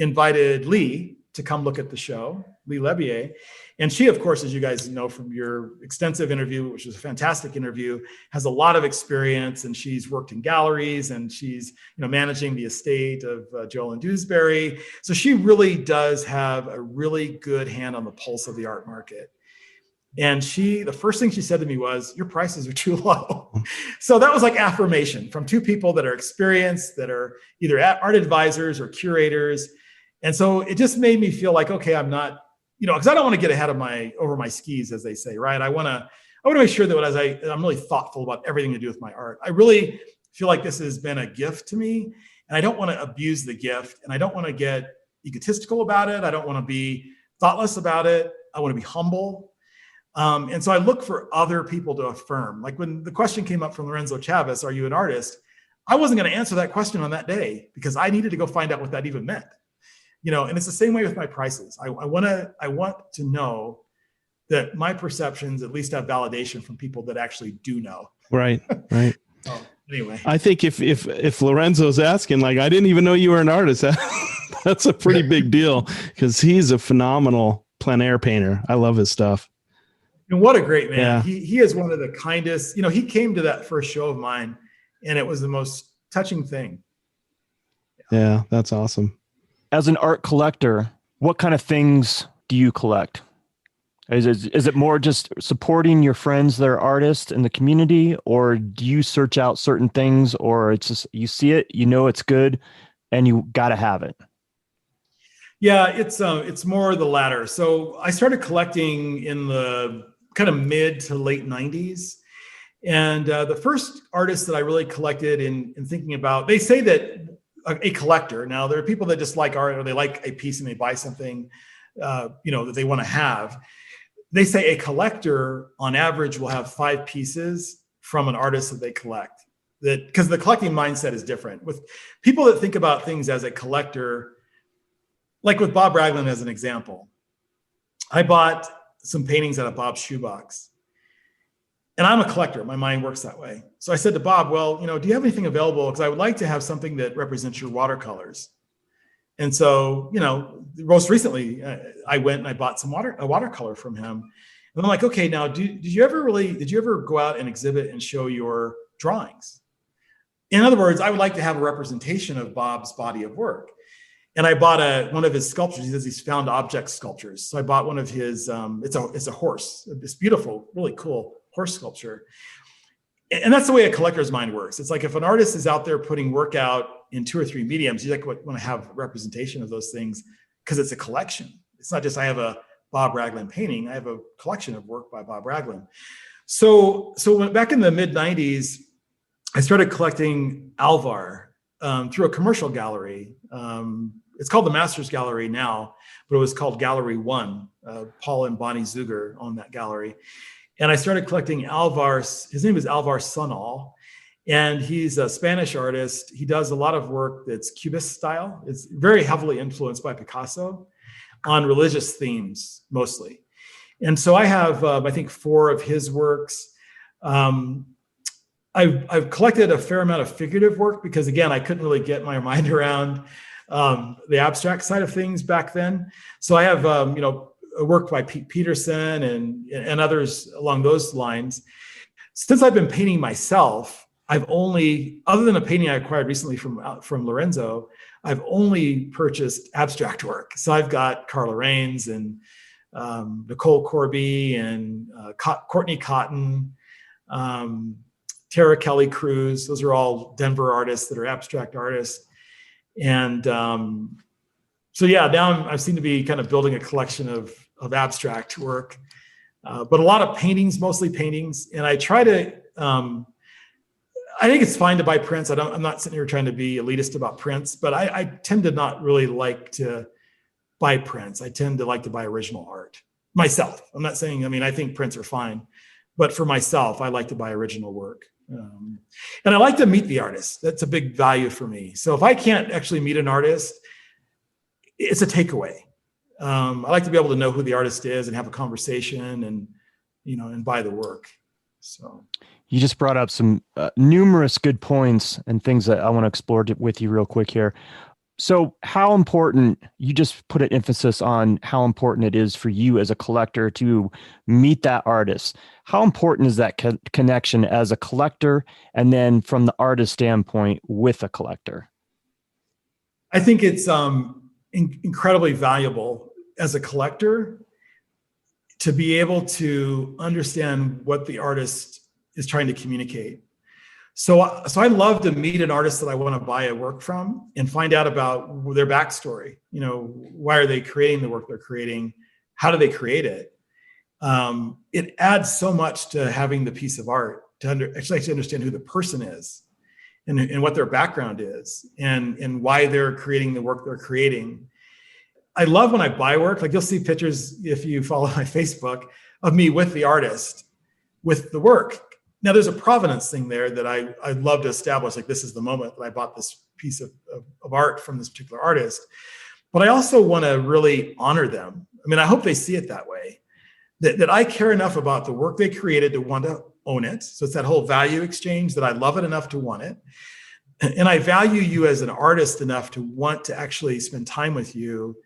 invited Lee to come look at the show, Lee Lebier. And she, of course, as you guys know from your extensive interview, which was a fantastic interview, has a lot of experience, and she's worked in galleries, and she's managing the estate of Joel and Dewsbury. So she really does have a really good hand on the pulse of the art market. And the first thing she said to me was, your prices are too low. So that was like affirmation from two people that are experienced, that are either art advisors or curators. And so it just made me feel like, okay, I'm not, because I don't want to get ahead of over my skis, as they say, right? I want to make sure that I'm really thoughtful about everything to do with my art. I really feel like this has been a gift to me, and I don't want to abuse the gift, and I don't want to get egotistical about it. I don't want to be thoughtless about it. I want to be humble. And so I look for other people to affirm. Like when the question came up from Lorenzo Chavez, are you an artist? I wasn't going to answer that question on that day because I needed to go find out what that even meant. And it's the same way with my prices. I want to know that my perceptions at least have validation from people that actually do know. Right. So, anyway, I think if Lorenzo's asking, like, I didn't even know you were an artist, that's a pretty big deal, because he's a phenomenal plein air painter. I love his stuff. And what a great man. Yeah. He is one of the kindest. He came to that first show of mine, and it was the most touching thing. Yeah, that's awesome. As an art collector, what kind of things do you collect? Is it more just supporting your friends that are artists in the community, or do you search out certain things, or it's just you see it, it's good, and you got to have it? Yeah, it's more the latter. So I started collecting in the kind of mid to late 90s. And the first artist that I really collected in thinking about, they say that a collector, now there are people that just like art or they like a piece and they buy something, that they want to have. They say a collector on average will have 5 pieces from an artist that they collect. That because the collecting mindset is different. With people that think about things as a collector, like with Bob Raglan as an example, I bought some paintings at a Bob's shoebox. And I'm a collector. My mind works that way. So I said to Bob, well, do you have anything available? Because I would like to have something that represents your watercolors. And so, most recently, I went and I bought a watercolor from him. And I'm like, okay, now, did you ever go out and exhibit and show your drawings? In other words, I would like to have a representation of Bob's body of work. And I bought one of his sculptures. He does these found object sculptures. So I bought one of his, it's a horse, this beautiful, really cool horse sculpture. And that's the way a collector's mind works. It's like if an artist is out there putting work out in 2 or 3 mediums, you want to have representation of those things because it's a collection. It's not just I have a Bob Raglan painting. I have a collection of work by Bob Raglan. So back in the mid 90s, I started collecting Alvar through a commercial gallery. It's called the Masters Gallery now, but it was called Gallery One. Paul and Bonnie Zuger own that gallery. And I started collecting Alvar. His name is Alvar Sonal, and he's a Spanish artist. He does a lot of work that's Cubist style. It's very heavily influenced by Picasso on religious themes, mostly. And so I have, I think, 4 of his works. I've collected a fair amount of figurative work because, again, I couldn't really get my mind around the abstract side of things back then. So I have, work by Pete Peterson and others along those lines. Since I've been painting myself, I've only, other than a painting I acquired recently from Lorenzo, I've only purchased abstract work. So I've got Carla Raines and Nicole Corby and Courtney Cotton, Tara Kelly Cruz. Those are all Denver artists that are abstract artists. And so yeah, now I seem to be kind of building a collection of abstract work, but a lot of paintings, mostly paintings. And I try to, I think it's fine to buy prints. I'm not sitting here trying to be elitist about prints, but I tend to not really like to buy prints. I tend to like to buy original art myself. I'm not saying, I think prints are fine, but for myself, I like to buy original work. And I like to meet the artist. That's a big value for me. So if I can't actually meet an artist, it's a takeaway. I like to be able to know who the artist is and have a conversation and buy the work. So you just brought up some numerous good points and things that I want to explore with you real quick here. So how important, you just put an emphasis on how important it is for you as a collector to meet that artist. How important is that connection as a collector and then from the artist standpoint with a collector? I think it's incredibly valuable as a collector to be able to understand what the artist is trying to communicate. So I love to meet an artist that I want to buy a work from and find out about their backstory. Why are they creating the work they're creating? How do they create it? It adds so much to having the piece of art to actually understand who the person is and what their background is and why they're creating the work they're creating. I love when I buy work, like you'll see pictures if you follow my Facebook of me with the artist, with the work. Now there's a provenance thing there that I love to establish, like this is the moment that I bought this piece of art from this particular artist. But I also want to really honor them. I hope they see it that way, that I care enough about the work they created to want to own it. So it's that whole value exchange that I love it enough to want it. And I value you as an artist enough to want to actually spend time with you.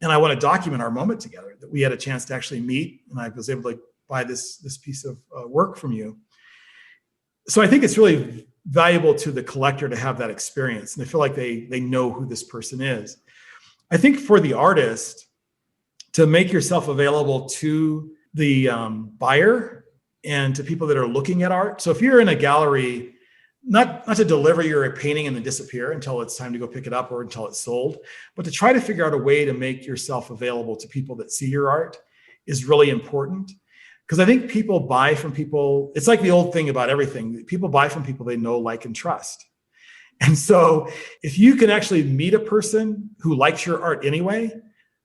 And I want to document our moment together, that we had a chance to actually meet and I was able to buy this piece of work from you. So I think it's really valuable to the collector to have that experience. And they feel like they know who this person is. I think for the artist to make yourself available to the buyer and to people that are looking at art. So if you're in a gallery not to deliver your painting and then disappear until it's time to go pick it up or until it's sold, but to try to figure out a way to make yourself available to people that see your art is really important. Because I think people buy from people. It's like the old thing about everything. People buy from people they know, like, and trust. And so if you can actually meet a person who likes your art anyway,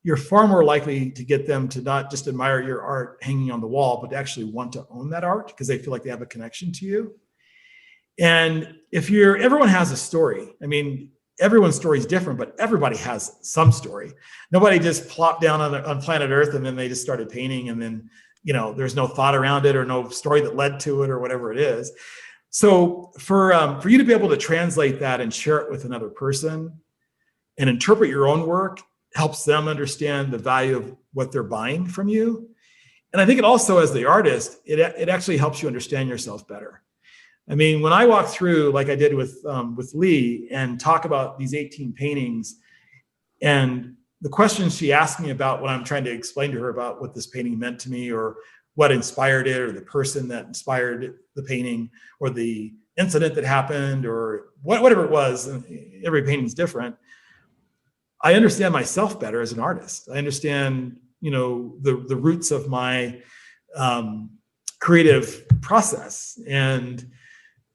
you're far more likely to get them to not just admire your art hanging on the wall, but to actually want to own that art because they feel like they have a connection to you. And everyone has a story. I mean, everyone's story is different, but everybody has some story. Nobody just plopped down on planet Earth and then they just started painting and then, there's no thought around it or no story that led to it or whatever it is. So for you to be able to translate that and share it with another person and interpret your own work helps them understand the value of what they're buying from you. And I think it also, as the artist, it actually helps you understand yourself better. I mean, when I walk through, like I did with Lee, and talk about these 18 paintings, and the questions she asked me about what I'm trying to explain to her about what this painting meant to me, or what inspired it, or the person that inspired the painting, or the incident that happened, or whatever it was, every painting is different. I understand myself better as an artist. I understand, the roots of my creative process. And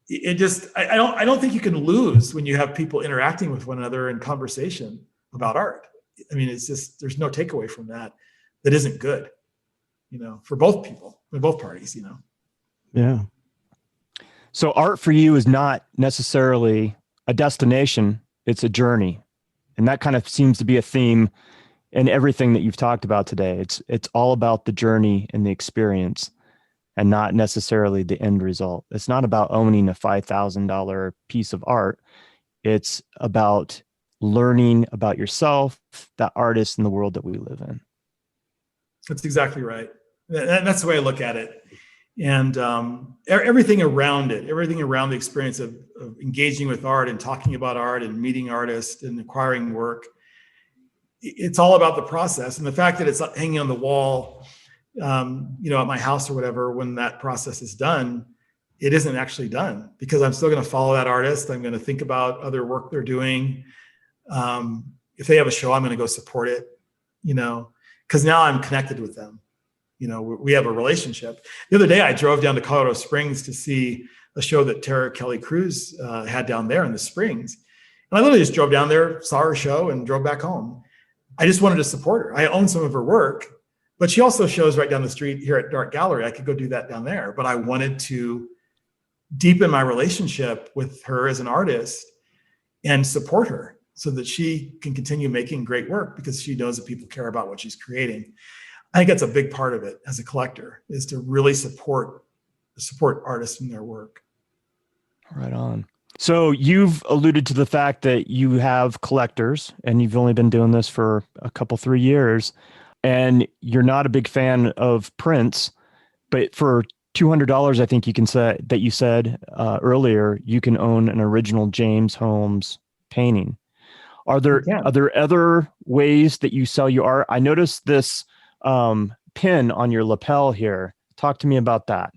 it just, I don't think you can lose when you have people interacting with one another in conversation about art. I mean, it's just, there's no takeaway from that isn't good, for both people, for both parties, Yeah. So art for you is not necessarily a destination, it's a journey. And that kind of seems to be a theme in everything that you've talked about today. It's all about the journey and the experience and not necessarily the end result. It's not about owning a $5,000 piece of art. It's about learning about yourself, the artist, and the world that we live in. That's exactly right. That's the way I look at it. And everything around it, everything around the experience of engaging with art and talking about art and meeting artists and acquiring work, it's all about the process. And the fact that it's hanging on the wall, at my house or whatever, when that process is done, it isn't actually done, because I'm still going to follow that artist. I'm going to think about other work they're doing. If they have a show, I'm going to go support it, because now I'm connected with them. We have a relationship. The other day, I drove down to Colorado Springs to see a show that Tara Kelly Cruz had down there in the Springs. And I literally just drove down there, saw her show, and drove back home. I just wanted to support her. I own some of her work, but she also shows right down the street here at Dart Gallery. I could go do that down there, but I wanted to deepen my relationship with her as an artist and support her so that she can continue making great work, because she knows that people care about what she's creating. I think that's a big part of it as a collector, is to really support artists in their work. Right on. So you've alluded to the fact that you have collectors and you've only been doing this for a couple, 3 years, and you're not a big fan of prints, but for $200, I think you said earlier, you can own an original James Holmes painting. Are there other ways that you sell your art? I noticed this pin on your lapel here. Talk to me about that.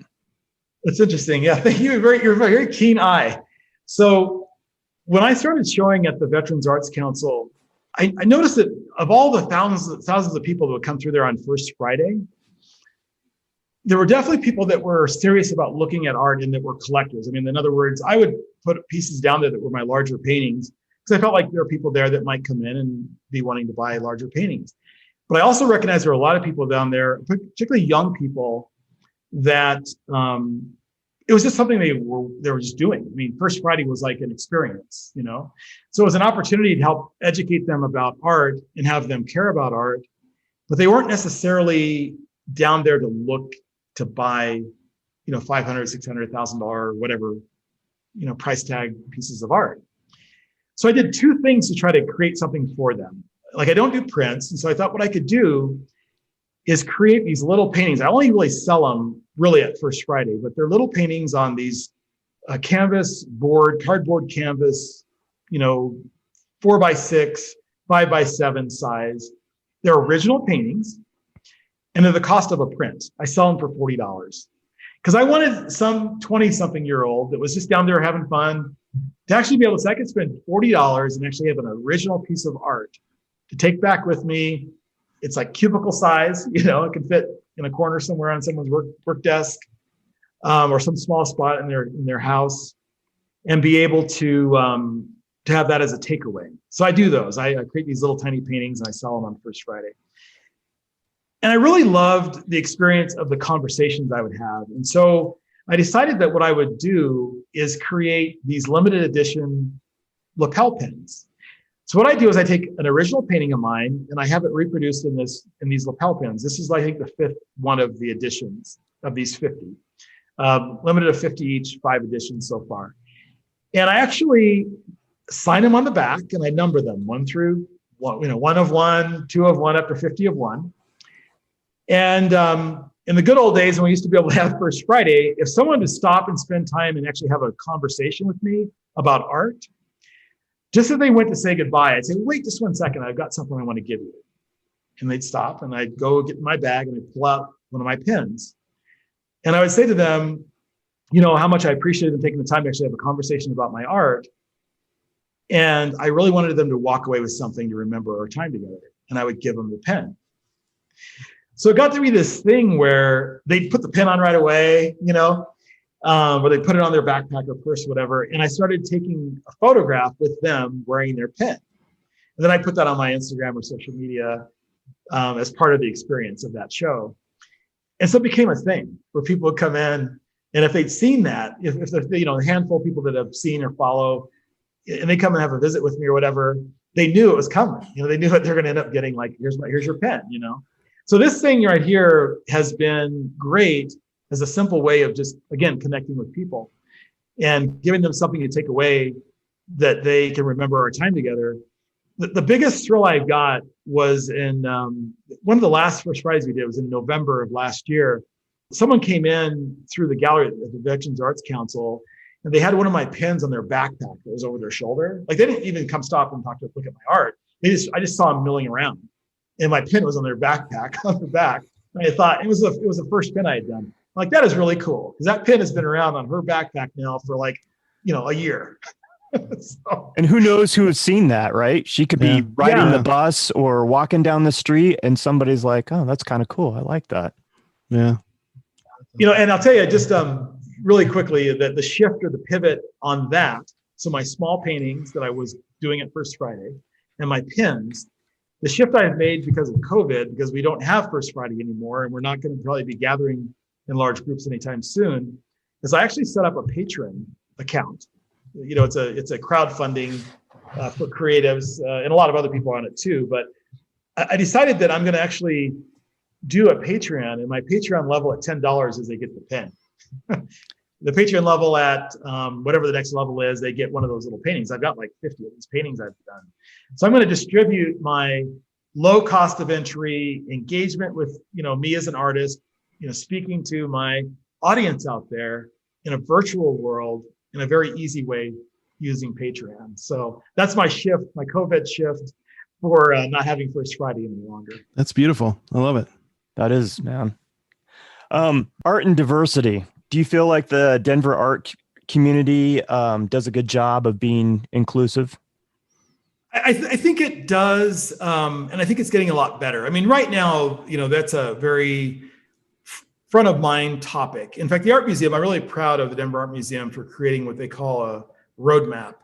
That's interesting. Yeah, thank you. You're a very keen eye. So when I started showing at the Veterans Arts Council, I noticed that of all the thousands of people that would come through there on First Friday, there were definitely people that were serious about looking at art and that were collectors. I mean, in other words, I would put pieces down there that were my larger paintings, because I felt like there were people there that might come in and be wanting to buy larger paintings. But I also recognize there are a lot of people down there, particularly young people, that it was just something they were just doing. I mean, First Friday was like an experience, So it was an opportunity to help educate them about art and have them care about art, but they weren't necessarily down there to look to buy, $500, $600,000, whatever, price tag pieces of art. So I did two things to try to create something for them. Like, I don't do prints. And so I thought what I could do is create these little paintings. I only really sell them really at First Friday, but they're little paintings on these cardboard canvas, 4x6, 5x7 size. They're original paintings, and they're the cost of a print. I sell them for $40, because I wanted some 20-something-year-old that was just down there having fun to actually be able to say, I could spend $40 and actually have an original piece of art to take back with me. It's like cubicle size, it can fit in a corner somewhere on someone's work desk, or some small spot in their house, and be able to have that as a takeaway. So I do those. I create these little tiny paintings and I sell them on First Friday. And I really loved the experience of the conversations I would have. And so I decided that what I would do is create these limited edition lapel pins. So what I do is I take an original painting of mine and I have it reproduced in these lapel pins. This is, I think, the fifth one of the editions of these 50. Limited to 50 each, 5 editions so far. And I actually sign them on the back and I number them 1 through 1, 1 of 1, 2 of 1, up to 50 of 1. And in the good old days when we used to be able to have First Friday, if someone would stop and spend time and actually have a conversation with me about art, just as they went to say goodbye, I'd say, wait just 1 second, I've got something I want to give you. And they'd stop and I'd go get in my bag and I'd pull out one of my pens. And I would say to them, how much I appreciated them taking the time to actually have a conversation about my art. And I really wanted them to walk away with something to remember our time together. And I would give them the pen. So it got to be this thing where they'd put the pen on right away, or they put it on their backpack or purse, whatever. And I started taking a photograph with them wearing their pen. And then I put that on my Instagram or social media as part of the experience of that show. And so it became a thing where people would come in, and if they'd seen that, if a handful of people that have seen or follow, and they come and have a visit with me or whatever, they knew it was coming. They knew that they're going to end up getting like, here's your pen, So this thing right here has been great as a simple way of just, again, connecting with people and giving them something to take away that they can remember our time together. The biggest thrill I got was in one of the last First Fridays we did was in November of last year. Someone came in through the gallery at the Veterans Arts Council, and they had one of my pens on their backpack that was over their shoulder. Like they didn't even come stop and look at my art. I just saw them milling around, and my pen was on their backpack on the back. And I thought it was the first pen I had done. Like that is really cool because that pen has been around on her backpack now for a year. So, and who knows who has seen that, right? She could be riding the bus or walking down the street and somebody's like, oh, that's kind of cool. I like that. Yeah. And I'll tell you just really quickly that the shift or the pivot on that. So my small paintings that I was doing at First Friday and my pins, the shift I've made because of COVID, because we don't have First Friday anymore, and we're not going to probably be gathering in large groups anytime soon, is I actually set up a Patreon account. It's a crowdfunding for creatives, and a lot of other people are on it too. But I decided that I'm going to actually do a Patreon, and my Patreon level at $10 is they get the pen. The Patreon level at whatever the next level is, they get one of those little paintings. I've got like 50 of these paintings I've done. So I'm going to distribute my low cost of entry engagement with me as an artist, speaking to my audience out there in a virtual world in a very easy way using Patreon. So that's my shift, my COVID shift for not having First Friday any longer. That's beautiful. I love it. That is, man. Art and diversity. Do you feel like the Denver art community does a good job of being inclusive? I think it does. And I think it's getting a lot better. I mean, right now, that's a very front of mind topic. In fact, the Art Museum, I'm really proud of the Denver Art Museum for creating what they call a roadmap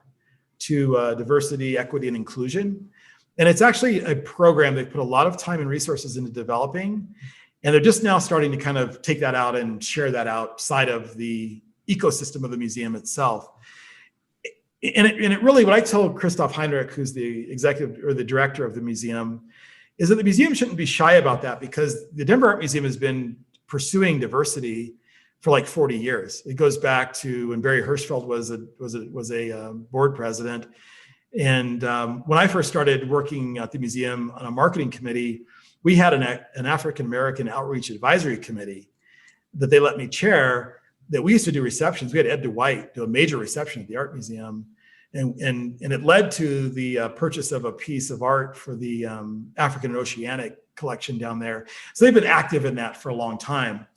to diversity, equity, and inclusion. And it's actually a program they put a lot of time and resources into developing. And they're just now starting to kind of take that out and share that outside of the ecosystem of the museum itself. And it really, what I tell Christoph Heinrich, who's the executive or the director of the museum, is that the museum shouldn't be shy about that because the Denver Art Museum has been pursuing diversity for like 40 years. It goes back to when Barry Hirschfeld was a board president. And when I first started working at the museum on a marketing committee, we had an African-American outreach advisory committee that they let me chair, that we used to do receptions. We had Ed DeWhite do a major reception at the Art Museum. And it led to the purchase of a piece of art for the African and Oceanic collection down there. So they've been active in that for a long time.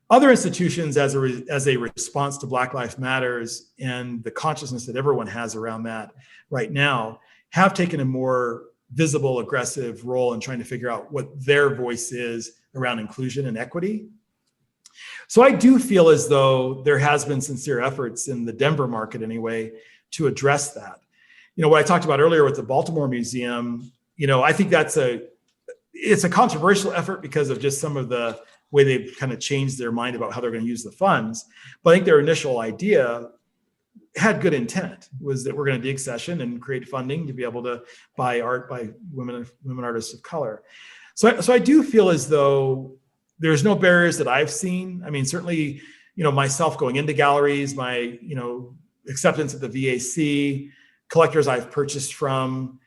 Other institutions, as a response to Black Lives Matters and the consciousness that everyone has around that right now, have taken a more visible, aggressive role in trying to figure out what their voice is around inclusion and equity. So I do feel as though there has been sincere efforts in the Denver market anyway to address that. What I talked about earlier with the Baltimore Museum, I think it's a controversial effort because of just some of the way they've kind of changed their mind about how they're going to use the funds. But I think their initial idea had good intent, was that we're going to deaccession and create funding to be able to buy art by women artists of color. So I do feel as though there's no barriers that I've seen. I mean, certainly, myself going into galleries, my, acceptance at the VAC, collectors I've purchased from,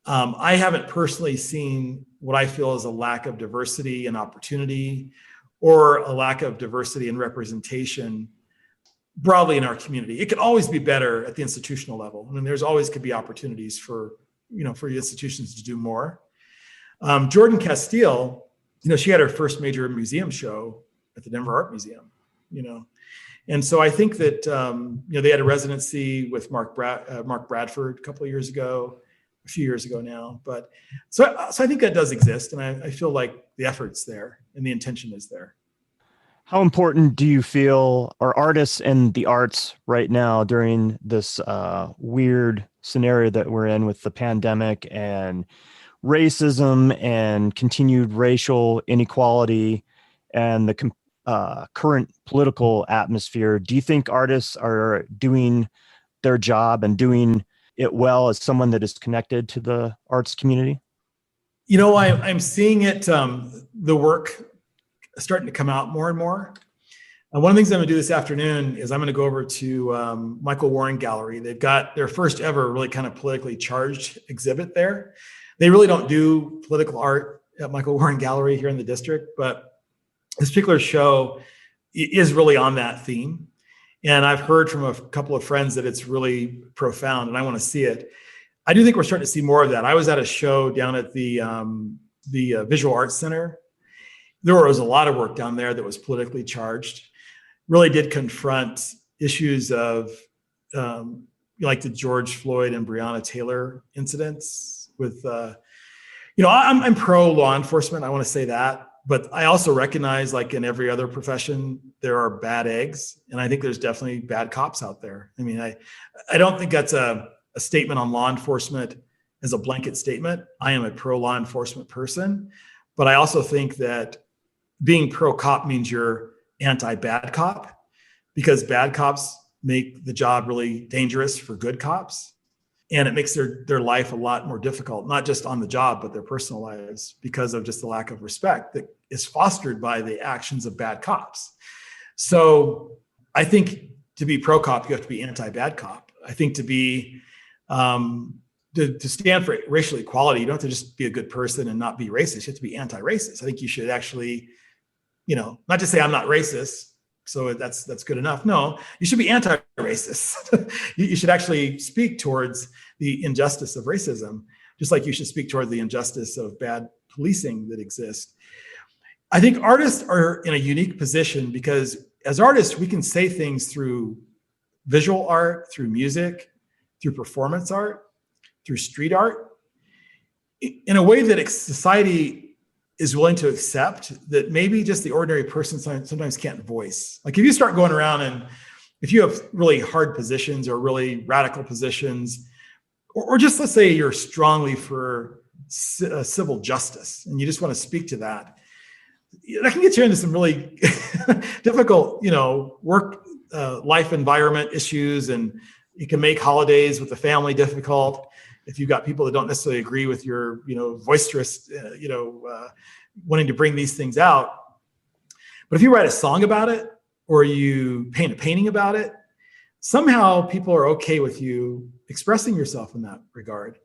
I haven't personally seen what I feel is a lack of diversity and opportunity, or a lack of diversity and representation broadly in our community. It could always be better at the institutional level. I mean, there's always could be opportunities for institutions to do more. Jordan Castile, she had her first major museum show at the Denver Art Museum, And so I think that, they had a residency with Mark Bradford a few years ago now. But so I think that does exist. And I feel like the effort's there and the intention is there. How important do you feel are artists and the arts right now during this weird scenario that we're in with the pandemic and racism and continued racial inequality and the current political atmosphere? Do you think artists are doing their job and doing it well as someone that is connected to the arts community? I'm seeing it, the work starting to come out more and more. And one of the things I'm going to do this afternoon is I'm going to go over to Michael Warren Gallery. They've got their first ever really kind of politically charged exhibit there. They really don't do political art at Michael Warren Gallery here in the district, but this particular show is really on that theme. And I've heard from a couple of friends that it's really profound, and I want to see it. I do think we're starting to see more of that. I was at a show down at the Visual Arts Center. There was a lot of work down there that was politically charged, really did confront issues of like the George Floyd and Breonna Taylor incidents with, I'm pro law enforcement. I want to say that. But I also recognize, like in every other profession, there are bad eggs. And I think there's definitely bad cops out there. I mean, I don't think that's a statement on law enforcement as a blanket statement. I am a pro law enforcement person. But I also think that being pro cop means you're anti bad cop, because bad cops make the job really dangerous for good cops. And it makes their life a lot more difficult, not just on the job, but their personal lives, because of just the lack of respect that is fostered by the actions of bad cops. So I think to be pro cop, you have to be anti-bad cop. I think to be, to stand for racial equality, you don't have to just be a good person and not be racist. You have to be anti-racist. I think you should actually, not just say I'm not racist, so that's good enough. No, you should be anti-racist. You should actually speak towards the injustice of racism, just like you should speak toward the injustice of bad policing that exists. I think artists are in a unique position because as artists, we can say things through visual art, through music, through performance art, through street art, in a way that society is willing to accept, that maybe just the ordinary person sometimes can't voice. Like if you start going around and if you have really hard positions or really radical positions, or just let's say you're strongly for civil justice and you just want to speak to that, that can get you into some really difficult, work life environment issues, and it can make holidays with the family difficult if you've got people that don't necessarily agree with your, boisterous, wanting to bring these things out. But if you write a song about it or you paint a painting about it, somehow people are okay with you expressing yourself in that regard.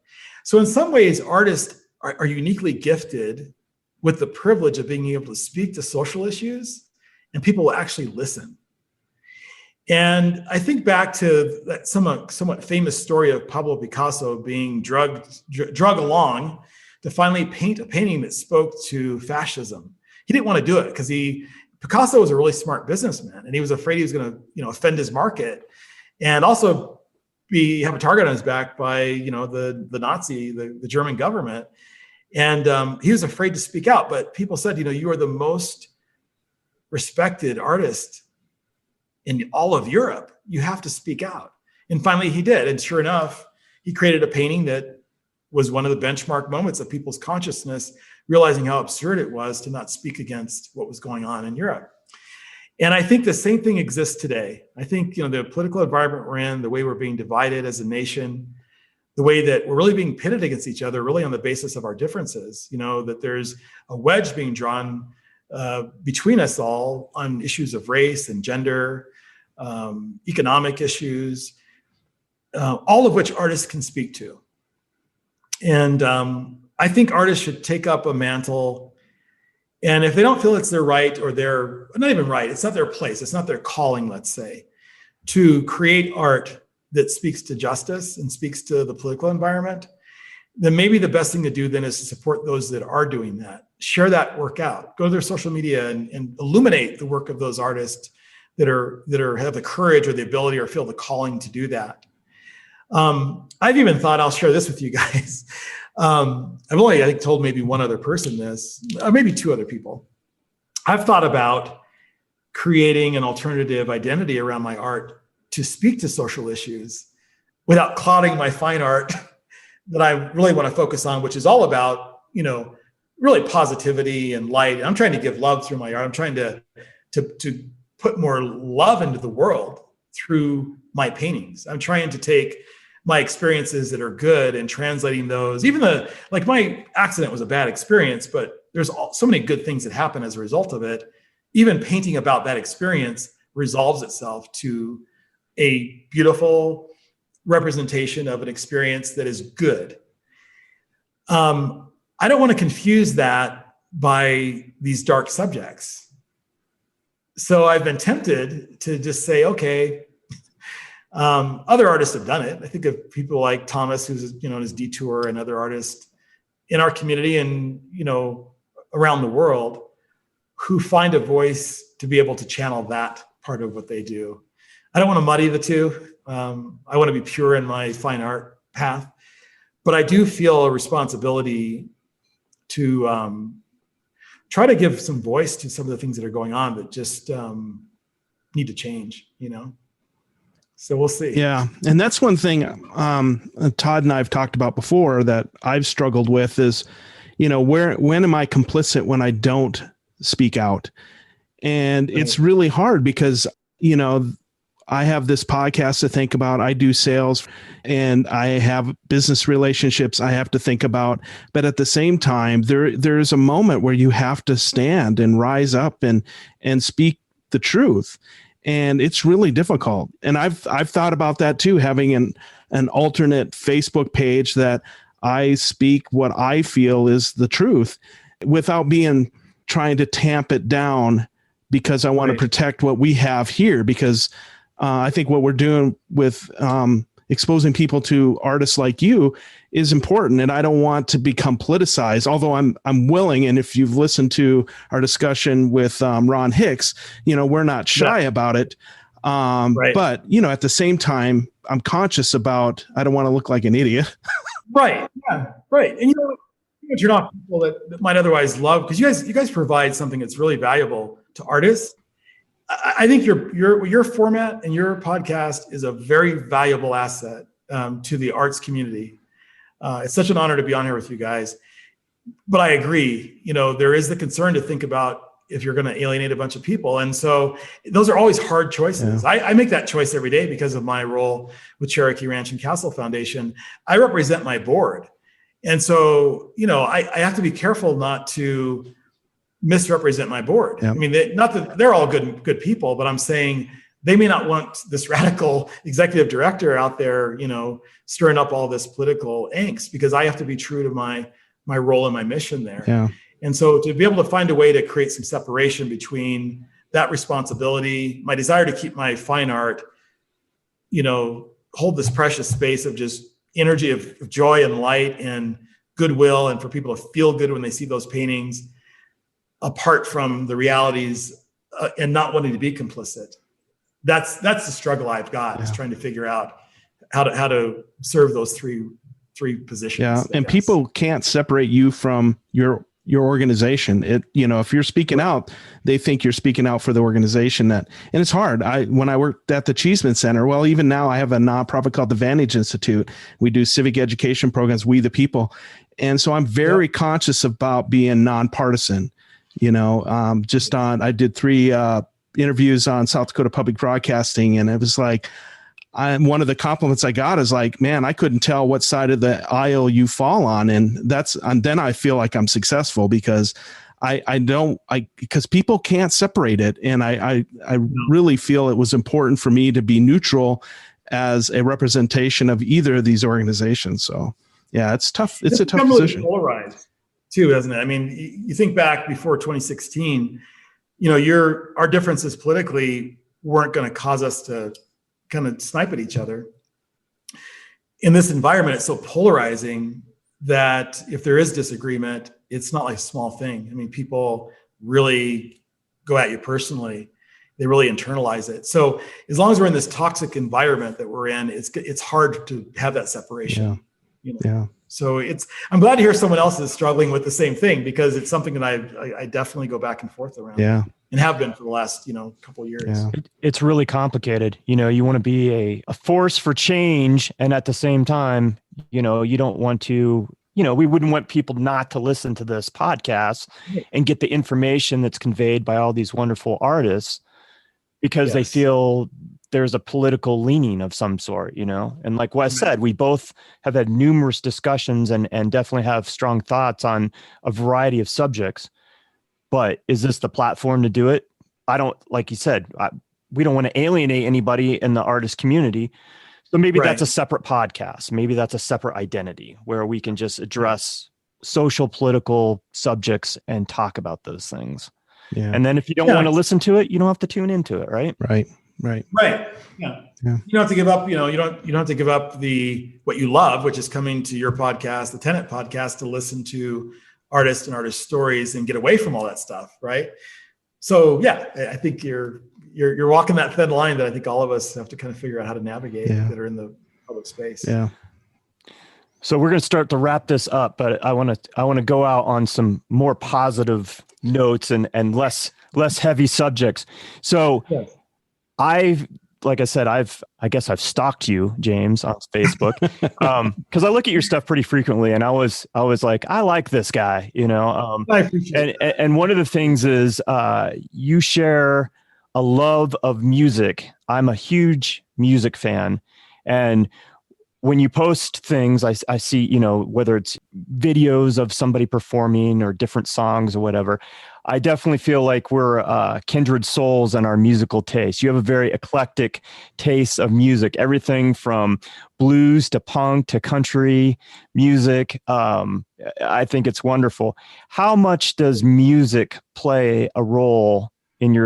So in some ways, artists are uniquely gifted with the privilege of being able to speak to social issues, and people will actually listen. And I think back to that somewhat famous story of Pablo Picasso being drug along to finally paint a painting that spoke to fascism. He didn't want to do it because he Picasso was a really smart businessman, and he was afraid he was going to, offend his market, and also have a target on his back by, the Nazi, the German government. And he was afraid to speak out, but people said, you are the most respected artist in all of Europe. You have to speak out. And finally he did. And sure enough, he created a painting that was one of the benchmark moments of people's consciousness, realizing how absurd it was to not speak against what was going on in Europe. And I think the same thing exists today. I think, the political environment we're in, the way we're being divided as a nation, the way that we're really being pitted against each other, really on the basis of our differences, that there's a wedge being drawn between us all on issues of race and gender, economic issues, all of which artists can speak to. And I think artists should take up a mantle. And if they don't feel it's their right, or not even right, it's not their place, it's not their calling, let's say, to create art that speaks to justice and speaks to the political environment, then maybe the best thing to do then is to support those that are doing that. Share that work out. Go to their social media and illuminate the work of those artists that have the courage or the ability or feel the calling to do that. I've even thought, I'll share this with you guys. I've only, I think, told maybe one other person this, or maybe two other people. I've thought about creating an alternative identity around my art to speak to social issues without clouding my fine art that I really want to focus on, which is all about, really positivity and light. I'm trying to give love through my art. I'm trying to put more love into the world through my paintings. I'm trying to take my experiences that are good and translating those. Even my accident was a bad experience, but there's so many good things that happen as a result of it. Even painting about that experience resolves itself to a beautiful representation of an experience that is good. I don't want to confuse that by these dark subjects. So I've been tempted to just say, okay, other artists have done it. I think of people like Thomas, who's, his Detour, and other artists in our community and, around the world, who find a voice to be able to channel that part of what they do. I don't want to muddy the two. I want to be pure in my fine art path, but I do feel a responsibility to try to give some voice to some of the things that are going on that just need to change, So we'll see. Yeah. And that's one thing Todd and I have talked about before that I've struggled with is, when am I complicit when I don't speak out? And right. It's really hard because, I have this podcast to think about. I do sales and I have business relationships I have to think about. But at the same time, there's a moment where you have to stand and rise up and speak the truth. And it's really difficult. And I've thought about that too, having an alternate Facebook page that I speak what I feel is the truth without trying to tamp it down because I want to protect what we have here. Because I think what we're doing with exposing people to artists like you is important. And I don't want to become politicized, although I'm willing. And if you've listened to our discussion with Ron Hicks, we're not shy about it. But, at the same time, I'm conscious about, I don't want to look like an idiot. Right. Yeah. Right. And you're not people that might otherwise love, because you guys provide something that's really valuable to artists. I think your format and your podcast is a very valuable asset to the arts community. It's such an honor to be on here with you guys. But I agree, there is the concern to think about if you're going to alienate a bunch of people. And so those are always hard choices. Yeah. I make that choice every day because of my role with Cherokee Ranch and Castle Foundation. I represent my board. And so, I have to be careful not to misrepresent my board. Yep. I mean, not that they're all good people, but I'm saying they may not want this radical executive director out there, stirring up all this political angst, because I have to be true to my role and my mission there. Yeah. And so to be able to find a way to create some separation between that responsibility, my desire to keep my fine art, hold this precious space of just energy of joy and light and goodwill, and for people to feel good when they see those paintings, apart from the realities and not wanting to be complicit. That's the struggle I've got, is trying to figure out how to serve those three positions. Yeah, and people can't separate you from your organization. If you're speaking out, they think you're speaking out for the organization. And it's hard. When I worked at the Cheeseman Center, well, even now I have a nonprofit called the Vantage Institute. We do civic education programs, We the People. And so I'm very conscious about being nonpartisan. I did 3 interviews on South Dakota Public Broadcasting, and it was like, one of the compliments I got is like, man, I couldn't tell what side of the aisle you fall on. And then I feel like I'm successful, because because people can't separate it. And I really feel it was important for me to be neutral as a representation of either of these organizations. So yeah, it's tough. It's a tough position. Really polarized too, doesn't it? I mean, you think back before 2016, our differences politically weren't going to cause us to kind of snipe at each other. In this environment, it's so polarizing that if there is disagreement, it's not like a small thing. I mean, people really go at you personally. They really internalize it. So as long as we're in this toxic environment that we're in, it's hard to have that separation. Yeah. So I'm glad to hear someone else is struggling with the same thing, because it's something that I definitely go back and forth around. Yeah. And have been for the last, couple of years. Yeah. It's really complicated. You want to be a force for change. And at the same time, you don't want to, we wouldn't want people not to listen to this podcast and get the information that's conveyed by all these wonderful artists, because they feel there's a political leaning of some sort, and like Wes said, we both have had numerous discussions and definitely have strong thoughts on a variety of subjects. But is this the platform to do it? Like you said, we don't want to alienate anybody in the artist community. So maybe that's a separate podcast. Maybe that's a separate identity where we can just address social, political subjects and talk about those things. Yeah. And then if you don't want to listen to it, you don't have to tune into it, right? Right. Yeah. You don't have to give up, you don't have to give up what you love, which is coming to your podcast, the Tenet podcast, to listen to artists and artist stories and get away from all that stuff. Right. So yeah, I think you're walking that thin line that I think all of us have to kind of figure out how to navigate that are in the public space. Yeah. So we're going to start to wrap this up, but I want to go out on some more positive notes and less heavy subjects. So like I said, I guess I've stalked you, James, on Facebook, because I look at your stuff pretty frequently, and I was like, I like this guy, I appreciate it. And one of the things is you share a love of music. I'm a huge music fan, and when you post things, I see, whether it's videos of somebody performing or different songs or whatever, I definitely feel like we're kindred souls in our musical taste. You have a very eclectic taste of music, everything from blues to punk to country music. I think it's wonderful. How much does music play a role in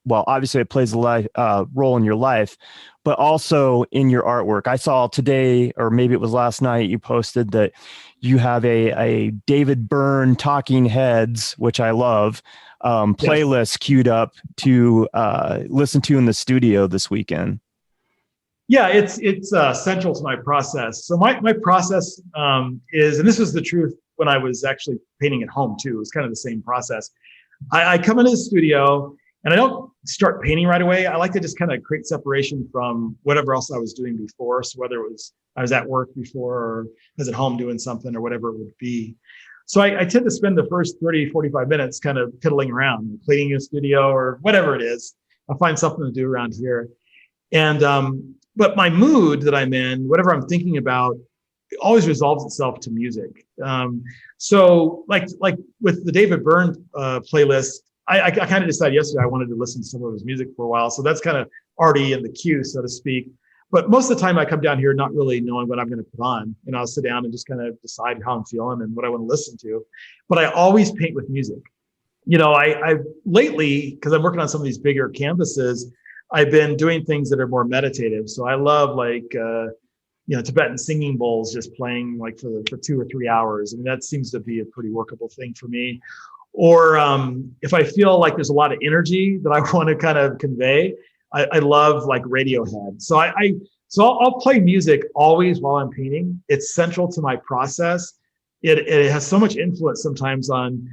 obviously it plays a role in your life, but also in your artwork? I saw today, or maybe it was last night, you posted that you have a David Byrne Talking Heads, which I love, playlist queued up to listen to in the studio this weekend. Yeah, it's central to my process. So my process is, and this was the truth when I was actually painting at home too, it was kind of the same process. I come into the studio and I don't start painting right away. I like to just kind of create separation from whatever else I was doing before. So whether it was I was at work before, or I was at home doing something, or whatever it would be. So I tend to spend the first 30, 45 minutes kind of piddling around, cleaning a studio or whatever it is. I'll find something to do around here. And but my mood that I'm in, whatever I'm thinking about, it always resolves itself to music. So like with the David Byrne playlist, I kind of decided yesterday I wanted to listen to some of his music for a while. So that's kind of already in the queue, so to speak. But most of the time I come down here not really knowing what I'm going to put on. And I'll sit down and just kind of decide how I'm feeling and what I want to listen to. But I always paint with music. I've lately, because I'm working on some of these bigger canvases, I've been doing things that are more meditative. So I love Tibetan singing bowls, just playing like for 2 or 3 hours. And that seems to be a pretty workable thing for me. Or if I feel like there's a lot of energy that I want to kind of convey, I love like Radiohead. So I'll play music always while I'm painting. It's central to my process. It has so much influence sometimes on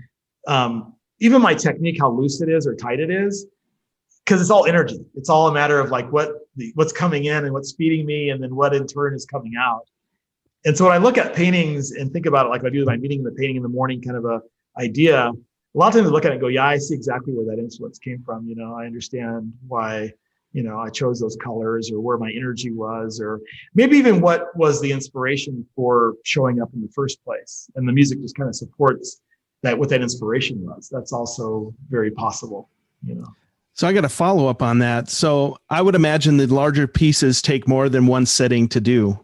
even my technique, how loose it is or tight it is, because it's all energy. It's all a matter of like what's coming in and what's feeding me, and then what in turn is coming out. And so when I look at paintings and think about it, like I do my meeting in the painting in the morning kind of a idea, a lot of times I look at it and go, yeah, I see exactly where that influence came from. I understand why, I chose those colors, or where my energy was, or maybe even what was the inspiration for showing up in the first place. And the music just kind of supports that, what that inspiration was. That's also very possible. So I got to follow up on that. So I would imagine the larger pieces take more than one setting to do.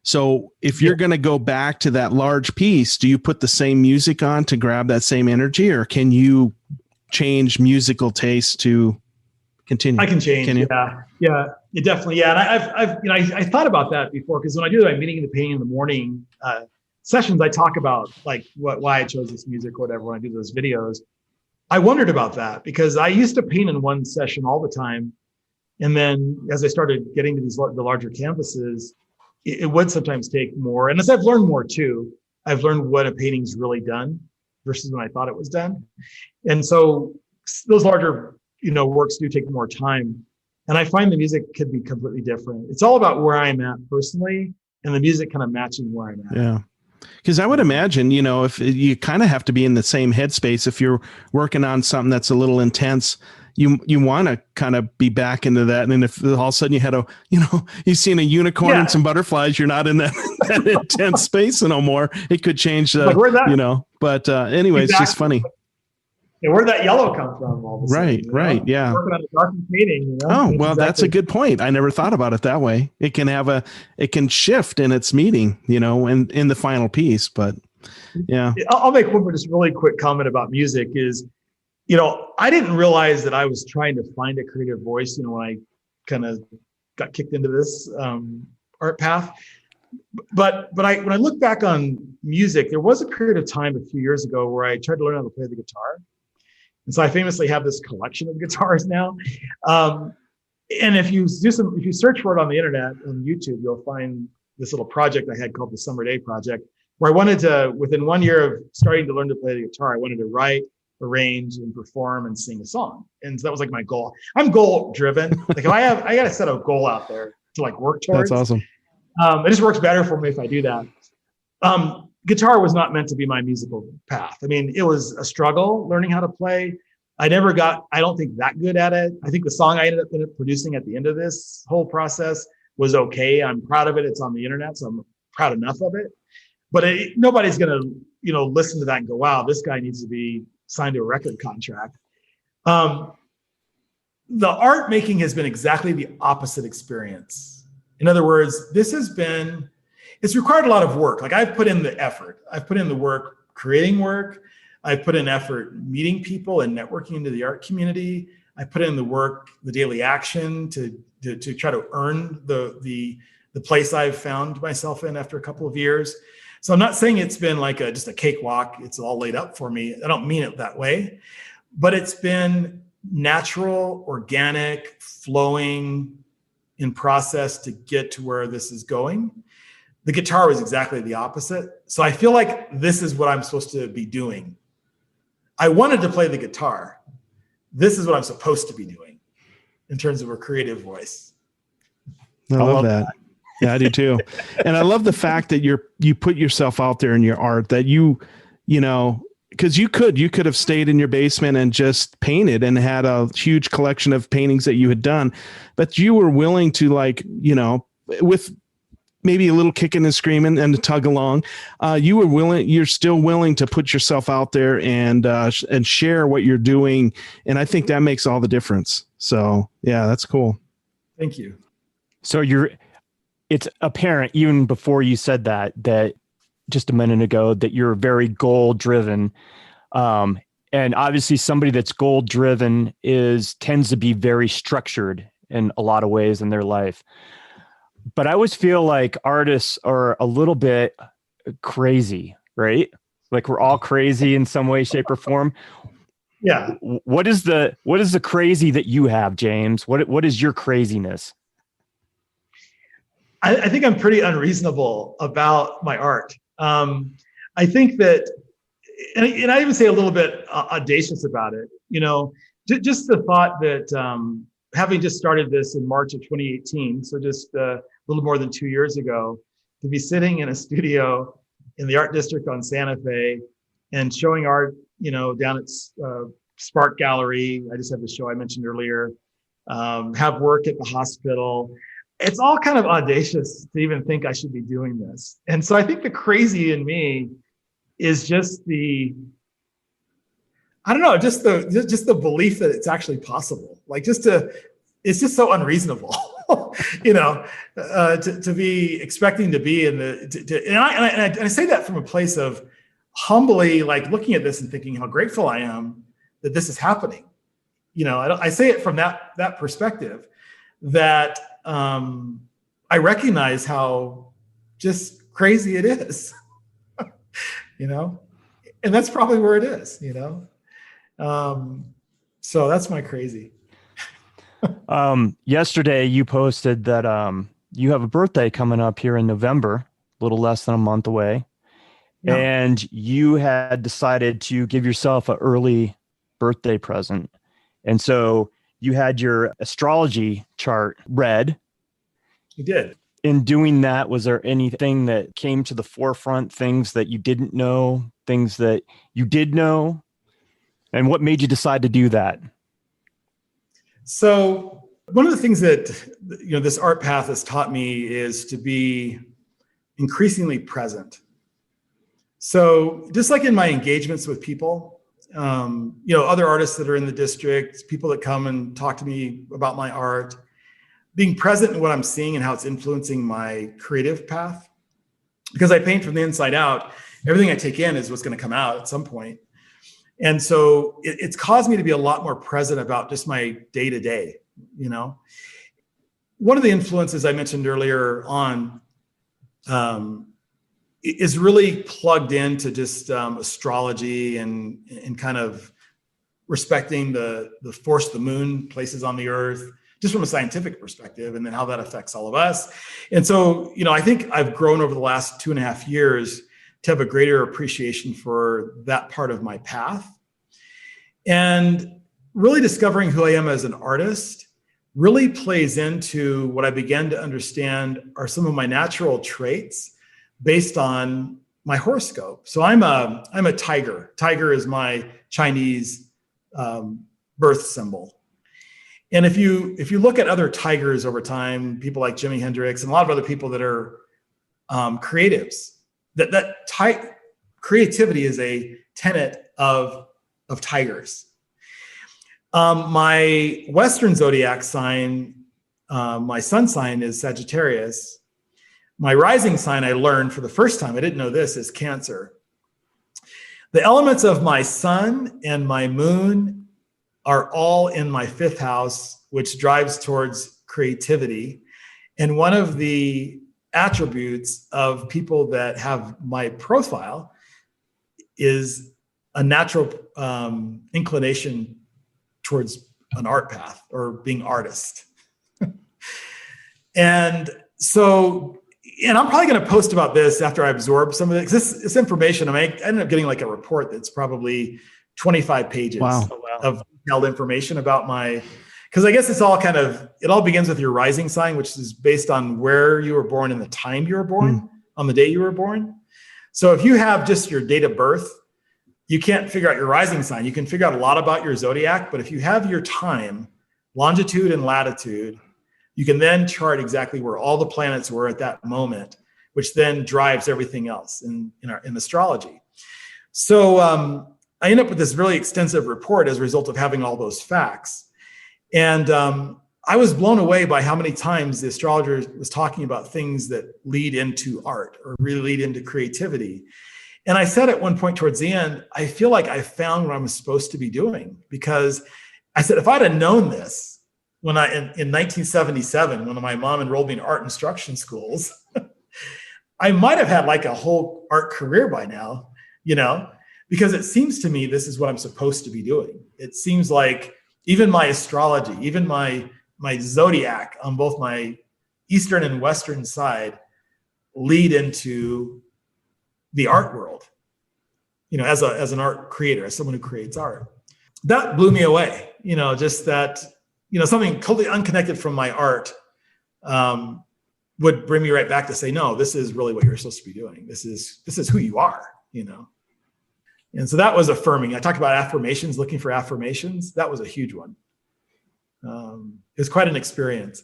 So if you're going to go back to that large piece, do you put the same music on to grab that same energy, or can you change musical taste to continue? I can change. Can you? Yeah, definitely. Yeah. And I thought about that before, because when I do my meeting in the painting in the morning sessions, I talk about like why I chose this music, or whatever, when I do those videos. I wondered about that because I used to paint in one session all the time. And then as I started getting to the larger canvases, it would sometimes take more. And as I've learned more too, I've learned what a painting's really done versus when I thought it was done. And so those larger, works do take more time. And I find the music could be completely different. It's all about where I'm at personally, and the music kind of matching where I'm at. Yeah. Because I would imagine, if you kind of have to be in the same headspace, if you're working on something that's a little intense, you want to kind of be back into that. And if all of a sudden you had you've seen a unicorn and some butterflies, you're not in that intense space no more. It could change, but anyway, exactly. It's just funny. Yeah, where'd that yellow come from? All of a sudden, right. Yeah. Working on a darkened painting, Oh, well, that's a good point. I never thought about it that way. It can shift in its meaning, in the final piece, but yeah. I'll make one more just really quick comment about music is, I didn't realize that I was trying to find a creative voice, when I kind of got kicked into this art path. But when I look back on music, there was a period of time a few years ago where I tried to learn how to play the guitar. And so I famously have this collection of guitars now. And if you search for it on the internet, on YouTube, you'll find this little project I had called the Summer Day Project, where I wanted to, within 1 year of starting to learn to play the guitar, I wanted to write, arrange, and perform and sing a song. And so that was like my goal. I'm goal driven. Like if I got to set a goal out there to like work towards. That's awesome. It just works better for me if I do that. Guitar was not meant to be my musical path. I mean, it was a struggle learning how to play. I never got, I don't think, that good at it. I think the song I ended up producing at the end of this whole process was okay. I'm proud of it. It's on the internet, so I'm proud enough of it. But nobody's going to, listen to that and go, wow, this guy needs to be signed to a record contract. The art making has been exactly the opposite experience. In other words, it's required a lot of work. Like I've put in the effort. I've put in the work creating work. I've put in effort meeting people and networking into the art community. I put in the work, the daily action to try to earn the place I've found myself in after a couple of years. So I'm not saying it's been like just a cakewalk. It's all laid up for me. I don't mean it that way, but it's been natural, organic, flowing in process to get to where this is going. The guitar was exactly the opposite. So I feel like this is what I'm supposed to be doing. I wanted to play the guitar. This is what I'm supposed to be doing in terms of a creative voice. I love that. Yeah, I do too. And I love the fact that you put yourself out there in your art, that because you could have stayed in your basement and just painted and had a huge collection of paintings that you had done, but you were willing to with maybe a little kicking and screaming and to tug along, you're still willing to put yourself out there and share what you're doing. And I think that makes all the difference. So yeah, that's cool. Thank you. So it's apparent even before you said that just a minute ago, that you're very goal driven. And obviously somebody that's goal driven tends to be very structured in a lot of ways in their life. But I always feel like artists are a little bit crazy, right? Like we're all crazy in some way, shape, or form. Yeah. What is the crazy that you have, James? What is your craziness? I think I'm pretty unreasonable about my art. I think that, and I even say a little bit audacious about it. Just the thought that having just started this in March of 2018, so just a little more than 2 years ago, to be sitting in a studio in the art district on Santa Fe and showing art, down at Spark Gallery. I just have the show I mentioned earlier. Have work at the hospital. It's all kind of audacious to even think I should be doing this. And so I think the crazy in me is just I don't know, just the belief that it's actually possible. Like it's just so unreasonable, to be expecting to be in and I say that from a place of humbly like looking at this and thinking how grateful I am that this is happening. I say it from that perspective that I recognize how just crazy it is, and that's probably where it is, so that's my crazy. Yesterday you posted that you have a birthday coming up here in November, a little less than a month away. Yeah. And you had decided to give yourself an early birthday present. And so you had your astrology chart read. You did. In doing that, was there anything that came to the forefront, things that you didn't know, things that you did know? And what made you decide to do that? So one of the things that this art path has taught me is to be increasingly present. So just like in my engagements with people, other artists that are in the district, people that come and talk to me about my art, being present in what I'm seeing and how it's influencing my creative path. Because I paint from the inside out, everything I take in is what's going to come out at some point. And so it's caused me to be a lot more present about just my day-to-day, One of the influences I mentioned earlier on is really plugged into just astrology and kind of respecting the force the moon places on the earth, just from a scientific perspective, and then how that affects all of us. And so, I think I've grown over the last 2.5 years to have a greater appreciation for that part of my path. And really discovering who I am as an artist really plays into what I began to understand are some of my natural traits based on my horoscope. So I'm a tiger. Tiger is my Chinese birth symbol. And if you look at other tigers over time, people like Jimi Hendrix and a lot of other people that are creatives, creativity is a tenet of tigers. My Western zodiac sign, my sun sign is Sagittarius. My rising sign, I learned for the first time, I didn't know this, is Cancer. The elements of my sun and my moon are all in my 5th house, which drives towards creativity. And one of the attributes of people that have my profile is a natural inclination towards an art path or being artist. And I'm probably going to post about this after I absorb some of it, because this information, I ended up getting like a report that's probably 25 pages of detailed information about because I guess it all begins with your rising sign, which is based on where you were born and the time you were born, on the day you were born. So if you have just your date of birth, you can't figure out your rising sign. You can figure out a lot about your zodiac, but if you have your time, longitude and latitude, you can then chart exactly where all the planets were at that moment, which then drives everything else in astrology. So I end up with this really extensive report as a result of having all those facts. And I was blown away by how many times the astrologer was talking about things that lead into art or really lead into creativity. And I said at one point towards the end, I feel like I found what I was supposed to be doing, because I said, if I'd have known this when in 1977, when my mom enrolled me in art instruction schools, I might have had like a whole art career by now. because it seems to me this is what I'm supposed to be doing. It seems like even my astrology, even my zodiac on both my Eastern and Western side lead into the art world, as an art creator, as someone who creates art. That blew me away, just that, something totally unconnected from my art would bring me right back to say, no, this is really what you're supposed to be doing. This is who you are, And so that was affirming. I talked about affirmations, looking for affirmations. That was a huge one. It was quite an experience.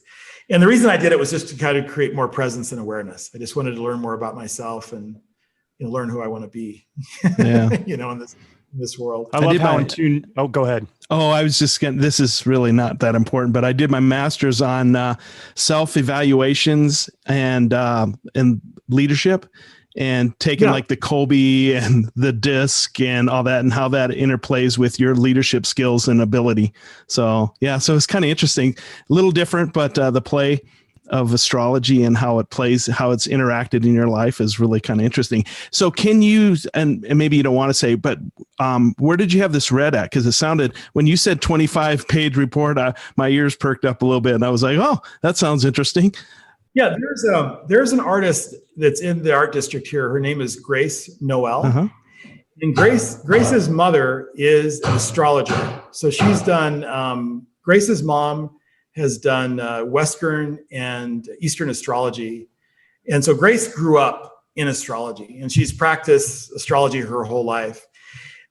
And the reason I did it was just to kind of create more presence and awareness. I just wanted to learn more about myself and learn who I want to be, in this world. I love how in tune. Oh, go ahead. Oh, I was just getting, this is really not that important, but I did my master's on self-evaluations and leadership, and taking like the Colby and the DISC and all that, and how that interplays with your leadership skills and ability. So so it's kind of interesting, a little different, but the play of astrology and how it plays, how it's interacted in your life is really kind of interesting. So can you, and maybe you don't want to say, but where did you have this read at? Because it sounded, when you said 25-page report, my ears perked up a little bit, and I was like, oh, that sounds interesting. Yeah, there's an artist that's in the art district here. Her name is Grace Noel. Uh-huh. And Grace's mother is an astrologer. So she's done, Grace's mom has done Western and Eastern astrology. And so Grace grew up in astrology, and she's practiced astrology her whole life.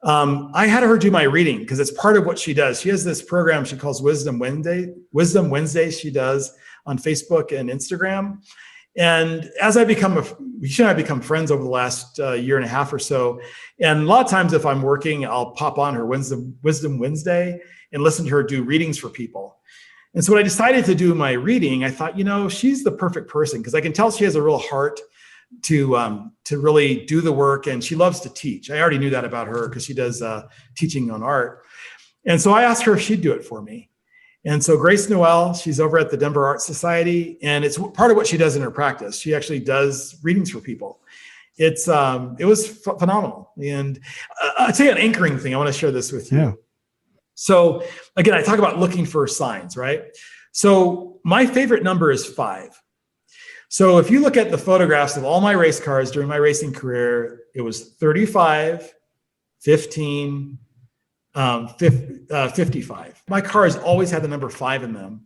I had her do my reading because it's part of what she does. She has this program she calls Wisdom Wednesday she does on Facebook and Instagram. And as she and I become friends over the last year and a half or so. And a lot of times if I'm working, I'll pop on her Wisdom Wednesday and listen to her do readings for people. And so when I decided to do my reading, I thought, she's the perfect person, because I can tell she has a real heart to really do the work, and she loves to teach. I already knew that about her because she does teaching on art. And so I asked her if she'd do it for me. And so Grace Noel, she's over at the Denver Art Society, and it's part of what she does in her practice. She actually does readings for people. It was phenomenal. And I'll tell you an anchoring thing. I want to share this with you. Yeah. So again, I talk about looking for signs, right? So my favorite number is 5. So if you look at the photographs of all my race cars during my racing career, it was 35, 15, 55. My cars always had the number 5 in them.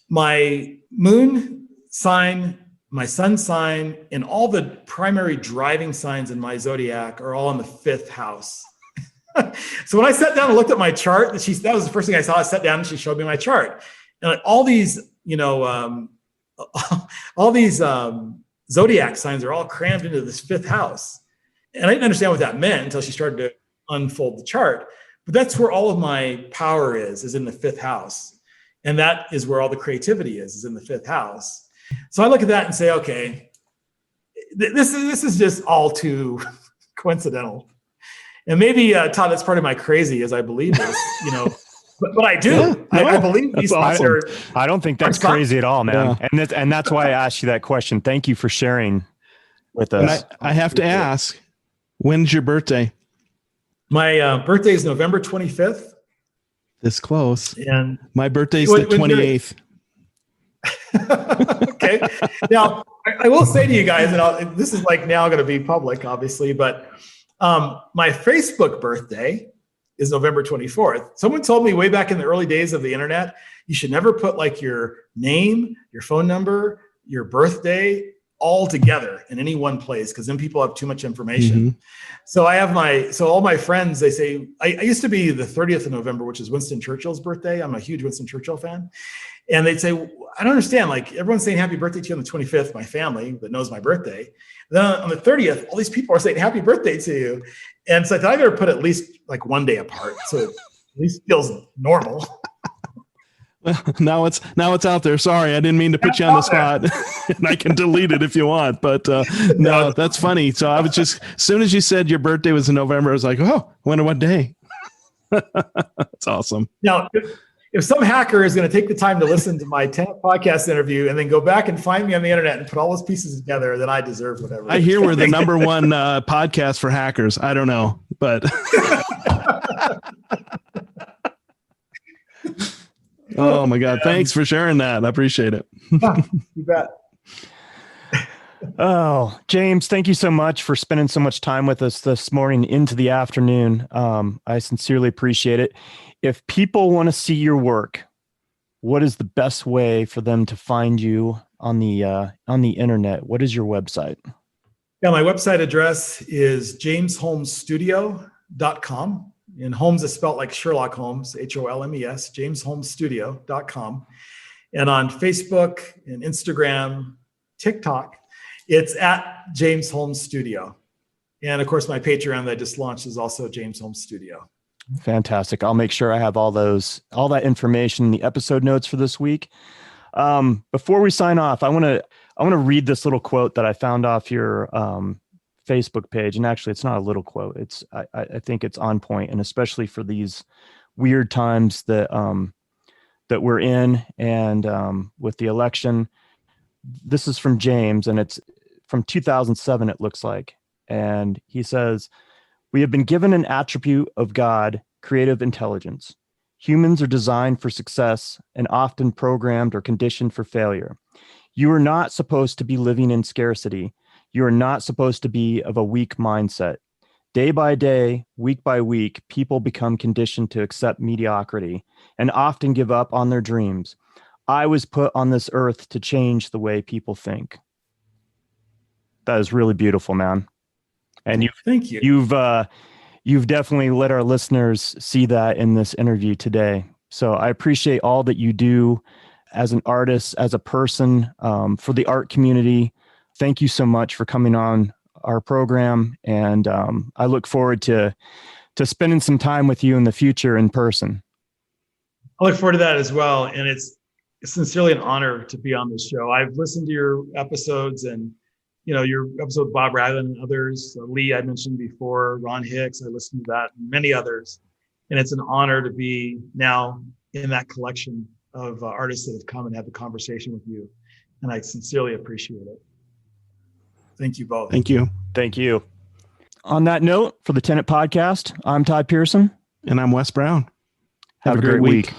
My moon sign, my sun sign, and all the primary driving signs in my zodiac are all in the 5th house. So when I sat down and looked at my chart, that was the first thing I saw. I sat down and she showed me my chart, and like all these, zodiac signs are all crammed into this 5th house. And I didn't understand what that meant until she started to unfold the chart. But that's where all of my power is in the 5th house. And that is where all the creativity is in the 5th house. So I look at that and say, okay, this is just all too coincidental. And maybe, Todd, that's part of my crazy, is I believe this, but I do. Yeah, no, I believe these things are. I don't think that's crazy at all, man. Yeah. And that's why I asked you that question. Thank you for sharing with us. And I have to ask, when's your birthday? My birthday is November 25th. This close. And my birthday is the 28th. Okay. Now, I will say to you guys, and this is like now going to be public, obviously, but my Facebook birthday is November 24th. Someone told me way back in the early days of the internet, you should never put like your name, your phone number, your birthday all together in any one place, because then people have too much information. Mm-hmm. So all my friends, they say, I used to be the 30th of November, which is Winston Churchill's birthday. I'm a huge Winston Churchill fan. And they'd say, I don't understand. Like, everyone's saying happy birthday to you on the 25th, my family that knows my birthday. Then on the 30th, all these people are saying happy birthday to you. And so I thought I better put at least like one day apart, so it at least feels normal. Well, now it's out there. Sorry, I didn't mean to put you on the spot. And I can delete it if you want, but no, that's funny. So I was just, as soon as you said your birthday was in November, I was like, oh, I wonder what day. That's awesome. Now, if some hacker is going to take the time to listen to my 10 podcast interview and then go back and find me on the internet and put all those pieces together, then I deserve whatever. I hear we're the number one podcast for hackers. I don't know, but oh my God. Thanks for sharing that. I appreciate it. Yeah, you bet. Oh, James, thank you so much for spending so much time with us this morning into the afternoon. I sincerely appreciate it. If people want to see your work, what is the best way for them to find you on the internet? What is your website? Yeah, my website address is jamesholmesstudio.com. And Holmes is spelled like Sherlock Holmes, Holmes, jamesholmesstudio.com. And on Facebook and Instagram, TikTok, it's at James Holmes Studio. And of course, my Patreon that I just launched is also James Holmes Studio. Fantastic. I'll make sure I have all that information in the episode notes for this week. Before we sign off, I want to read this little quote that I found off your Facebook page. And actually, it's not a little quote. I think it's on point, and especially for these weird times that we're in, and with the election. This is from James, and it's from 2007, it looks like. And he says, "We have been given an attribute of God, creative intelligence. Humans are designed for success and often programmed or conditioned for failure. You are not supposed to be living in scarcity. You are not supposed to be of a weak mindset. Day by day, week by week, people become conditioned to accept mediocrity and often give up on their dreams. I was put on this earth to change the way people think." That is really beautiful, man. And Thank you. You've definitely let our listeners see that in this interview today. So I appreciate all that you do as an artist, as a person, for the art community. Thank you so much for coming on our program. And I look forward to spending some time with you in the future in person. I look forward to that as well. And it's sincerely an honor to be on this show. I've listened to your episodes, and your episode with Bob Radlin and others, Lee I mentioned before, Ron Hicks, I listened to that, and many others. And it's an honor to be now in that collection of artists that have come and had the conversation with you. And I sincerely appreciate it. Thank you both. Thank you. Thank you. On that note, for the Tenet Podcast, I'm Todd Pearson. And I'm Wes Brown. Have a great week.